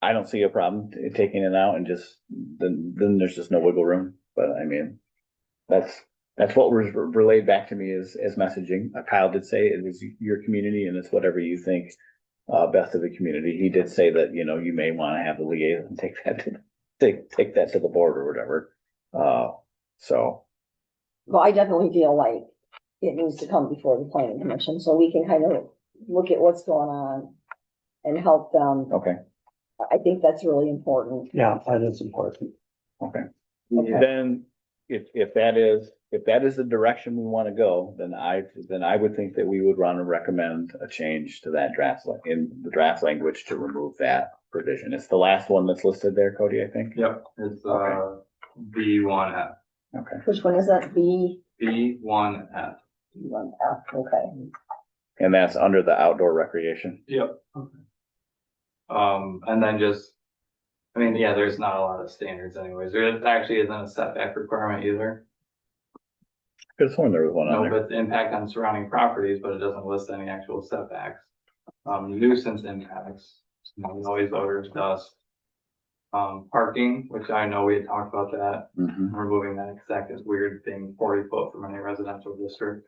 S1: I don't see a problem taking it out and just, then there's just no wiggle room, but I mean, that's what was relayed back to me as messaging. Kyle did say it is your community and it's whatever you think best of the community. He did say that, you know, you may want to have the liaison take that to the board or whatever. So,
S3: Well, I definitely feel like it needs to come before the planning commission, so we can kind of look at what's going on and help them.
S1: okay,
S3: I think that's really important.
S7: Yeah, that is important.
S1: okay.
S3: Okay.
S1: Then if that is the direction we want to go, then I would think that we would want to recommend a change to that in the draft language to remove that provision. It's the last one that's listed there, Cody, I think.
S5: Yep, it's,
S1: Okay.
S5: B1F.
S1: Okay.
S3: Which one is that?
S5: B1F.
S3: Okay.
S1: And that's under the outdoor recreation.
S5: Yep. And then just, I mean, yeah, there's not a lot of standards anyways. There actually isn't a setback requirement either.
S1: Could have sworn there was one on
S5: No,
S1: there.
S5: but the impact on surrounding properties, but it doesn't list any actual setbacks. Nuisance impacts, you know, noise, odors, dust. Parking, which I know we had talked about that,
S1: Mhm.
S5: removing that exact weird thing, 40 foot from any residential district.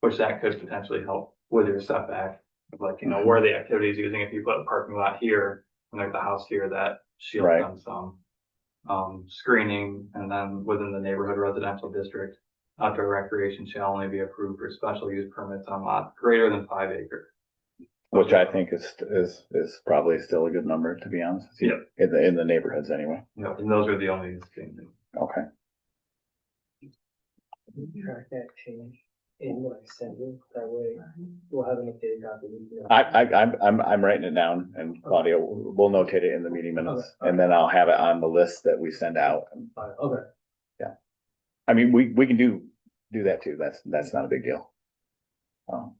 S5: Which that could potentially help with your setback, like, you know, where the activity is using, if you put a parking lot here, and there's a house here, that shields
S1: Right.
S5: them some. Screening, and then within the neighborhood residential district, outdoor recreation shall only be approved for special use permits on lots greater than 5 acres.
S1: Which I think is probably still a good number, to be honest with you. In the neighborhoods anyway.
S5: You know, and those are the only changes.
S1: Okay.
S4: Track that change in what I send you, that way we'll have an updated copy.
S1: I'm writing it down, and Claudia will notate it in the meeting minutes, and then I'll have it on the list that we send out.
S4: Okay.
S1: I mean, we can do that too. That's not a big deal. All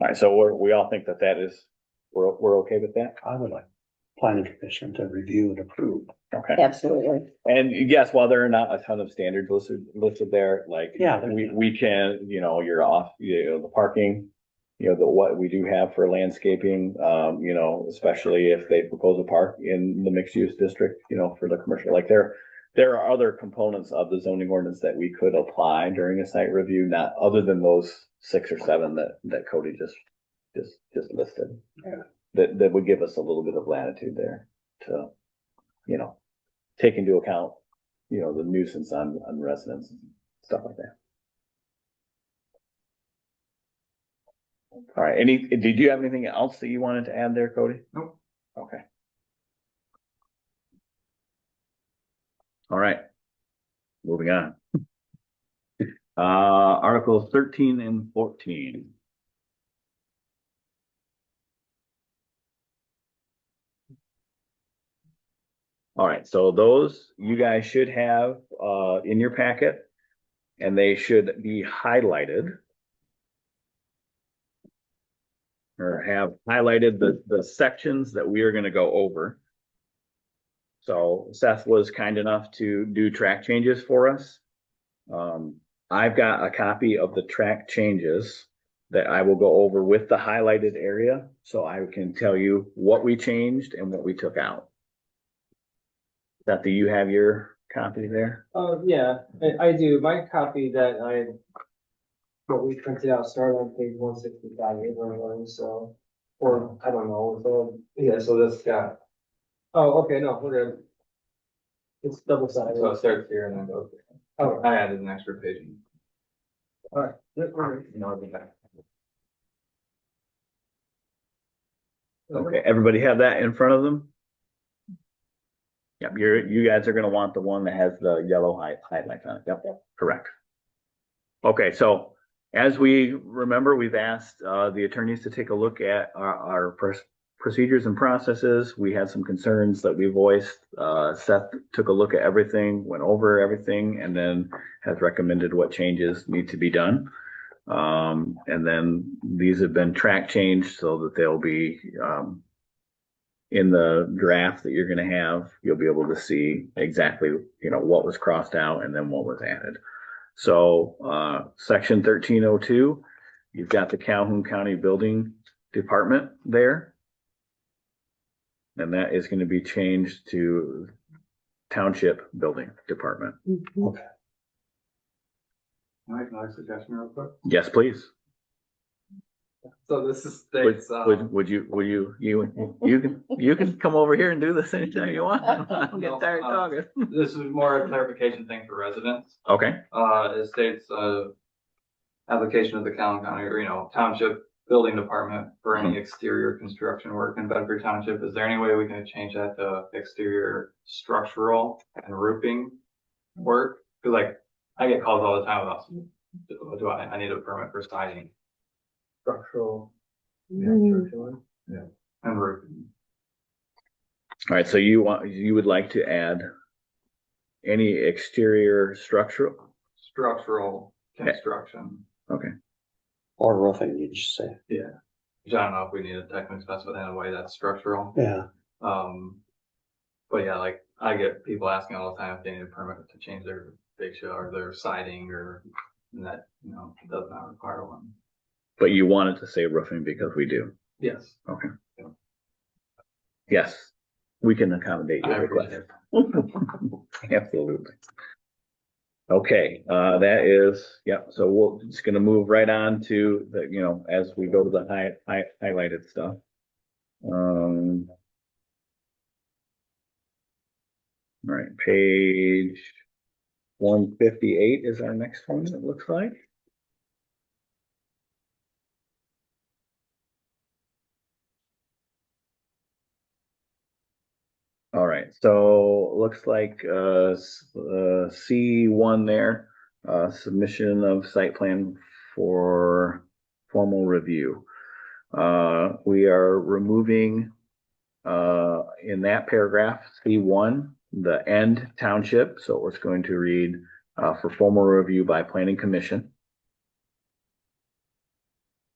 S1: right, so we all think that is, we're okay with that?
S7: I would like planning commission to review and approve.
S1: Okay.
S3: Absolutely.
S1: And yes, while there are not a ton of standards listed there, like,
S7: Yeah.
S1: we can, you know, you're off, you know, the parking, you know, what we do have for landscaping, you know, especially if they propose a park in the mixed use district, you know, for the commercial, like there are other components of the zoning ordinance that we could apply during a site review, not other than those 6 or 7 that Cody just listed.
S7: Yeah.
S1: That would give us a little bit of latitude there to, you know, take into account, you know, the nuisance on residents and stuff like that. All right, did you have anything else that you wanted to add there, Cody?
S5: Nope.
S1: Okay. All right. Moving on. Articles 13 and 14. All right, so those you guys should have in your packet, and they should be highlighted. Or have highlighted the sections that we are going to go over. So Seth was kind enough to do track changes for us. I've got a copy of the track changes that I will go over with the highlighted area, so I can tell you what we changed and what we took out. Seth, do you have your copy there?
S4: Yeah, I do. My copy that what we printed out started on page 165, so, or, I don't know, so, yeah, so that's got. Oh, okay, no, we're good. It's double sided.
S5: So it starts here and then goes.
S4: Oh,
S5: I added an extra page.
S4: all right. Yep, we're good.
S5: No, I'll be back.
S1: Okay, everybody have that in front of them? Yep, you guys are gonna want the one that has the yellow highlights on it. Yep, correct. Okay, so as we remember, we've asked the attorneys to take a look at our procedures and processes. We had some concerns that we voiced. Seth took a look at everything, went over everything, and then has recommended what changes need to be done. And then these have been track changed so that they'll be in the draft that you're going to have. You'll be able to see exactly, what was crossed out and then what was added. So section 1302, you've got the Calhoun County Building Department there. And that is going to be changed to Township Building Department.
S7: Okay.
S5: Can I make another suggestion real quick?
S1: Yes, please.
S5: So this is
S1: Would,
S5: states,
S1: you can come over here and do this anytime you want. I'm getting tired of talking.
S5: this is more a clarification thing for residents.
S1: Okay,
S5: It states, application of the Calhoun County, or, Township Building Department for any exterior construction work in Bedford Township. Is there any way we can change that to exterior structural and roofing work? Cause I get calls all the time about, I need a permit for siding
S4: Structural.
S5: and roofing.
S1: all right, so you would like to add any exterior structural?
S5: Structural construction.
S1: Okay,
S7: Or roofing, you just say.
S5: Yeah. Which I don't know if we need to technically specify in a way that's structural.
S7: Yeah.
S5: But yeah, I get people asking all the time if they need a permit to change their fascia or their siding and that, does not require one.
S1: but you wanted to say roofing because we do.
S5: Yes.
S1: Okay. Yes, we can accommodate your
S5: I
S1: request.
S5: appreciate
S1: Absolutely. Okay, that is, so we're just gonna move right on to the, as we go to the highlighted stuff. All right, page 158 is our next one, it looks like. All right, so looks like C1 there, submission of site plan for formal review. We are removing in that paragraph C1 the end township, so it's going to read for formal review by planning commission.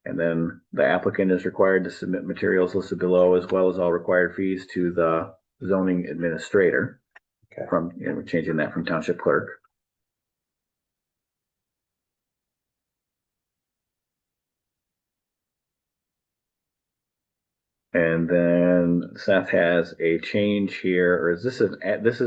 S1: And then the applicant is required to submit materials listed below as well as all required fees to the zoning administrator.
S7: Okay.
S1: We're changing that from township clerk. And then Seth has a change here, or this is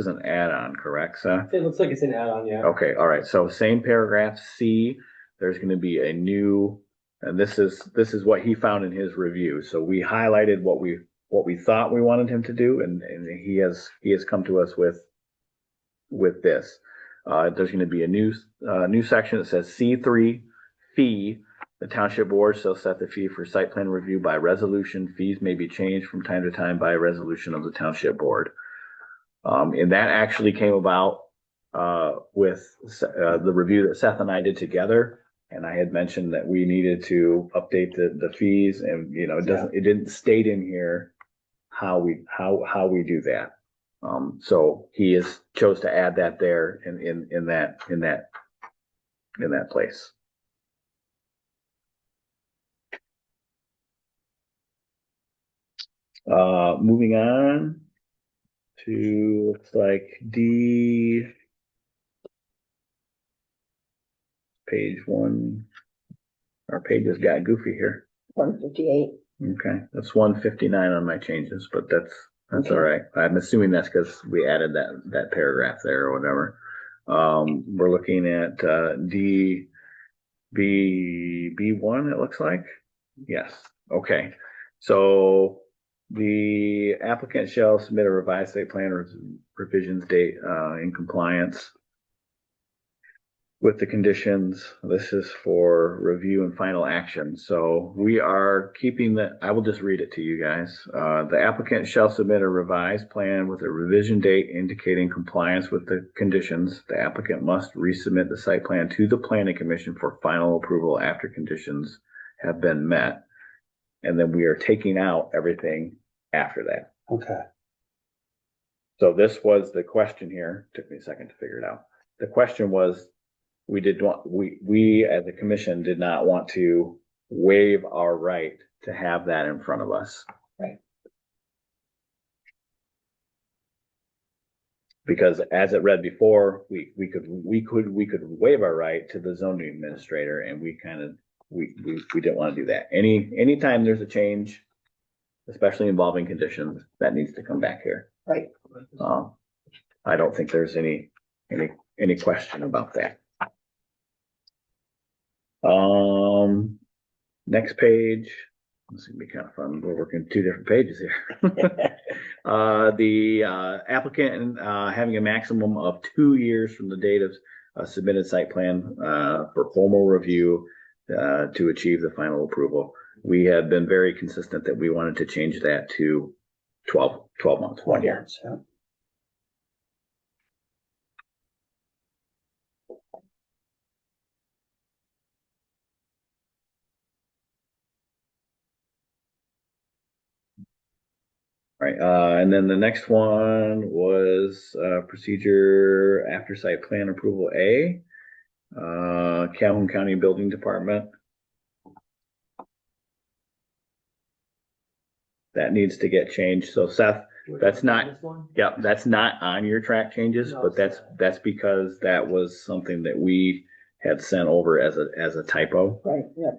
S1: an add-on, correct, Seth?
S4: It looks like it's an add-on, yeah.
S1: Okay, all right. So same paragraph C, there's going to be a new, and this is what he found in his review. So we highlighted what we thought we wanted him to do, and he has come to us with this. There's going to be a new section that says C3 fee. The township board shall set the fee for site plan review by resolution. Fees may be changed from time to time by resolution of the township board. And that actually came about with the review that Seth and I did together. And I had mentioned that we needed to update the fees, and it didn't state in here how we do that. So he is chose to add that there in that place. Moving on to, looks like D, page one. Our pages got goofy here.
S3: 158.
S1: Okay, that's 159 on my changes, but that's
S3: Okay.
S1: all right. I'm assuming that's because we added that paragraph there or whatever. We're looking at B1, it looks like. Yes. Okay. So the applicant shall submit a revised site plan or revisions date in compliance with the conditions. This is for review and final action. So we are keeping I will just read it to you guys. The applicant shall submit a revised plan with a revision date indicating compliance with the conditions. The applicant must resubmit the site plan to the planning commission for final approval after conditions have been met. And then we are taking out everything after that.
S7: Okay.
S1: So this was the question here. Took me a second to figure it out. The question was, we as a commission did not want to waive our right to have that in front of us.
S3: Right.
S1: Because as it read before, we could waive our right to the zoning administrator, and we didn't want to do that. Anytime there's a change, especially involving conditions, that needs to come back here.
S3: Right.
S1: I don't think there's any question about that. Next page. This is gonna be kind of fun. We're working two different pages here. The applicant having a maximum of 2 years from the date of submitted site plan for formal review to achieve the final approval. We have been very consistent that we wanted to change that to 12 months, 1 year.
S7: Yeah.
S1: Right, and then the next one was procedure after site plan approval A, Calhoun County Building Department. That needs to get changed. So Seth, that's not, that's not on your track changes,
S4: No,
S1: but that's because that was something that we had sent over as a typo.
S3: Right, yeah.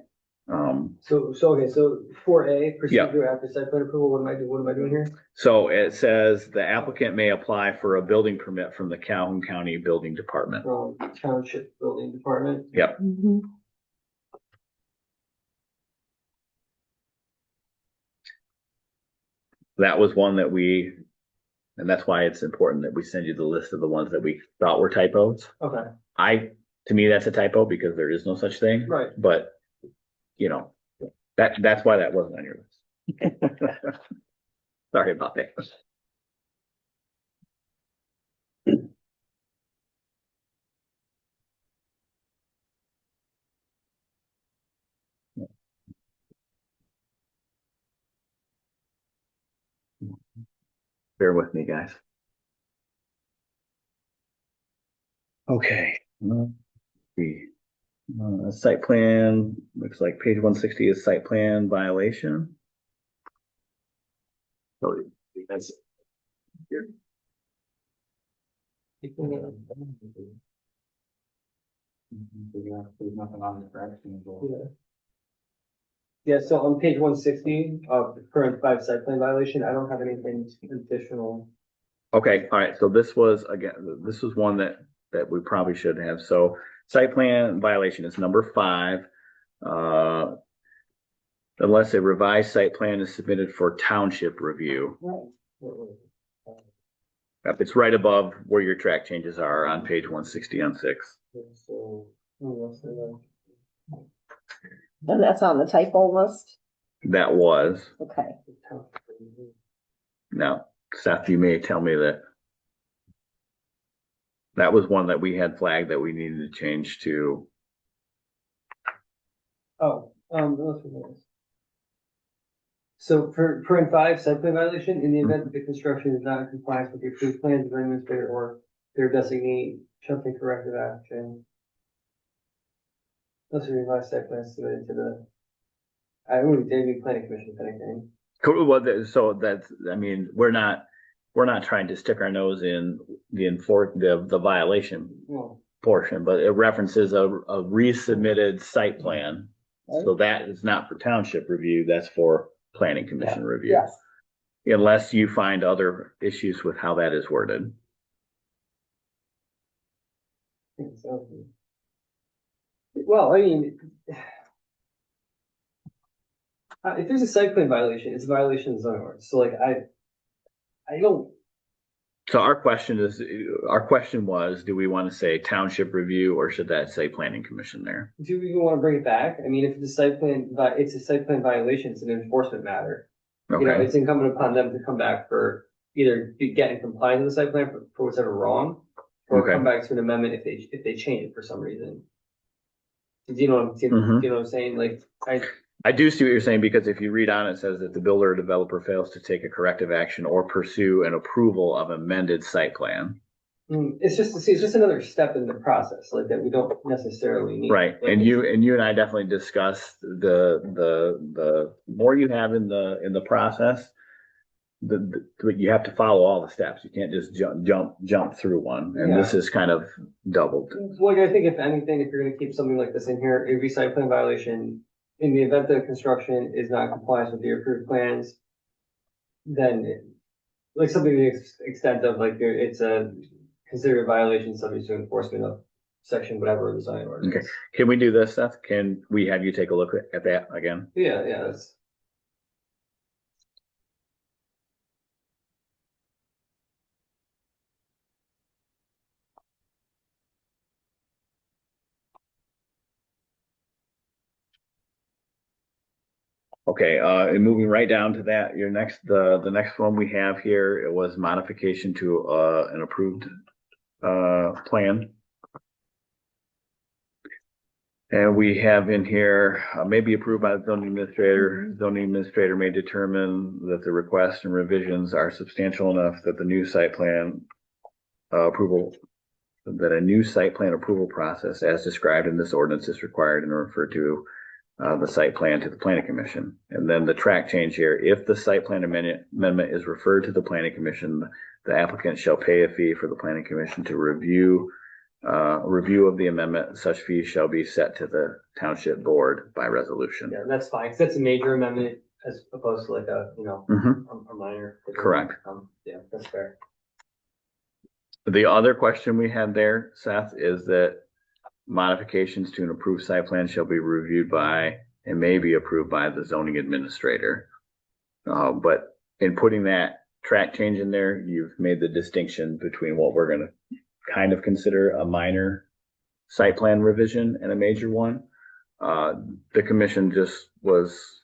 S4: So 4A, procedure after site plan approval, what am I doing here?
S1: So it says the applicant may apply for a building permit from the Calhoun County Building Department.
S4: From Township Building Department.
S1: Yep.
S6: Mhm.
S1: That was one that and that's why it's important that we send you the list of the ones that we thought were typos.
S4: Okay,
S1: To me, that's a typo because there is no such thing.
S4: right.
S1: But, that's why that wasn't on your list. Sorry about that. Bear with me, guys. Okay. The site plan, looks like page 160 is site plan violation. So that's here.
S5: There's nothing on the correction.
S4: Yeah, so on page 160 of the current 5 site plan violation, I don't have anything additional.
S1: Okay, all right. So this was one that we probably should have. So site plan violation is number 5. Unless a revised site plan is submitted for township review.
S3: Right.
S1: Yep, it's right above where your track changes are on page 160 on 6.
S4: So,
S3: And that's on the typo list?
S1: That was.
S3: Okay.
S1: Now, Seth, you may tell me that was one that we had flagged that we needed to change to.
S4: Oh, So for point five, site plan violation, in the event that the construction is not in compliance with the approved plans, the administrator or their designee shall take corrective action. Unless we revise site plans submitted to the, I wouldn't, they'd be planning commission, if anything.
S1: Cool. Well, so that's, I mean, we're not trying to stick our nose in the violation
S4: Well,
S1: portion, but it references a resubmitted site plan. So that is not for township review, that's for planning commission review.
S3: Yes,
S1: Unless you find other issues with how that is worded.
S4: I think so. Well, I mean, if there's a site plan violation, it's a violation of the zoning ordinance. So like, I don't,
S1: So our question was, do we want to say township review or should that say planning commission there?
S4: do we even want to bring it back? I mean, if it's a site plan, it's a site plan violation, it's an enforcement matter. You know,
S1: Okay,
S4: it's incumbent upon them to come back for either get in compliance with the site plan for what's ever wrong, or
S1: Okay.
S4: come back to an amendment if they change it for some reason. Do you know what I'm,
S1: Mhm.
S4: do you know what I'm saying? Like,
S1: I do see what you're saying, because if you read on, it says that the builder or developer fails to take a corrective action or pursue an approval of amended site plan.
S4: it's just another step in the process, like that we don't necessarily need.
S1: Right,
S4: Like,
S1: and you and I definitely discussed the more you have in the process, you have to follow all the steps. You can't just jump through one, and this is kind of doubled.
S4: Like, I think if anything, if you're gonna keep something like this in here, it'd be site plan violation. In the event that construction is not in compliance with the approved plans, then like something to the extent of like, it's a considered violation subject to enforcement of section whatever of the zoning ordinance.
S1: Okay. Can we do this, Seth? Can we have you take a look at that again?
S4: Yeah, that's.
S1: Okay, and moving right down to that, the next one we have here, it was modification to an approved plan. And we have in here, may be approved by the zoning administrator. Zoning administrator may determine that the requests and revisions are substantial enough that the new site plan approval, that a new site plan approval process as described in this ordinance is required and refer to the site plan to the planning commission. And then the track change here, if the site plan amendment is referred to the planning commission, the applicant shall pay a fee for the planning commission to review of the amendment. Such fees shall be set to the township board by resolution.
S4: Yeah, that's fine, 'cause that's a major amendment as opposed to like a,
S1: Mhm.
S4: a minor.
S1: Correct.
S4: Yeah, that's fair.
S1: The other question we had there, Seth, is that modifications to an approved site plan shall be reviewed by and may be approved by the zoning administrator. But in putting that track change in there, you've made the distinction between what we're going to kind of consider a minor site plan revision and a major one. The commission just was,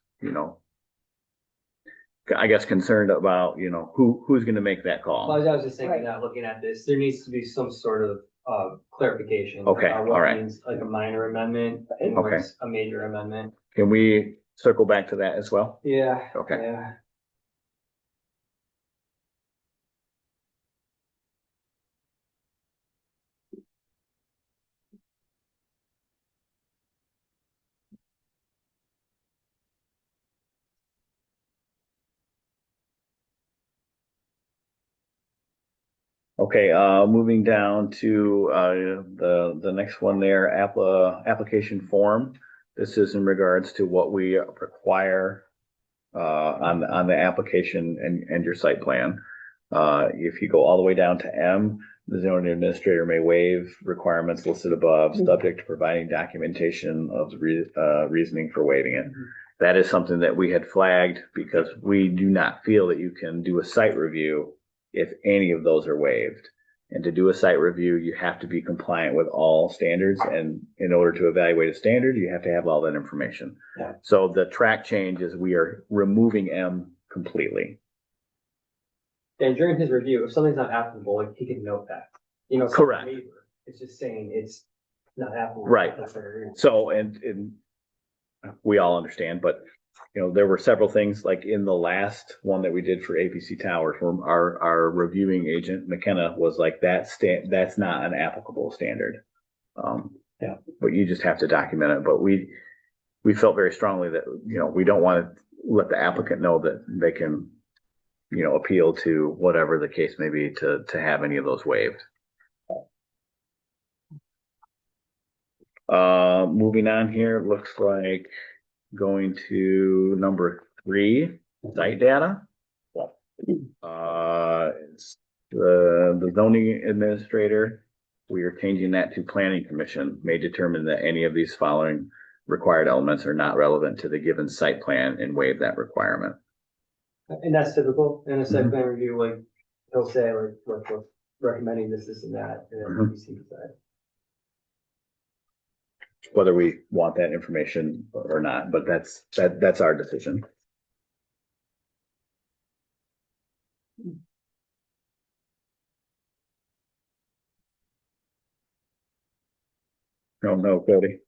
S1: I guess concerned about, who's going to make that call.
S4: Well, I was just thinking
S3: Right.
S4: that looking at this, there needs to be some sort of clarification.
S1: Okay,
S4: what
S1: all right.
S4: means like a minor amendment and
S1: Okay.
S4: what's a major amendment.
S1: Can we circle back to that as well?
S4: Yeah.
S1: Okay.
S4: Yeah.
S1: Okay, moving down to the next one there, application form. This is in regards to what we require on the application and your site plan. If you go all the way down to M, the zoning administrator may waive requirements listed above, subject to providing documentation of the reasoning for waiving it. That is something that we had flagged because we do not feel that you can do a site review if any of those are waived. And to do a site review, you have to be compliant with all standards. And in order to evaluate a standard, you have to have all that information.
S7: Yeah.
S1: So the track change is we are removing M completely.
S4: And during his review, if something's not applicable, like he can note that. It's not a
S1: Correct.
S4: waiver. It's just saying it's not applicable.
S1: Right.
S4: That's what it is.
S1: So, and we all understand, but there were several things like in the last one that we did for APC Tower from our reviewing agent, McKenna, was like that's not an applicable standard.
S7: Yeah.
S1: But you just have to document it. But we felt very strongly that, we don't want to let the applicant know that they can, appeal to whatever the case may be to have any of those waived. Moving on here, it looks like going to number 3, site data. It's the zoning administrator, we are changing that to planning commission may determine that any of these following required elements are not relevant to the given site plan and waive that requirement.
S4: And that's typical in a site
S1: Mhm.
S4: plan review, like, he'll say, like, we're recommending this, and that, and then
S1: Mhm.
S4: we see that.
S1: Whether we want that information or not, but that's our decision. No, Cody.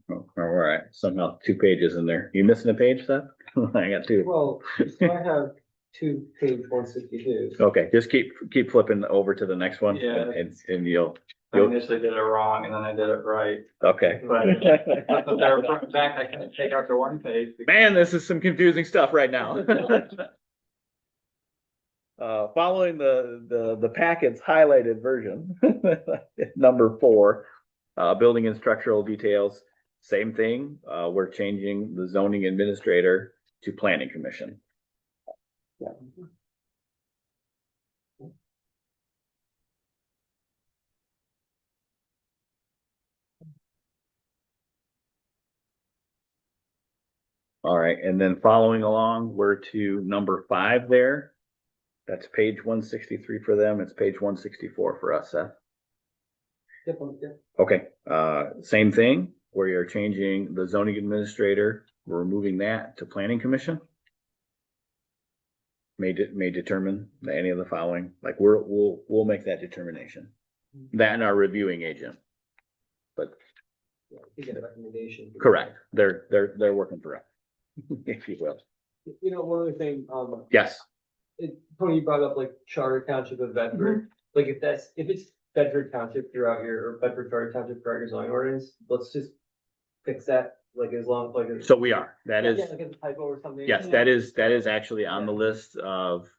S1: Oh, all right, somehow 2 pages in there. You missing a page, Seth? I got 2.
S4: Well, so I have 2 page 162.
S1: Okay, just keep flipping over to the next one.
S5: Yeah.
S1: And you'll,
S5: I initially did it wrong and then I did it right.
S1: okay.
S5: But they're front and back, I can take out the one page.
S1: Man, this is some confusing stuff right now. Following the packet's highlighted version, number 4, building and structural details, same thing. We're changing the zoning administrator to planning commission. All right, and then following along, we're to number 5 there. That's page 163 for them. It's page 164 for us, Seth.
S4: Yep.
S1: Okay, same thing, where you're changing the zoning administrator, we're moving that to planning commission. May determine that any of the following, like we'll make that determination. That and our reviewing agent. But
S4: You get a recommendation.
S1: correct, they're working for us, if you will.
S4: One other thing,
S1: Yes,
S4: Tony, you brought up like Charter Township of Bedford. Like if it's Bedford Township throughout or Bedford Charter Township throughout your zoning ordinance, let's just fix that, like as long as like.
S1: so we are, that is.
S4: Yeah, like it's a typo or something.
S1: Yes, that is actually on the list of,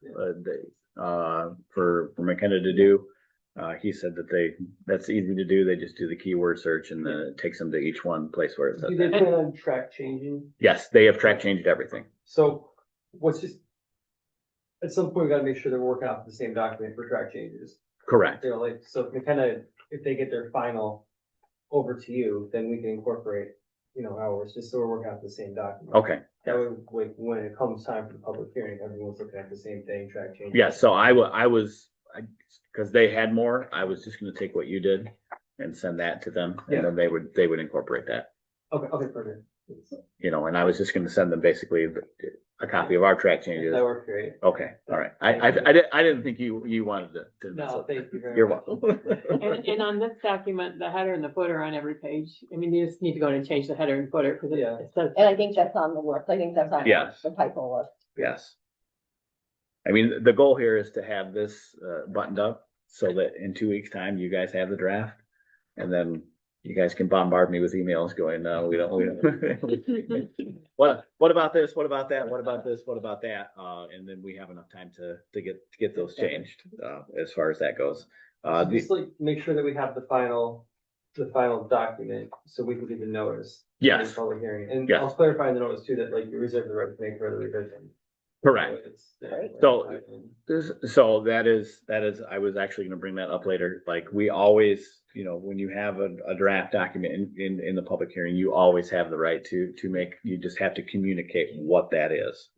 S1: for McKenna to do. He said that's easy to do. They just do the keyword search and then it takes them to each one place where it says
S4: Do they
S1: that.
S4: plan on track changing?
S1: Yes, they have track changed everything.
S4: So at some point, we gotta make sure they're working off the same document for track changes.
S1: Correct.
S4: Like, so if they get their final over to you, then we can incorporate, ours, just so we're working off the same document.
S1: Okay.
S4: That way, like, when it comes time for the public hearing, everyone's looking at the same thing, track changes.
S1: Yeah, so I was, because they had more, I was just gonna take what you did and send that to them, and then they would incorporate that.
S4: Okay, perfect.
S1: And I was just gonna send them basically a copy of our track changes.
S4: That worked great.
S1: Okay, all right. I didn't think you wanted to.
S4: No, thank you very much.
S1: You're welcome.
S6: And on this document, the header and the footer on every page, you just need to go in and change the header and footer, because
S4: Yeah.
S6: it says.
S3: And I think that's on the list. I think that's on
S1: Yes.
S3: the typo list.
S1: Yes. I mean, the goal here is to have this buttoned up so that in 2 weeks' time, you guys have the draft. And then you guys can bombard me with emails going, no, we don't. What about this? What about that? What about this? What about that? And then we have enough time to get those changed, as far as that goes.
S4: Just like, make sure that we have the final document, so we can give the notice.
S1: Yes.
S4: in the Public hearing, and
S1: Yes.
S4: I'll clarify in the notice too, that like you reserve the right to make further revision.
S1: Correct.
S3: Right.
S1: So that is, I was actually gonna bring that up later. Like, we always, when you have a draft document in the public hearing, you always have the right to make, you just have to communicate what that is.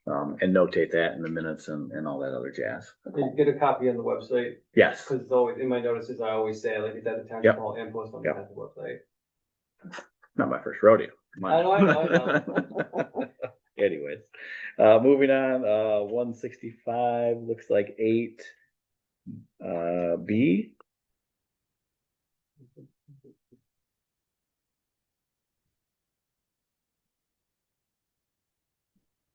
S1: And notate that in the minutes and all that other jazz.
S4: And get a copy on the website,
S1: Yes,
S4: because always, in my notices, I always say, like, it's at the township
S1: Yep.
S4: hall and post on the
S1: Yep.
S4: township website.
S1: not my first rodeo. Come on.
S4: I know.
S1: Anyways, moving on, 165, looks like 8, B.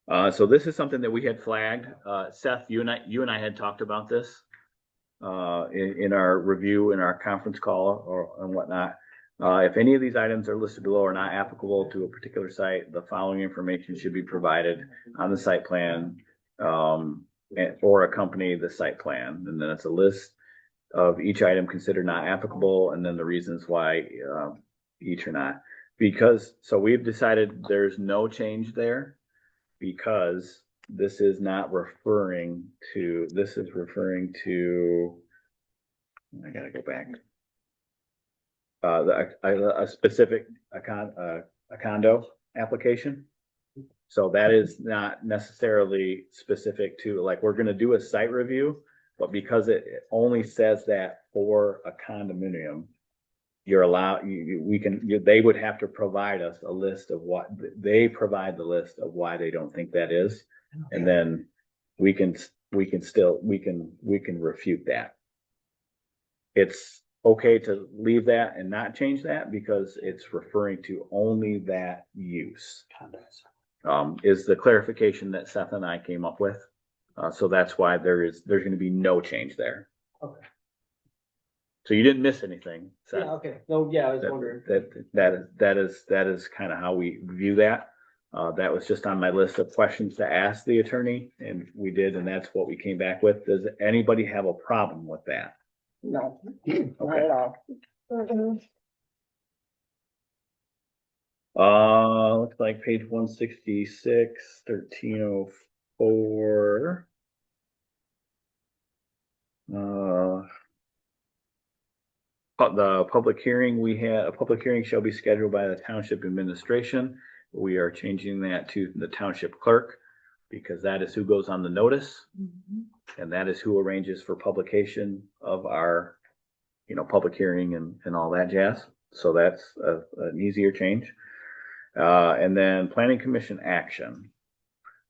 S1: So this is something that we had flagged. Seth, you and I had talked about this in our review, in our conference call or and whatnot. If any of these items are listed below are not applicable to a particular site, the following information should be provided on the site plan or accompany the site plan. And then it's a list of each item considered not applicable, and then the reasons why each are not. So we've decided there's no change there because this is not referring to, this is referring to, I gotta go back. A specific, a condo application. So that is not necessarily specific to, like, we're gonna do a site review, but because it only says that for a condominium, you're allowed, they would have to provide us a list of what, they provide the list of why they don't think that is. And then we can refute that. It's okay to leave that and not change that because it's referring to only that use. Is the clarification that Seth and I came up with. So that's why there's going to be no change there.
S4: Okay.
S1: So you didn't miss anything. Seth.
S4: Yeah, okay. No, yeah, I was wondering.
S1: That is kind of how we view that. That was just on my list of questions to ask the attorney, and we did, and that's what we came back with. Does anybody have a problem with that?
S3: No, not
S1: Okay.
S3: at all.
S1: Looks like page 166, 1304. The public hearing, a public hearing shall be scheduled by the township administration. We are changing that to the township clerk because that is who goes on the notice. And that is who arranges for publication of our, public hearing and all that jazz. So that's an easier change. And then planning commission action.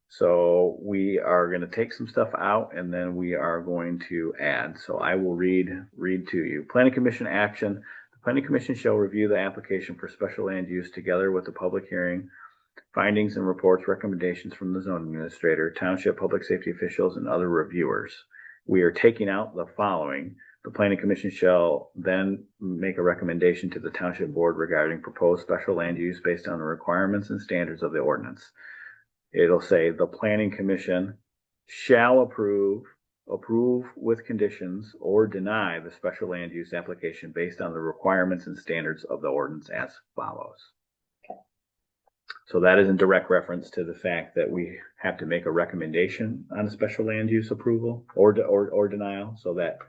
S1: So we are going to take some stuff out and then we are going to add. So I will read to you. Planning commission action. The planning commission shall review the application for special land use together with the public hearing, findings and reports, recommendations from the zoning administrator, township public safety officials, and other reviewers. We are taking out the following. The planning commission shall then make a recommendation to the township board regarding proposed special land use based on the requirements and standards of the ordinance. It'll say the planning commission shall approve with conditions or deny the special land use application based on the requirements and standards of the ordinance as follows.
S3: Okay.
S1: So that is in direct reference to the fact that we have to make a recommendation on a special land use approval or denial, so that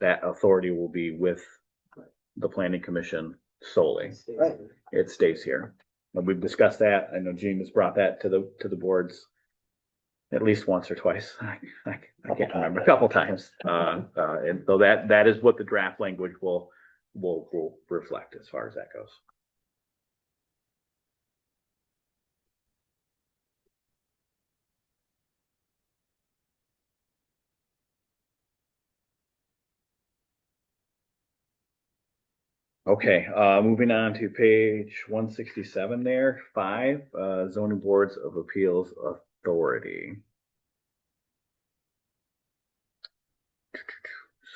S1: authority will be with the planning commission solely.
S3: Right.
S1: It stays here. And we've discussed that. I know Gene has brought that to the boards at least once or twice. I can't remember, a couple times. And so that is what the draft language will reflect as far as that goes. Okay, moving on to page 167 there, 5, zoning boards of appeals authority.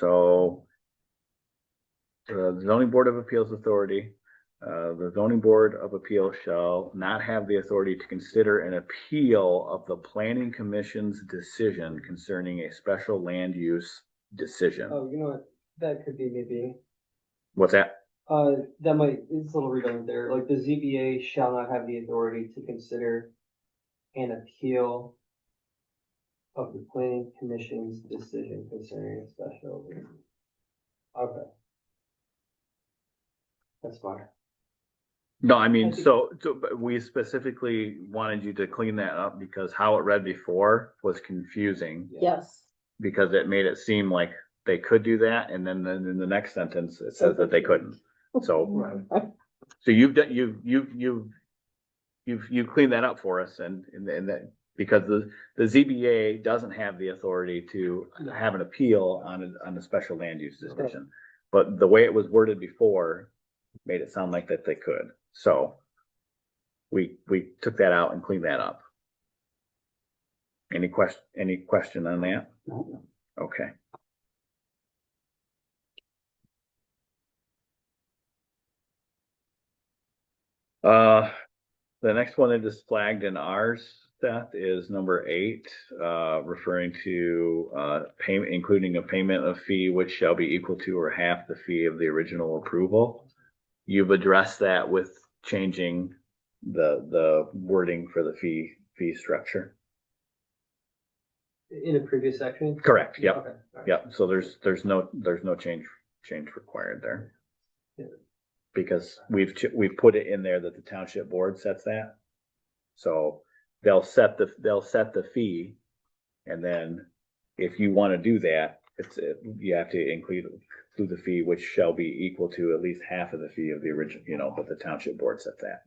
S1: So the zoning board of appeals authority, the zoning board of appeals shall not have the authority to consider an appeal of the planning commission's decision concerning a special land use decision.
S4: Oh, you know what? That could be maybe.
S1: What's that?
S4: That might, it's a little redundant there. Like the ZBA shall not have the authority to consider an appeal of the planning commission's decision concerning a special. Okay. That's fine.
S1: No, I mean, so but we specifically wanted you to clean that up because how it read before was confusing
S3: Yes.
S1: because it made it seem like they could do that. And then in the next sentence, it says that they couldn't. So,
S4: Right.
S1: so you've cleaned that up for us and that because the ZBA doesn't have the authority to have an appeal on a special land use decision. But the way it was worded before made it sound like that they could. So we took that out and cleaned that up. Any question on that?
S7: No.
S1: Okay. The next one that is flagged in ours, Seth, is number 8, referring to payment, including a payment of fee which shall be equal to or half the fee of the original approval. You've addressed that with changing the wording for the fee structure.
S4: In a previous section?
S1: Correct. Yep.
S4: Okay, all right.
S1: Yep. So there's no change required there.
S4: Yeah.
S1: Because we've put it in there that the township board sets that. So they'll set the fee, and then if you want to do that, you have to include the fee, which shall be equal to at least half of the fee of the original, but the township board sets that.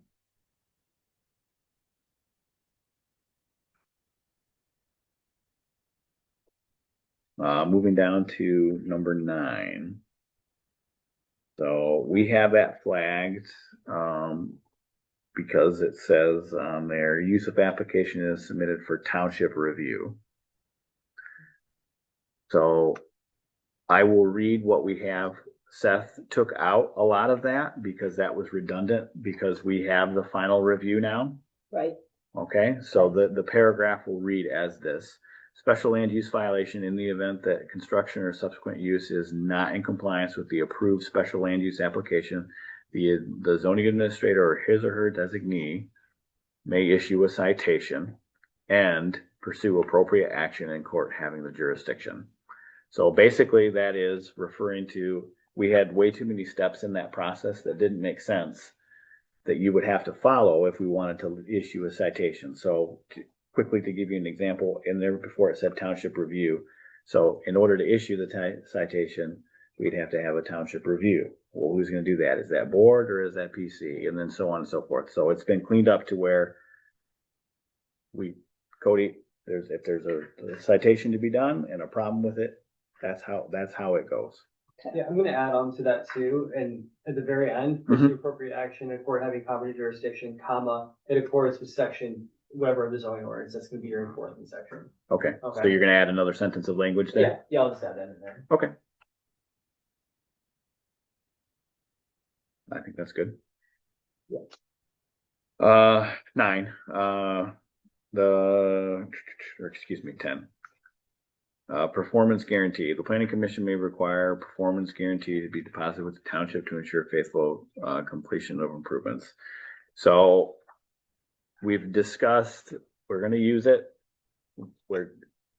S1: Moving down to number 9. So we have that flagged, because it says on there, use of application is submitted for township review. So I will read what we have. Seth took out a lot of that because that was redundant, because we have the final review now.
S3: Right.
S1: Okay, so the paragraph will read as this. Special land use violation in the event that construction or subsequent use is not in compliance with the approved special land use application, the zoning administrator or his or her designee may issue a citation and pursue appropriate action in court having the jurisdiction. So basically that is referring to, we had way too many steps in that process that didn't make sense that you would have to follow if we wanted to issue a citation. So quickly, to give you an example, in there before it said township review. So in order to issue the citation, we'd have to have a township review. Well, who's going to do that? Is that board or is that PC? And then so on and so forth. So it's been cleaned up to where Cody, if there's a citation to be done and a problem with it, that's how it goes.
S4: Yeah, I'm gonna add on to that too, and at the very end, pursue appropriate action in court having competent jurisdiction, comma, in accordance with section, whatever of the zoning ordinance, that's gonna be your enforcement section.
S1: Okay, so
S4: Okay.
S1: you're going to add another sentence of language there?
S4: Yeah, I'll just add that in there.
S1: Okay. I think that's good.
S4: Yeah.
S1: 9, 10. Performance guarantee. The planning commission may require a performance guarantee to be deposited with the township to ensure faithful completion of improvements. So we've discussed, we're going to use it.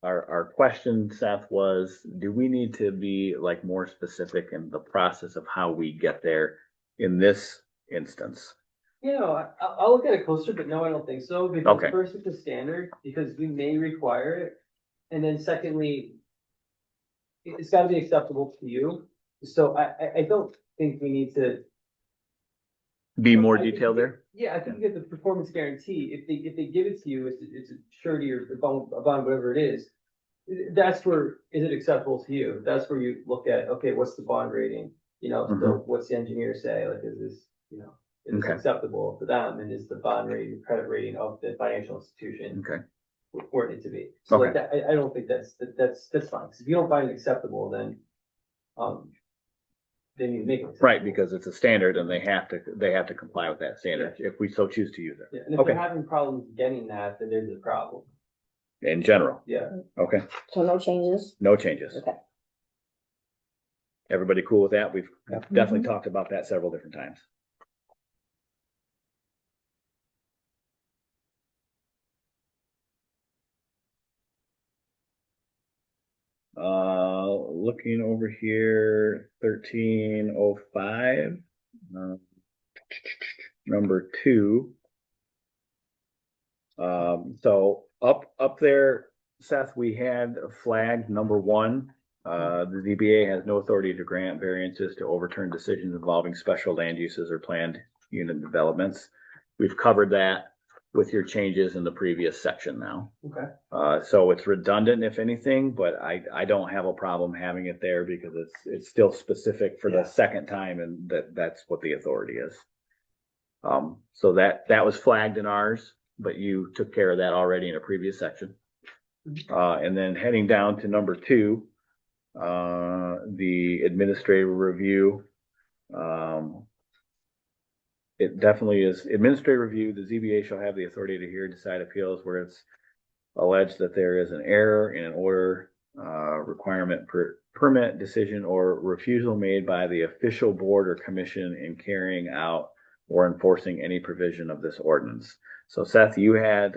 S1: Our question, Seth, was, do we need to be like more specific in the process of how we get there in this instance?
S4: You know, I'll look at it closer, but no, I don't think so, because
S1: Okay.
S4: first it's a standard, because we may require it. And then secondly, it's gotta be acceptable to you. So I don't think we need to.
S1: Be more
S4: I think
S1: detailed there?
S4: Yeah, I think you get the performance guarantee. If they give it to you, it's a surety or a bond, whatever it is. That's where, is it acceptable to you? That's where you look at, okay, what's the bond rating? You know, so what's the engineer say? Like, is this, you know, is this
S1: Okay.
S4: acceptable to them? And is the bond rating, credit rating of the financial institution
S1: Okay.
S4: where it needs to be? So like
S1: Okay.
S4: that, I don't think that's fine. 'Cause if you don't find it acceptable, then you make it acceptable.
S1: Right, because it's a standard and they have to comply with that standard if we so choose to use it.
S4: Yeah, and if
S1: Okay.
S4: they're having problems getting that, then there's a problem.
S1: In general.
S4: Yeah.
S1: Okay,
S3: So no changes?
S1: no changes.
S3: Okay.
S1: Everybody cool with that? We've
S7: Yep.
S1: definitely talked about that several different times. Looking over here, 1305, number 2. So up there, Seth, we had flagged number 1. The ZBA has no authority to grant variances to overturn decisions involving special land uses or planned unit developments. We've covered that with your changes in the previous section now.
S4: Okay.
S1: So it's redundant if anything, but I don't have a problem having it there because it's still specific for the second time, and that's what the authority is. So that was flagged in ours, but you took care of that already in a previous section. And then heading down to number 2, the administrative review. It definitely is administrative review. The ZBA shall have the authority to hear and decide appeals where it's alleged that there is an error in an order, requirement, permit decision, or refusal made by the official board or commission in carrying out or enforcing any provision of this ordinance. So Seth, you have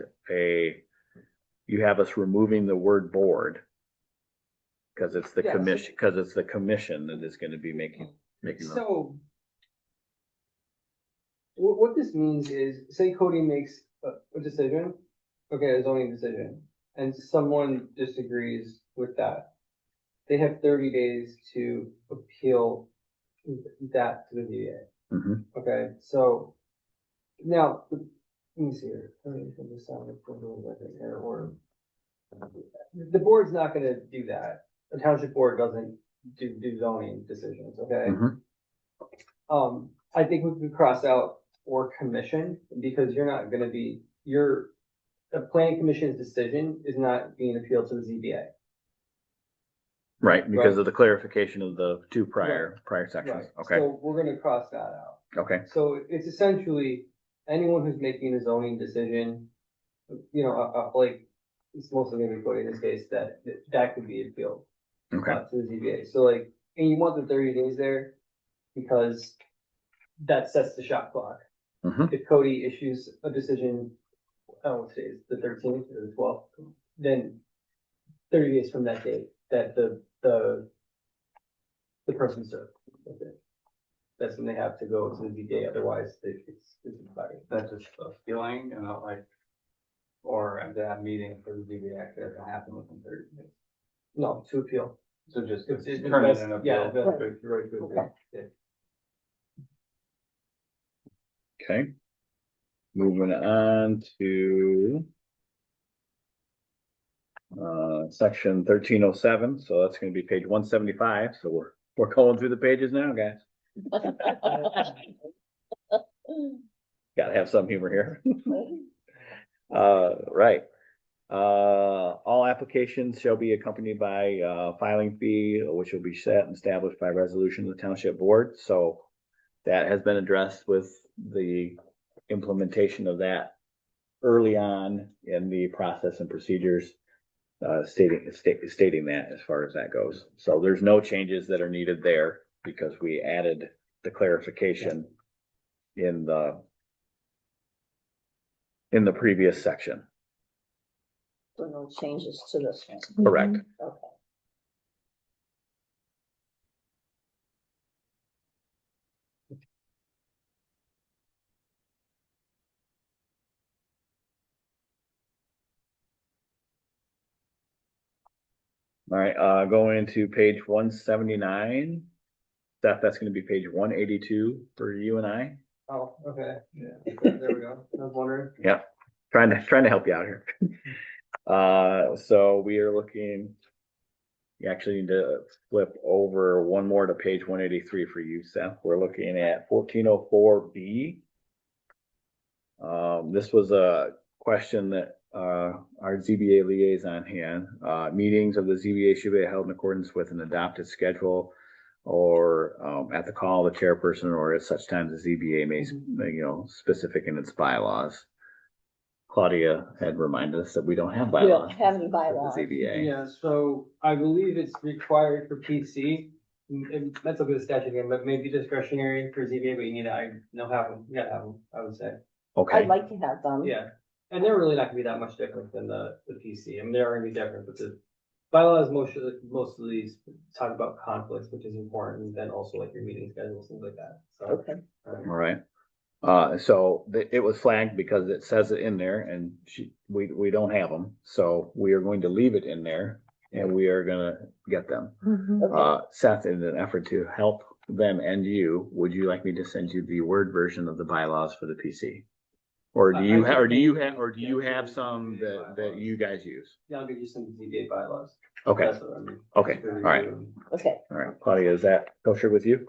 S1: us removing the word board because it's the
S4: Yes.
S1: commission that is going to be making the.
S4: So what this means is, say Cody makes a decision, okay, a zoning decision, and someone disagrees with that. They have 30 days to appeal that to the ZBA.
S1: Mhm.
S4: Okay, so now, let me see here. The board's not gonna do that. The township board doesn't do zoning decisions, okay?
S1: Mhm.
S4: I think we could cross out or commission, because you're not gonna be, the planning commission's decision is not being appealed to the ZBA.
S1: Right, because of the clarification of the 2 prior sections. Okay,
S4: So we're gonna cross that out.
S1: okay,
S4: So it's essentially anyone who's making a zoning decision, like, it's mostly gonna be Cody in this case, that could be appealed
S1: okay.
S4: to the ZBA. So like, and you want the 30 days there because that sets the shot clock.
S1: Mhm.
S4: If Cody issues a decision, I don't know what today is, the 13th or the 12th, then 30 days from that date, that the person served. That's when they have to go to the ZBA, otherwise it's expired.
S5: That's just a feeling, and not like, or at that meeting for the ZBA actually has to happen within 30 days.
S4: No, to appeal.
S5: So just
S4: It's
S5: turn it in a
S4: yeah,
S5: appeal.
S4: that's right, to appeal. Yeah.
S1: Okay. Moving on to section 1307. So that's going to be page 175. So we're going through the pages now, guys. Gotta have some humor here. Right. All applications shall be accompanied by filing fee, which will be set and established by resolution of the township board. So that has been addressed with the implementation of that early on in the process and procedures, stating that as far as that goes. So there's no changes that are needed there because we added the clarification in the previous section.
S3: So no changes to this one.
S1: Correct.
S3: Okay.
S1: All right, going to page 179. That's going to be page 182 for you and I.
S4: Oh, okay, yeah, there we go. I was wondering.
S1: Yep. Trying to help you out here. So we are looking, you actually need to flip over one more to page 183 for you, Seth. We're looking at 1404B. This was a question that our ZBA liaison had. Meetings of the ZBA should be held in accordance with an adopted schedule or at the call of the chairperson or at such times as ZBA may, specific in its bylaws. Claudia had reminded us that we don't have bylaws.
S3: We don't have any
S1: for
S3: bylaws.
S1: the ZBA.
S4: Yeah, so I believe it's required for PC. And that's a good statute again, but maybe discretionary for ZBA, but you gotta have them, I would say.
S1: Okay,
S3: I'd like to have them.
S4: Yeah, and they're really not gonna be that much different than the PC. I mean, they are gonna be different, but the bylaws mostly talk about conflicts, which is important, and then also like your meeting schedules, things like that, so.
S3: Okay.
S1: all right. So it was flagged because it says it in there and we don't have them. So we are going to leave it in there and we are gonna get them.
S3: Okay.
S1: Seth, in an effort to help them and you, would you like me to send you the Word version of the bylaws for the PC? Or do you have some that you guys use?
S4: Yeah, I'll give you some ZBA bylaws.
S1: Okay,
S4: That's what I mean.
S1: okay, all right,
S3: Okay,
S1: all right. Claudia, is that kosher with you?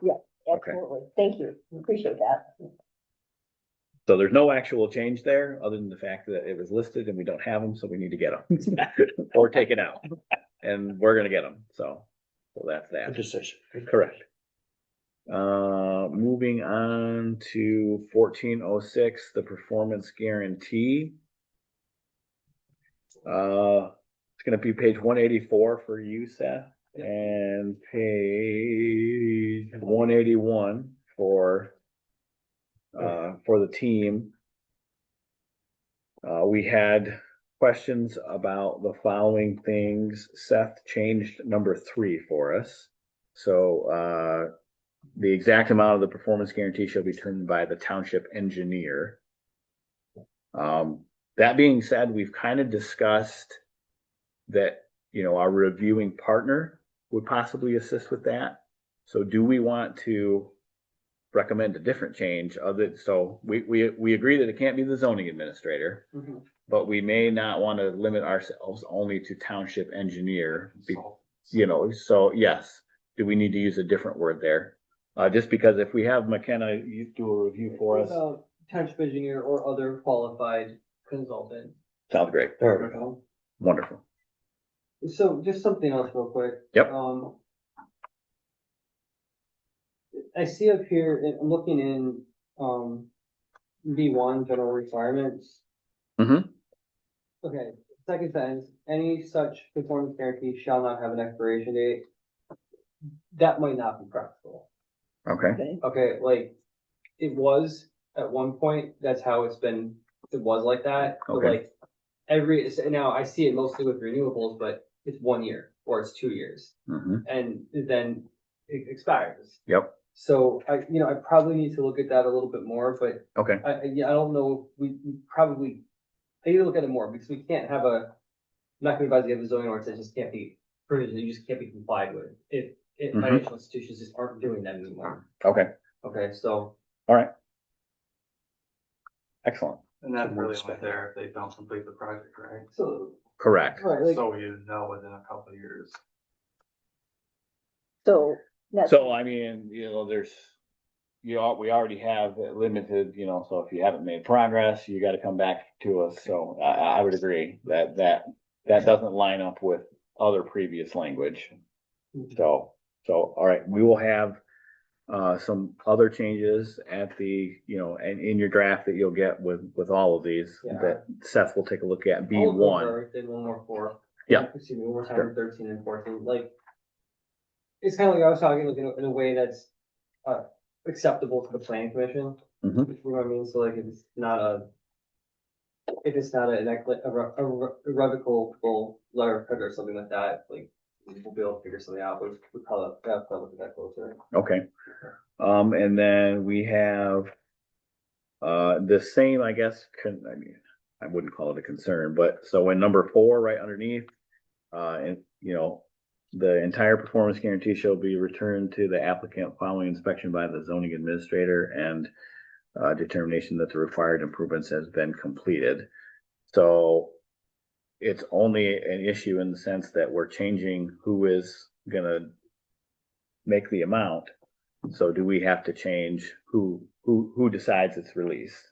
S1: Okay.
S3: absolutely. Thank you. Appreciate that.
S1: So there's no actual change there, other than the fact that it was listed and we don't have them, so we need to get them. Or take it out, and we're gonna get them, so that's
S7: Good
S1: that,
S7: decision.
S1: correct. Moving on to 1406, the performance guarantee. It's gonna be page 184 for you, Seth, and page 181 for the team. We had questions about the following things. Seth changed number 3 for us. So, the exact amount of the performance guarantee shall be determined by the township engineer. That being said, we've kind of discussed that, our reviewing partner would possibly assist with that. So do we want to recommend a different change of it? So we agree that it can't be the zoning administrator, but we may not want to limit ourselves only to township engineer. So yes, do we need to use a different word there? Just because if we have McKenna, you do a review for us.
S4: Township engineer or other qualified consultant.
S1: Sounds great.
S7: There we go.
S1: Wonderful.
S4: So just something else real quick.
S1: Yep.
S4: I see up here, I'm looking in, B1, general requirements.
S1: Mm-hmm.
S4: Okay, second sentence, any such performance guarantee shall not have an expiration date. That might not be practical.
S1: Okay.
S4: Okay, like, it was at one point, that's how it was like that. But
S1: Okay.
S4: like, now I see it mostly with renewables, but it's 1 year or it's 2 years.
S1: Mm-hmm.
S4: And then it expires.
S1: Yep.
S4: So I probably need to look at that a little bit more, but
S1: Okay.
S4: I don't know, we probably, I need to look at it more because we can't have I'm not gonna advise you have a zoning ordinance that just can't be, provision that you just can't be complied with. If financial institutions just aren't doing that anymore.
S1: Okay.
S4: Okay, so.
S1: All right. Excellent.
S5: And that's really only there if they don't complete the project, right?
S4: So,
S1: Correct.
S4: right, like,
S5: So you know within a couple of years.
S3: So that's,
S1: So, I mean, we already have it limited, so if you haven't made progress, you gotta come back to us. So I would agree that doesn't line up with other previous language. So, all right, we will have some other changes at the, and in your draft that you'll get with all of these
S4: Yeah.
S1: that Seth will take a look at.
S4: I'll go
S1: B1.
S4: for it, then one more 4.
S1: Yeah.
S4: Excuse me, one more time,
S1: Sure.
S4: 13 and 14, like. It's kind of like I was talking, like, in a way that's, acceptable to the planning commission.
S1: Mhm.
S4: You know what I mean? So like, if it's not an irrevocable letter of credit or something like that, like, we'll be able to figure something out, but we'll probably look at that closer.
S1: Okay. And then we have the same, I guess, I wouldn't call it a concern, but so in number 4, right underneath, and the entire performance guarantee shall be returned to the applicant following inspection by the zoning administrator and determination that the required improvements has been completed. So it's only an issue in the sense that we're changing who is gonna make the amount. So do we have to change who decides it's released?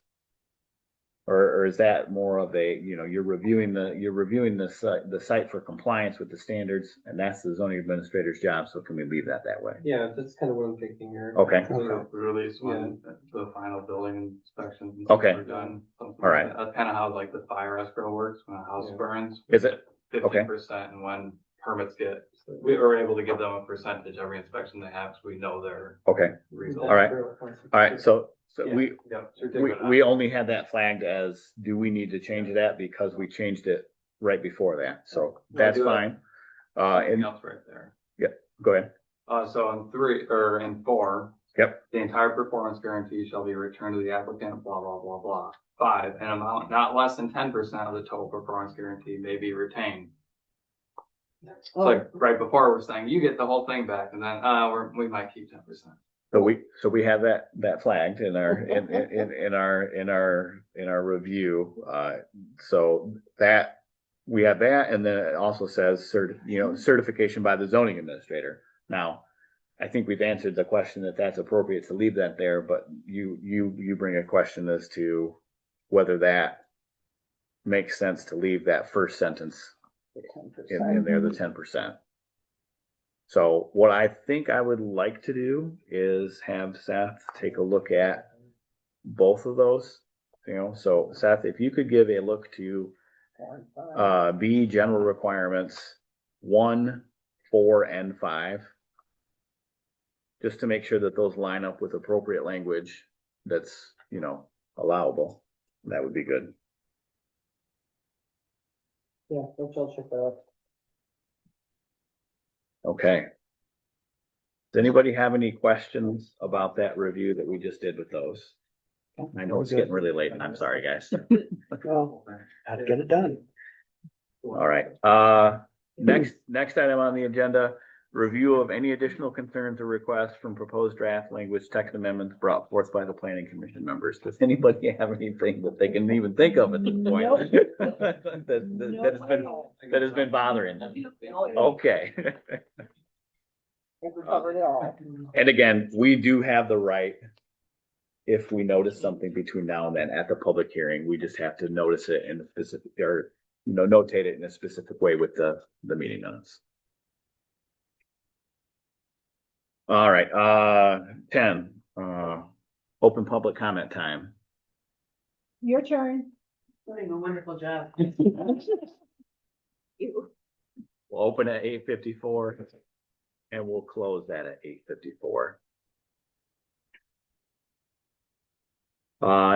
S1: Or is that more of a, you're reviewing the site for compliance with the standards, and that's the zoning administrator's job, so can we leave that way?
S4: Yeah, that's kind of what I'm thinking here.
S1: Okay.
S5: So we release when the final building inspections and
S1: Okay.
S5: stuff are done. All
S1: right.
S5: That's kind of how like the fire escrow works when a house
S4: Yeah.
S5: burns.
S1: Is it? Okay.
S5: 50%, and when permits we were able to give them a percentage every inspection they have, so we know their
S1: Okay,
S5: results.
S1: All right. So
S5: Yeah.
S1: we
S5: Yep, so take it
S1: we
S5: out.
S1: only had that flagged as, do we need to change that because we changed it right before that, so that's
S5: do it.
S1: fine.
S5: Something
S1: And
S5: else right there.
S1: go ahead.
S5: So in 4.
S1: Yep.
S5: The entire performance guarantee shall be returned to the applicant, blah, blah, blah, blah. 5, an amount not less than 10% of the total performance guarantee may be retained. It's like right before we're saying you get the whole thing back, and then we might keep 10%.
S1: So we have that flagged in our in our review. So that we have that, and then it also says certification by the zoning administrator. Now, I think we've answered the question that that's appropriate to leave that there, but you bring a question as to whether that makes sense to leave that first sentence
S3: The 10%.
S1: in there, the 10%. So what I think I would like to do is have Seth take a look at both of those, so Seth, if you could give a look to B, general requirements 1, 4, and 5, just to make sure that those line up with appropriate language that's, allowable. That would be good.
S3: Yeah, which I'll check out.
S1: Okay. Does anybody have any questions about that review that we just did with those? I know it's getting really late and I'm sorry, guys.
S7: Well, had to get it done.
S1: All right, next item on the agenda, review of any additional concerns or requests from proposed draft language text amendments brought forth by the planning commission members. Does anybody have anything that they can even think of at this point? that has been bothering them? Okay.
S3: We've covered it all.
S1: And again, we do have the right, if we notice something between now and then at the public hearing, we just have to notice it in a specific, or notate it in a specific way with the meeting minutes. All right, 10, open public comment time.
S6: Your turn.
S2: Doing a wonderful job.
S3: You.
S1: We'll open at 8:54 and we'll close that at 8:54.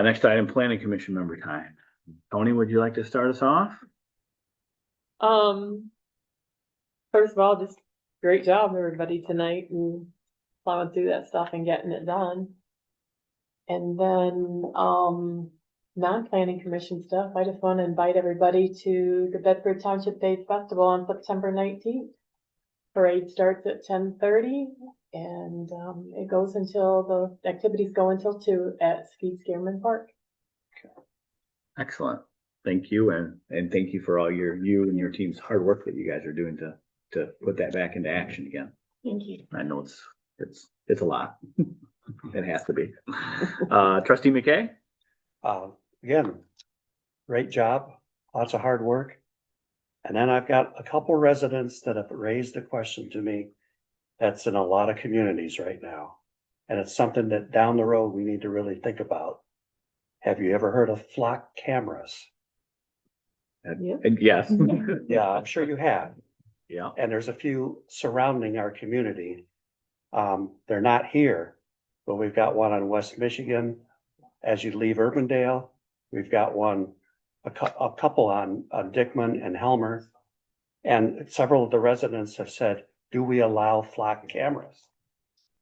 S1: Next item, planning commission member time. Tony, would you like to start us off?
S6: First of all, just great job, everybody, tonight, and plowing through that stuff and getting it done. And then, non-planning commission stuff, I just want to invite everybody to the Bedford Township Day Festival on September 19th. Parade starts at 10:30 and, it goes until the activities go until 2 at Ski Scareman Park.
S1: Excellent. Thank you. And thank you for all you and your team's hard work that you guys are doing to put that back into action again.
S6: Thank you.
S1: I know it's a lot. It has to be. Trustee McKay?
S7: Again, great job, lots of hard work. And then I've got a couple residents that have raised a question to me that's in a lot of communities right now. And it's something that down the road we need to really think about. Have you ever heard of flock cameras?
S6: Yeah.
S1: And yes.
S7: Yeah, I'm sure you have.
S1: Yeah.
S7: And there's a few surrounding our community. They're not here, but we've got one on West Michigan as you leave Urbandale. We've got one, a couple on Dickman and Helmer. And several of the residents have said, do we allow flock cameras?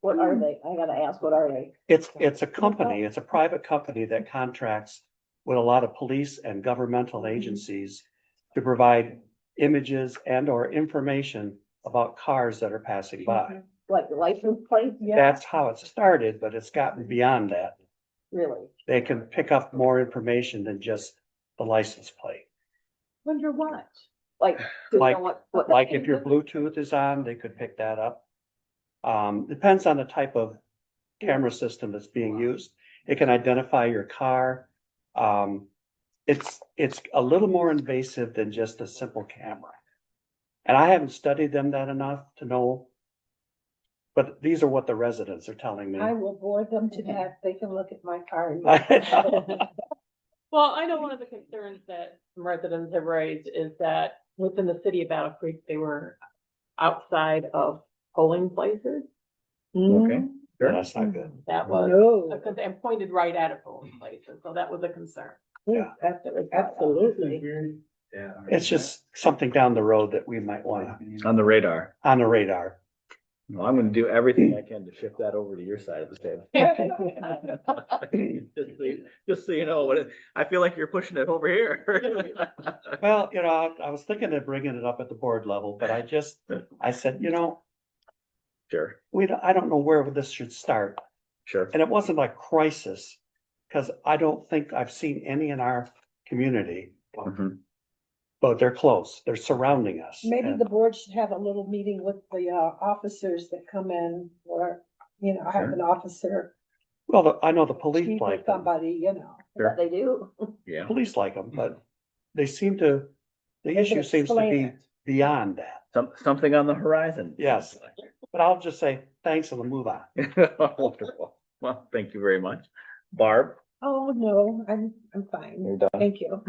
S3: What are they? I gotta ask, what are they?
S7: It's a company, it's a private company that contracts with a lot of police and governmental agencies to provide images and or information about cars that are passing by.
S3: Like license plates?
S7: That's how it started, but it's gotten beyond that.
S3: Really?
S7: They can pick up more information than just the license plate.
S6: Wonder what?
S3: Like, do you
S7: Like-
S3: know what?
S7: Like if your Bluetooth is on, they could pick that up. Depends on the type of camera system that's being used. It can identify your car. It's a little more invasive than just a simple camera. And I haven't studied them that enough to know, but these are what the residents are telling me.
S2: I will bore them to death. They can look at my car.
S6: Well, I know one of the concerns that some residents have raised is that within the city of Battle Creek, they were outside of polling places.
S1: Okay.
S7: Yeah, that's not good.
S6: That was,
S2: No,
S6: and pointed right at a polling place, and so that was a concern.
S7: Yeah.
S2: absolutely.
S7: It's just something down the road that we might want
S1: On the radar.
S7: on the radar.
S1: Well, I'm gonna do everything I can to shift that over to your side of the table. Just so you know, I feel like you're pushing it over here.
S7: Well, I was thinking of bringing it up at the board level, but I said,
S1: Sure,
S7: I don't know where this should start.
S1: sure.
S7: And it wasn't like crisis, because I don't think I've seen any in our community.
S1: Mhm.
S7: but they're close. They're surrounding us.
S2: Maybe
S7: And-
S2: the board should have a little meeting with the officers that come in, or, have an officer,
S7: Well, I know the police
S2: chief or
S7: like them.
S2: somebody,
S3: That they do.
S1: Yeah.
S7: Police like them, but they seem to, the
S2: They
S7: issue
S2: can
S7: seems to
S2: explain
S7: be
S2: it.
S7: beyond that.
S1: Something on the horizon.
S7: Yes. But I'll just say thanks and we'll move on.
S1: Wonderful. Well, thank you very much. Barb,
S2: Oh, no, I'm fine.
S1: you're done.
S2: Thank you.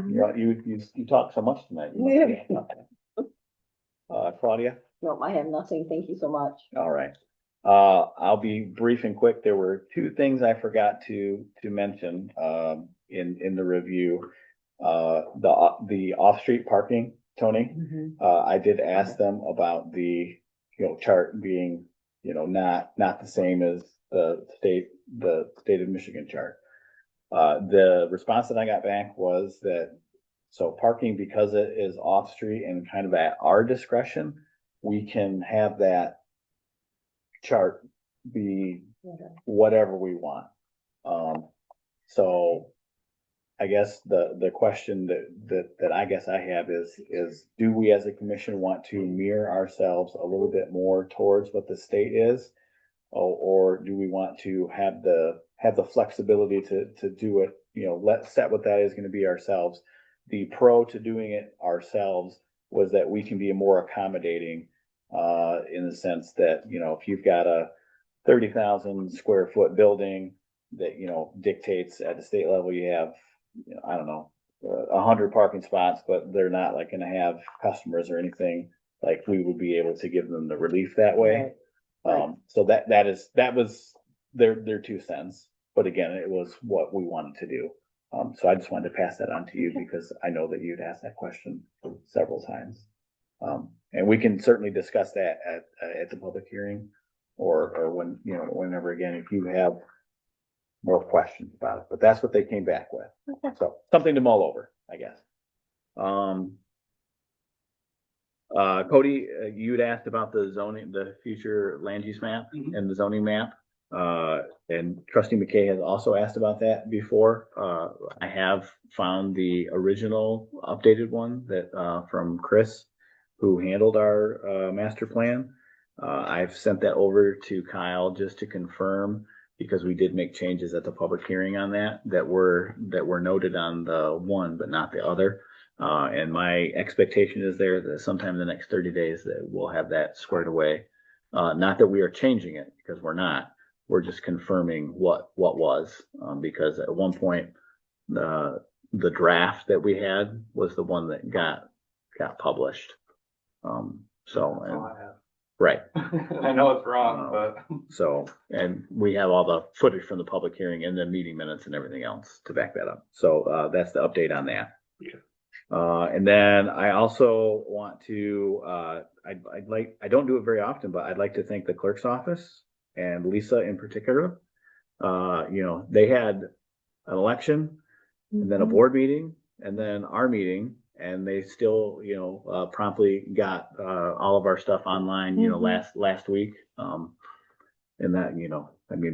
S1: You talked so much tonight. You must be- Claudia?
S3: No, I have nothing. Thank you so much.
S1: All right. I'll be brief and quick. There were two things I forgot to mention, in the review. The off-street parking, Tony. I did ask them about the, chart being, not the same as the state of Michigan chart. The response that I got back was that, so parking, because it is off-street and kind of at our discretion, we can have that chart be whatever we want. So I guess the question that I guess I have is do we as a commission want to mirror ourselves a little bit more towards what the state is? Or do we want to have the flexibility to do it, let's set what that is going to be ourselves. The pro to doing it ourselves was that we can be more accommodating, in the sense that, if you've got a 30,000 square foot building that, dictates at the state level, you have, I don't know, 100 parking spots, but they're not like going to have customers or anything, like we would be able to give them the relief that way. So that was their 2 cents, but again, it was what we wanted to do. So I just wanted to pass that on to you because I know that you'd asked that question several times. And we can certainly discuss that at the public hearing or when, whenever, again, if you have more questions about it, but that's what they came back with. So something to mull over, I guess. Cody, you'd asked about the zoning, the future land use map and the zoning map. And Trustee McKay has also asked about that before. I have found the original updated one that, from Chris, who handled our, master plan. I've sent that over to Kyle just to confirm, because we did make changes at the public hearing on that were noted on the one, but not the other. And my expectation is there that sometime in the next 30 days that we'll have that squared away. Not that we are changing it, because we're not. We're just confirming what was, because at one point, the draft that we had was the one that got published. Right.
S5: I know it's wrong, but.
S1: So, and we have all the footage from the public hearing and the meeting minutes and everything else to back that up. So, that's the update on that. And then I also want to, I don't do it very often, but I'd like to thank the clerk's office and Lisa in particular. They had an election and then a board meeting and then our meeting, and they still, promptly got, all of our stuff online, last week. And that,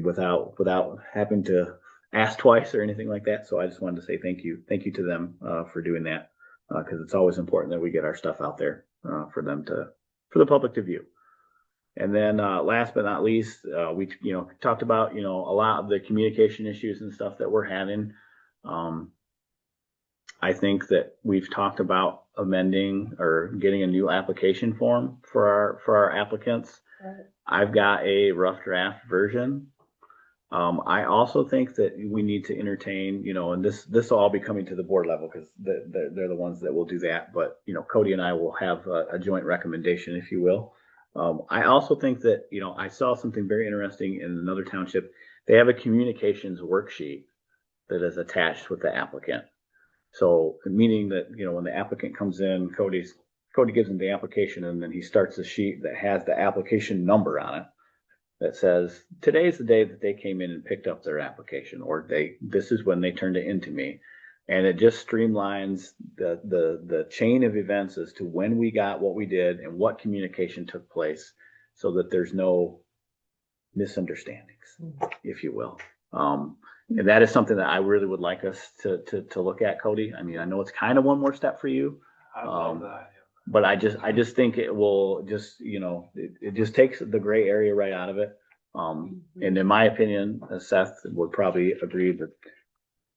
S1: without having to ask twice or anything like that. So I just wanted to say thank you to them, for doing that. Cause it's always important that we get our stuff out there, for the public to view. And then, last but not least, we, talked about, a lot of the communication issues and stuff that we're having. I think that we've talked about amending or getting a new application form for our applicants.
S3: Right.
S1: I've got a rough draft version. I also think that we need to entertain, and this will all be coming to the board level because they're the ones that will do that. But, Cody and I will have a joint recommendation, if you will. I also think that, I saw something very interesting in another township. They have a communications worksheet that is attached with the applicant. So meaning that, when the applicant comes in, Cody gives him the application and then he starts a sheet that has the application number on it that says, today's the day that they came in and picked up their application, or this is when they turned it into me. And it just streamlines the chain of events as to when we got what we did and what communication took place so that there's no misunderstandings, if you will. And that is something that I really would like us to look at, Cody. I mean, I know it's kind of one more step for you,
S5: I love that.
S1: But I just think it will just, it just takes the gray area right out of it. And in my opinion, Seth would probably agree that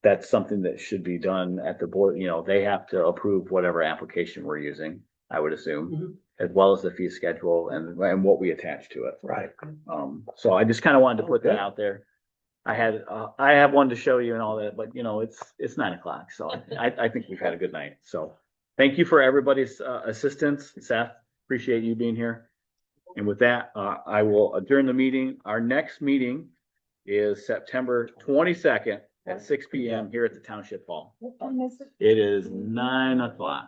S1: that's something that should be done at the board. They have to approve whatever application we're using, I would assume, as well as the fee schedule and what we attach to it.
S7: Right.
S1: So I just kind of wanted to put that out there. I have one to show you and all that, but it's 9:00, so I think we've had a good night. So thank you for everybody's assistance. Seth, appreciate you being here. And with that, I will adjourn the meeting. Our next meeting is September 22nd at 6 p.m. here at the Township Hall.
S3: What time is it?
S1: It is 9:00.